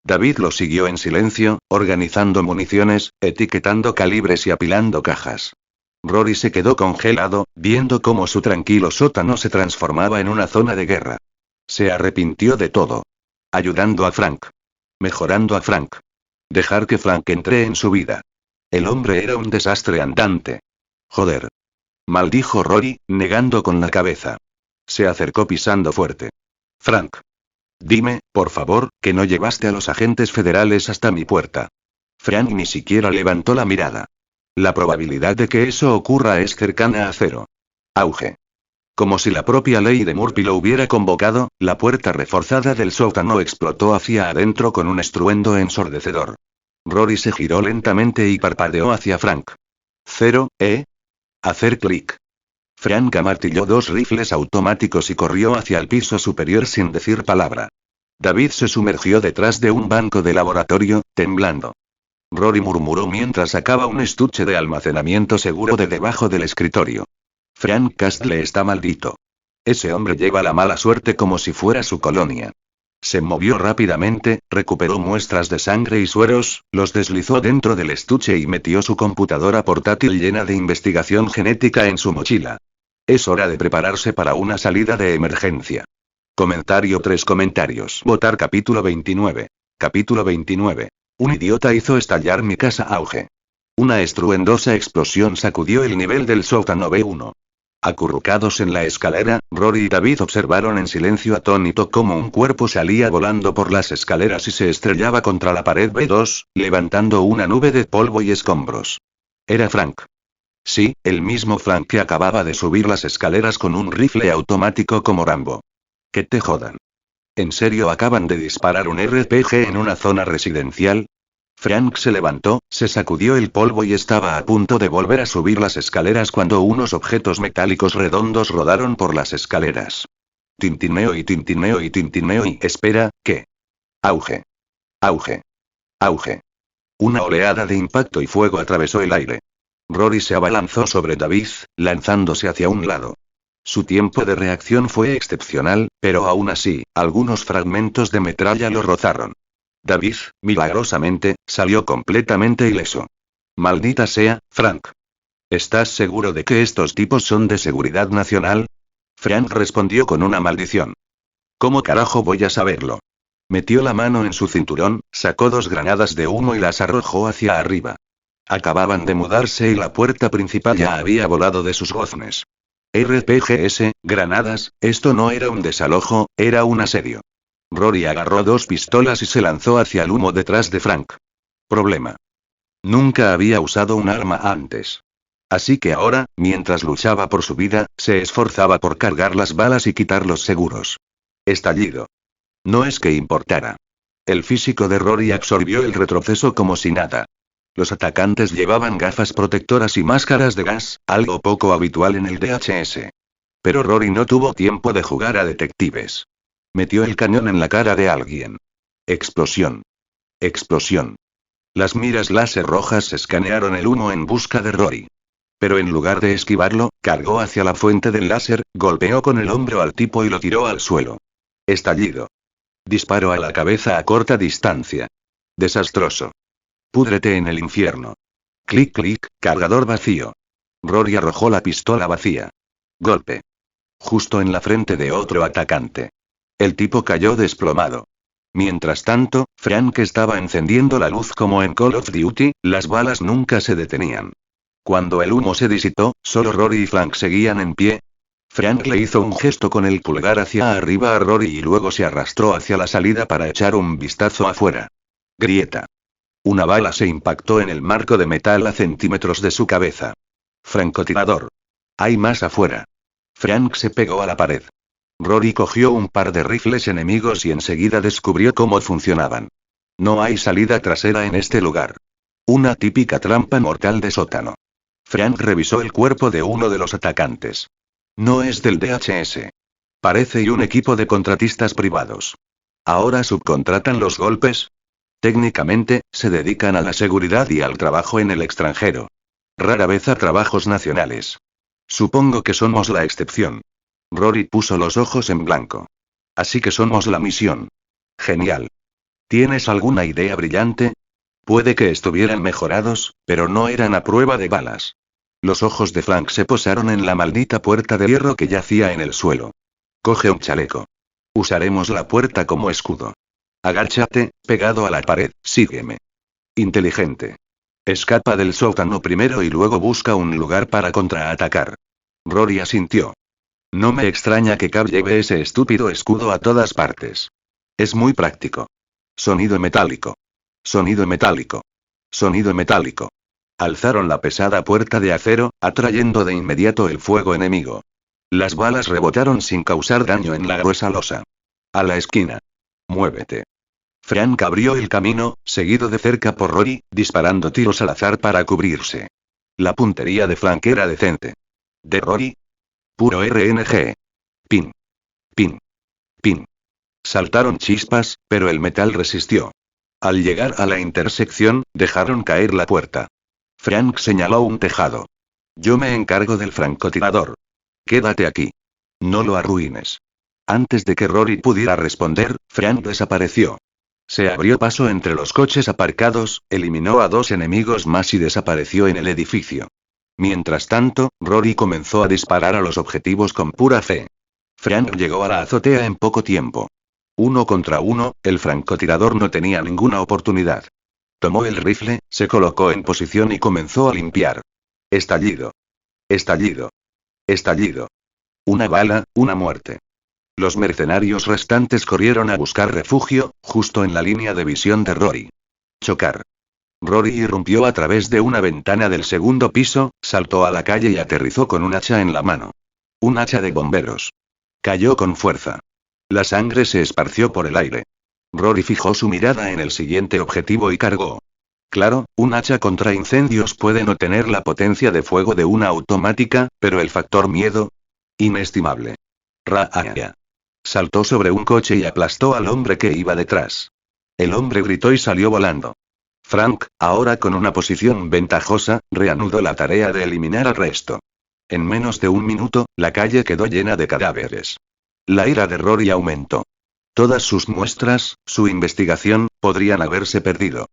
David lo siguió en silencio, organizando municiones, etiquetando calibres y apilando cajas. Rory se quedó congelado, viendo cómo su tranquilo sótano se transformaba en una zona de guerra. Se arrepintió de todo. Ayudando a Frank. Mejorando a Frank. Dejar que Frank entre en su vida. El hombre era un desastre andante. Joder. Maldijo Rory, negando con la cabeza. Se acercó pisando fuerte. Frank. Dime, por favor, que no llevaste a los agentes federales hasta mi puerta. Frank ni siquiera levantó la mirada. La probabilidad de que eso ocurra es cercana a cero. Auge. Como si la propia ley de Murphy lo hubiera convocado, la puerta reforzada del sótano explotó hacia adentro con un estruendo ensordecedor. Rory se giró lentamente y parpadeó hacia Frank. Cero, Hacer clic. Frank amartilló 2 rifles automáticos y corrió hacia el piso superior sin decir palabra. David se sumergió detrás de un banco de laboratorio, temblando. Rory murmuró mientras sacaba un estuche de almacenamiento seguro de debajo del escritorio. Frank Castle está maldito. Ese hombre lleva la mala suerte como si fuera su colonia. Se movió rápidamente, recuperó muestras de sangre y sueros, los deslizó dentro del estuche y metió su computadora portátil llena de investigación genética en su mochila. Es hora de prepararse para una salida de emergencia. Comentario 3 comentarios. Votar capítulo 29. Capítulo 29. Un idiota hizo estallar mi casa. Auge. Una estruendosa explosión sacudió el nivel del sótano B1. Acurrucados en la escalera, Rory y David observaron en silencio atónito cómo un cuerpo salía volando por las escaleras y se estrellaba contra la pared B2, levantando una nube de polvo y escombros. Era Frank. Sí, el mismo Frank que acababa de subir las escaleras con un rifle automático como Rambo. Que te jodan. ¿En serio acaban de disparar un RPG en una zona residencial? Frank se levantó, se sacudió el polvo y estaba a punto de volver a subir las escaleras cuando unos objetos metálicos redondos rodaron por las escaleras. Tintineo y tintineo y tintineo y... Espera, ¿qué? Auge. Auge. Auge. Una oleada de impacto y fuego atravesó el aire. Rory se abalanzó sobre David, lanzándose hacia un lado. Su tiempo de reacción fue excepcional, pero aún así, algunos fragmentos de metralla lo rozaron. David, milagrosamente, salió completamente ileso. Maldita sea, Frank. ¿Estás seguro de que estos tipos son de seguridad nacional? Frank respondió con una maldición. ¿Cómo carajo voy a saberlo? Metió la mano en su cinturón, sacó 2 granadas de humo y las arrojó hacia arriba. Acababan de mudarse y la puerta principal ya había volado de sus goznes. RPGs, granadas, esto no era un desalojo, era un asedio. Rory agarró 2 pistolas y se lanzó hacia el humo detrás de Frank. Problema. Nunca había usado un arma antes. Así que ahora, mientras luchaba por su vida, se esforzaba por cargar las balas y quitar los seguros. Estallido. No es que importara. El físico de Rory absorbió el retroceso como si nada. Los atacantes llevaban gafas protectoras y máscaras de gas, algo poco habitual en el DHS. Pero Rory no tuvo tiempo de jugar a detectives. Metió el cañón en la cara de alguien. Explosión. Explosión. Las miras láser rojas escanearon el humo en busca de Rory. Pero en lugar de esquivarlo, cargó hacia la fuente del láser, golpeó con el hombro al tipo y lo tiró al suelo. Estallido. Disparo a la cabeza a corta distancia. Desastroso. Púdrete en el infierno. Clic clic, cargador vacío. Rory arrojó la pistola vacía. Golpe. Justo en la frente de otro atacante. El tipo cayó desplomado. Mientras tanto, Frank estaba encendiendo la luz como en Call of Duty, las balas nunca se detenían. Cuando el humo se disipó, solo Rory y Frank seguían en pie. Frank le hizo un gesto con el pulgar hacia arriba a Rory y luego se arrastró hacia la salida para echar un vistazo afuera. Grieta. Una bala se impactó en el marco de metal a centímetros de su cabeza. Francotirador. Hay más afuera. Frank se pegó a la pared. Rory cogió un par de rifles enemigos y enseguida descubrió cómo funcionaban. No hay salida trasera en este lugar. Una típica trampa mortal de sótano. Frank revisó el cuerpo de uno de los atacantes. No es del DHS. Parece un equipo de contratistas privados. ¿Ahora subcontratan los golpes? Técnicamente, se dedican a la seguridad y al trabajo en el extranjero. Rara vez a trabajos nacionales. Supongo que somos la excepción. Rory puso los ojos en blanco. Así que somos la misión. Genial. ¿Tienes alguna idea brillante? Puede que estuvieran mejorados, pero no eran a prueba de balas. Los ojos de Frank se posaron en la maldita puerta de hierro que yacía en el suelo. Coge un chaleco. Usaremos la puerta como escudo. Agáchate, pegado a la pared, sígueme. Inteligente. Escapa del sótano primero y luego busca un lugar para contraatacar. Rory asintió. No me extraña que Cab lleve ese estúpido escudo a todas partes. Es muy práctico. Sonido metálico. Sonido metálico. Sonido metálico. Alzaron la pesada puerta de acero, atrayendo de inmediato el fuego enemigo. Las balas rebotaron sin causar daño en la gruesa losa. A la esquina. Muévete. Frank abrió el camino, seguido de cerca por Rory, disparando tiros al azar para cubrirse. La puntería de Frank era decente. ¿De Rory? Puro RNG. Pin. Pin. Pin. Saltaron chispas, pero el metal resistió. Al llegar a la intersección, dejaron caer la puerta. Frank señaló un tejado. Yo me encargo del francotirador. Quédate aquí. No lo arruines. Antes de que Rory pudiera responder, Frank desapareció. Se abrió paso entre los coches aparcados, eliminó a 2 enemigos más y desapareció en el edificio. Mientras tanto, Rory comenzó a disparar a los objetivos con pura fe. Frank llegó a la azotea en poco tiempo. 1 contra 1, el francotirador no tenía ninguna oportunidad. Tomó el rifle, se colocó en posición y comenzó a limpiar. Estallido. Estallido. Estallido. Una bala, una muerte. Los mercenarios restantes corrieron a buscar refugio, justo en la línea de visión de Rory. Chocar. Rory irrumpió a través de una ventana del segundo piso, saltó a la calle y aterrizó con un hacha en la mano. Un hacha de bomberos. Cayó con fuerza. La sangre se esparció por el aire. Rory fijó su mirada en el siguiente objetivo y cargó. Claro, un hacha contra incendios puede no tener la potencia de fuego de una automática, pero el factor miedo. Inestimable. Raaya. Saltó sobre un coche y aplastó al hombre que iba detrás. El hombre gritó y salió volando. Frank, ahora con una posición ventajosa, reanudó la tarea de eliminar al resto. En menos de un minuto, la calle quedó llena de cadáveres. La ira de Rory aumentó. Todas sus muestras, su investigación, podrían haberse perdido.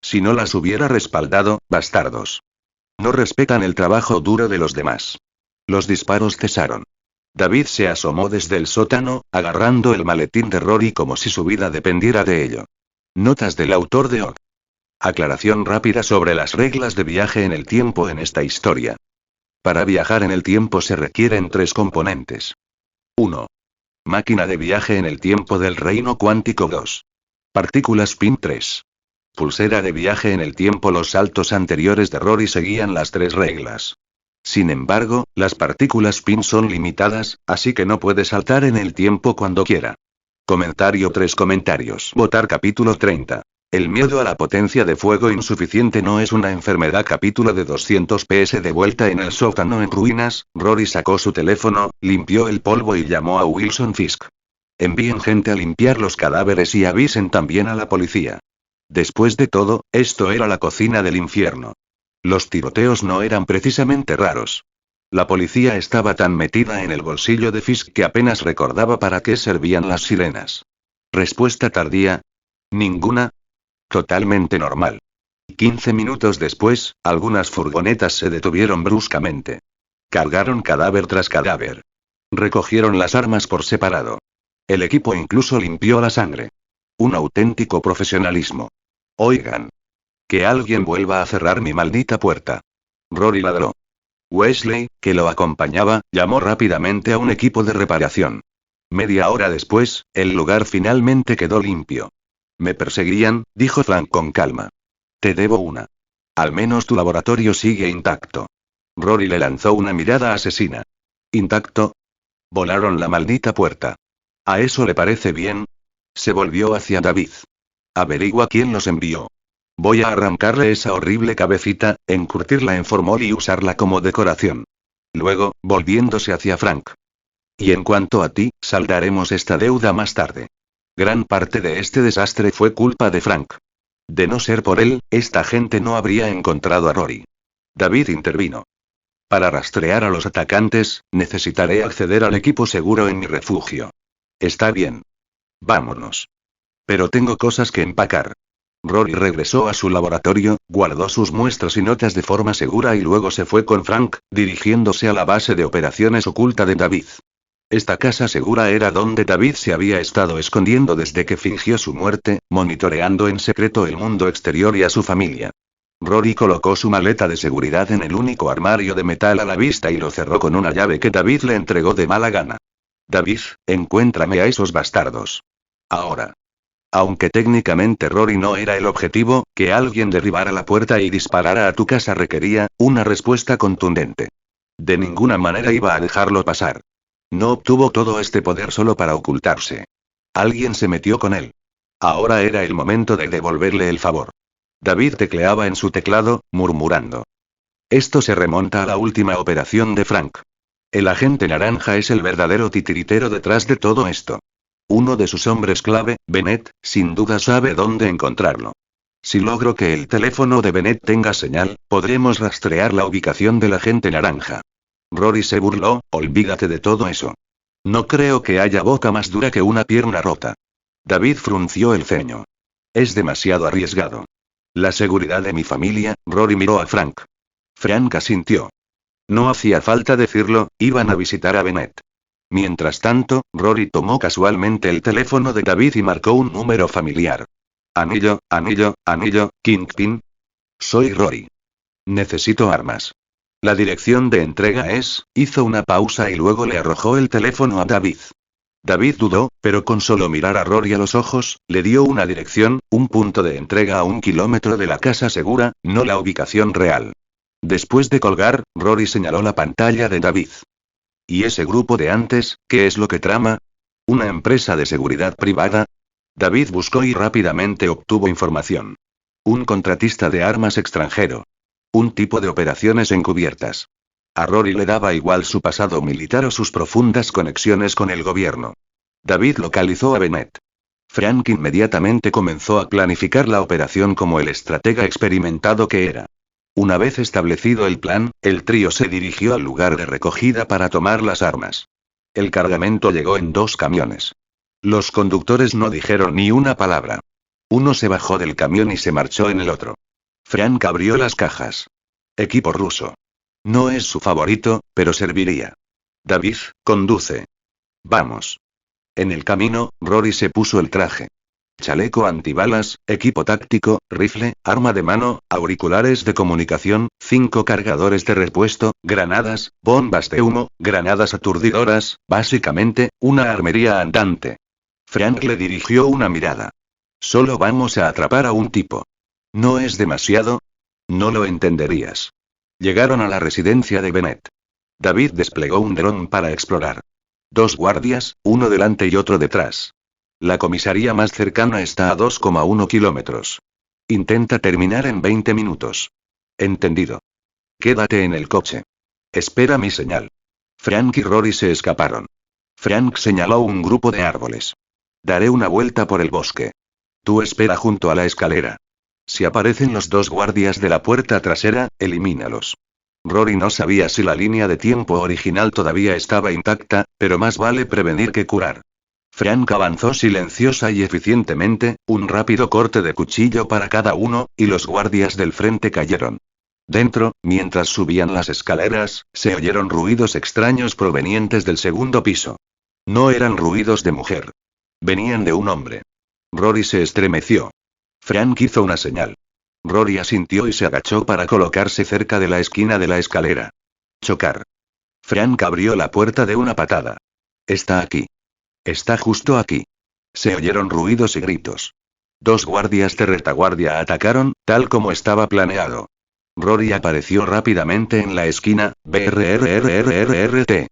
Si no las hubiera respaldado, bastardos. No respetan el trabajo duro de los demás. Los disparos cesaron. David se asomó desde el sótano, agarrando el maletín de Rory como si su vida dependiera de ello. Notas del autor de OC. Aclaración rápida sobre las reglas de viaje en el tiempo en esta historia. Para viajar en el tiempo se requieren 3 componentes. 1. Máquina de viaje en el tiempo del reino cuántico 2. Partículas PIN 3. Pulsera de viaje en el tiempo. Los saltos anteriores de Rory seguían las 3 reglas. Sin embargo, las partículas PIN son limitadas, así que no puede saltar en el tiempo cuando quiera. Comentario 3 comentarios. Votar capítulo 30. El miedo a la potencia de fuego insuficiente no es una enfermedad. Capítulo de 200 PS. De vuelta en el sótano en ruinas, Rory sacó su teléfono, limpió el polvo y llamó a Wilson Fisk. Envíen gente a limpiar los cadáveres y avisen también a la policía. Después de todo, esto era la cocina del infierno. Los tiroteos no eran precisamente raros. La policía estaba tan metida en el bolsillo de Fisk que apenas recordaba para qué servían las sirenas. Respuesta tardía. Ninguna. Totalmente normal. 15 minutos después, algunas furgonetas se detuvieron bruscamente. Cargaron cadáver tras cadáver. Recogieron las armas por separado. El equipo incluso limpió la sangre. Un auténtico profesionalismo. Oigan. Que alguien vuelva a cerrar mi maldita puerta. Rory ladró. Wesley, que lo acompañaba, llamó rápidamente a un equipo de reparación. Media hora después, el lugar finalmente quedó limpio. Me perseguían, dijo Frank con calma. Te debo una. Al menos tu laboratorio sigue intacto. Rory le lanzó una mirada asesina. ¿Intacto? Volaron la maldita puerta. ¿A eso le parece bien? Se volvió hacia David. Averigua quién los envió. Voy a arrancarle esa horrible cabecita, encurtirla en formol y usarla como decoración. Luego, volviéndose hacia Frank. Y en cuanto a ti, saldaremos esta deuda más tarde. Gran parte de este desastre fue culpa de Frank. De no ser por él, esta gente no habría encontrado a Rory. David intervino. Para rastrear a los atacantes, necesitaré acceder al equipo seguro en mi refugio. Está bien. Vámonos. Pero tengo cosas que empacar. Rory regresó a su laboratorio, guardó sus muestras y notas de forma segura y luego se fue con Frank, dirigiéndose a la base de operaciones oculta de David. Esta casa segura era donde David se había estado escondiendo desde que fingió su muerte, monitoreando en secreto el mundo exterior y a su familia. Rory colocó su maleta de seguridad en el único armario de metal a la vista y lo cerró con una llave que David le entregó de mala gana. David, encuéntrame a esos bastardos. Ahora. Aunque técnicamente Rory no era el objetivo, que alguien derribara la puerta y disparara a tu casa requería una respuesta contundente. De ninguna manera iba a dejarlo pasar. No obtuvo todo este poder solo para ocultarse. Alguien se metió con él. Ahora era el momento de devolverle el favor. David tecleaba en su teclado, murmurando. Esto se remonta a la última operación de Frank. El agente naranja es el verdadero titiritero detrás de todo esto. Uno de sus hombres clave, Bennett, sin duda sabe dónde encontrarlo. Si logro que el teléfono de Bennett tenga señal, podremos rastrear la ubicación del agente naranja. Rory se burló, olvídate de todo eso. No creo que haya boca más dura que una pierna rota. David frunció el ceño. Es demasiado arriesgado. La seguridad de mi familia, Rory miró a Frank. Frank asintió. No hacía falta decirlo, iban a visitar a Bennett. Mientras tanto, Rory tomó casualmente el teléfono de David y marcó un número familiar. Anillo, Kingpin. Soy Rory. Necesito armas. La dirección de entrega es, hizo una pausa y luego le arrojó el teléfono a David. David dudó, pero con solo mirar a Rory a los ojos, le dio una dirección, un punto de entrega a 1 kilómetro de la casa segura, no la ubicación real. Después de colgar, Rory señaló la pantalla de David. ¿Y ese grupo de antes, qué es lo que trama? ¿Una empresa de seguridad privada? David buscó y rápidamente obtuvo información. Un contratista de armas extranjero. Un tipo de operaciones encubiertas. A Rory le daba igual su pasado militar o sus profundas conexiones con el gobierno. David localizó a Bennett. Frank inmediatamente comenzó a planificar la operación como el estratega experimentado que era. Una vez establecido el plan, el trío se dirigió al lugar de recogida para tomar las armas. El cargamento llegó en 2 camiones. Los conductores no dijeron ni una palabra. Uno se bajó del camión y se marchó en el otro. Frank abrió las cajas. Equipo ruso. No es su favorito, pero serviría. David, conduce. Vamos. En el camino, Rory se puso el traje. Chaleco antibalas, equipo táctico, rifle, arma de mano, auriculares de comunicación, 5 cargadores de repuesto, granadas, bombas de humo, granadas aturdidoras, básicamente, una armería andante. Frank le dirigió una mirada. Solo vamos a atrapar a un tipo. ¿No es demasiado? No lo entenderías. Llegaron a la residencia de Bennett. David desplegó un dron para explorar. 2 guardias, uno delante y otro detrás. La comisaría más cercana está a 2,1 kilómetros. Intenta terminar en 20 minutos. Entendido. Quédate en el coche. Espera mi señal. Frank y Rory se escaparon. Frank señaló un grupo de árboles. Daré una vuelta por el bosque. Tú espera junto a la escalera. Si aparecen los 2 guardias de la puerta trasera, elimínalos. Rory no sabía si la línea de tiempo original todavía estaba intacta, pero más vale prevenir que curar. Frank avanzó silenciosa y eficientemente, un rápido corte de cuchillo para cada uno, y los guardias del frente cayeron. Dentro, mientras subían las escaleras, se oyeron ruidos extraños provenientes del segundo piso. No eran ruidos de mujer. Venían de un hombre. Rory se estremeció. Frank hizo una señal. Rory asintió y se agachó para colocarse cerca de la esquina de la escalera. Chocar. Frank abrió la puerta de una patada. Está aquí. Está justo aquí. Se oyeron ruidos y gritos. 2 guardias de retaguardia atacaron, tal como estaba planeado. Rory apareció rápidamente en la esquina, BRRRRRRT.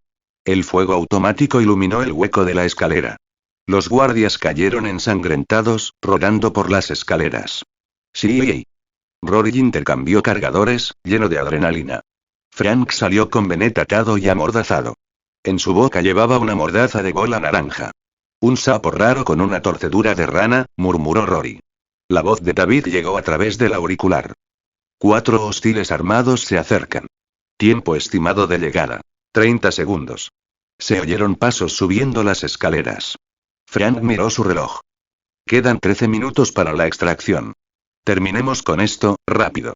El fuego automático iluminó el hueco de la escalera. Los guardias cayeron ensangrentados, rodando por las escaleras. Sí. Rory intercambió cargadores, lleno de adrenalina. Frank salió con Bennett atado y amordazado. En su boca llevaba una mordaza de bola naranja. Un sapo raro con una torcedura de rana, murmuró Rory. La voz de David llegó a través del auricular. 4 hostiles armados se acercan. Tiempo estimado de llegada. 30 segundos. Se oyeron pasos subiendo las escaleras. Frank miró su reloj. Quedan 13 minutos para la extracción. Terminemos con esto, rápido.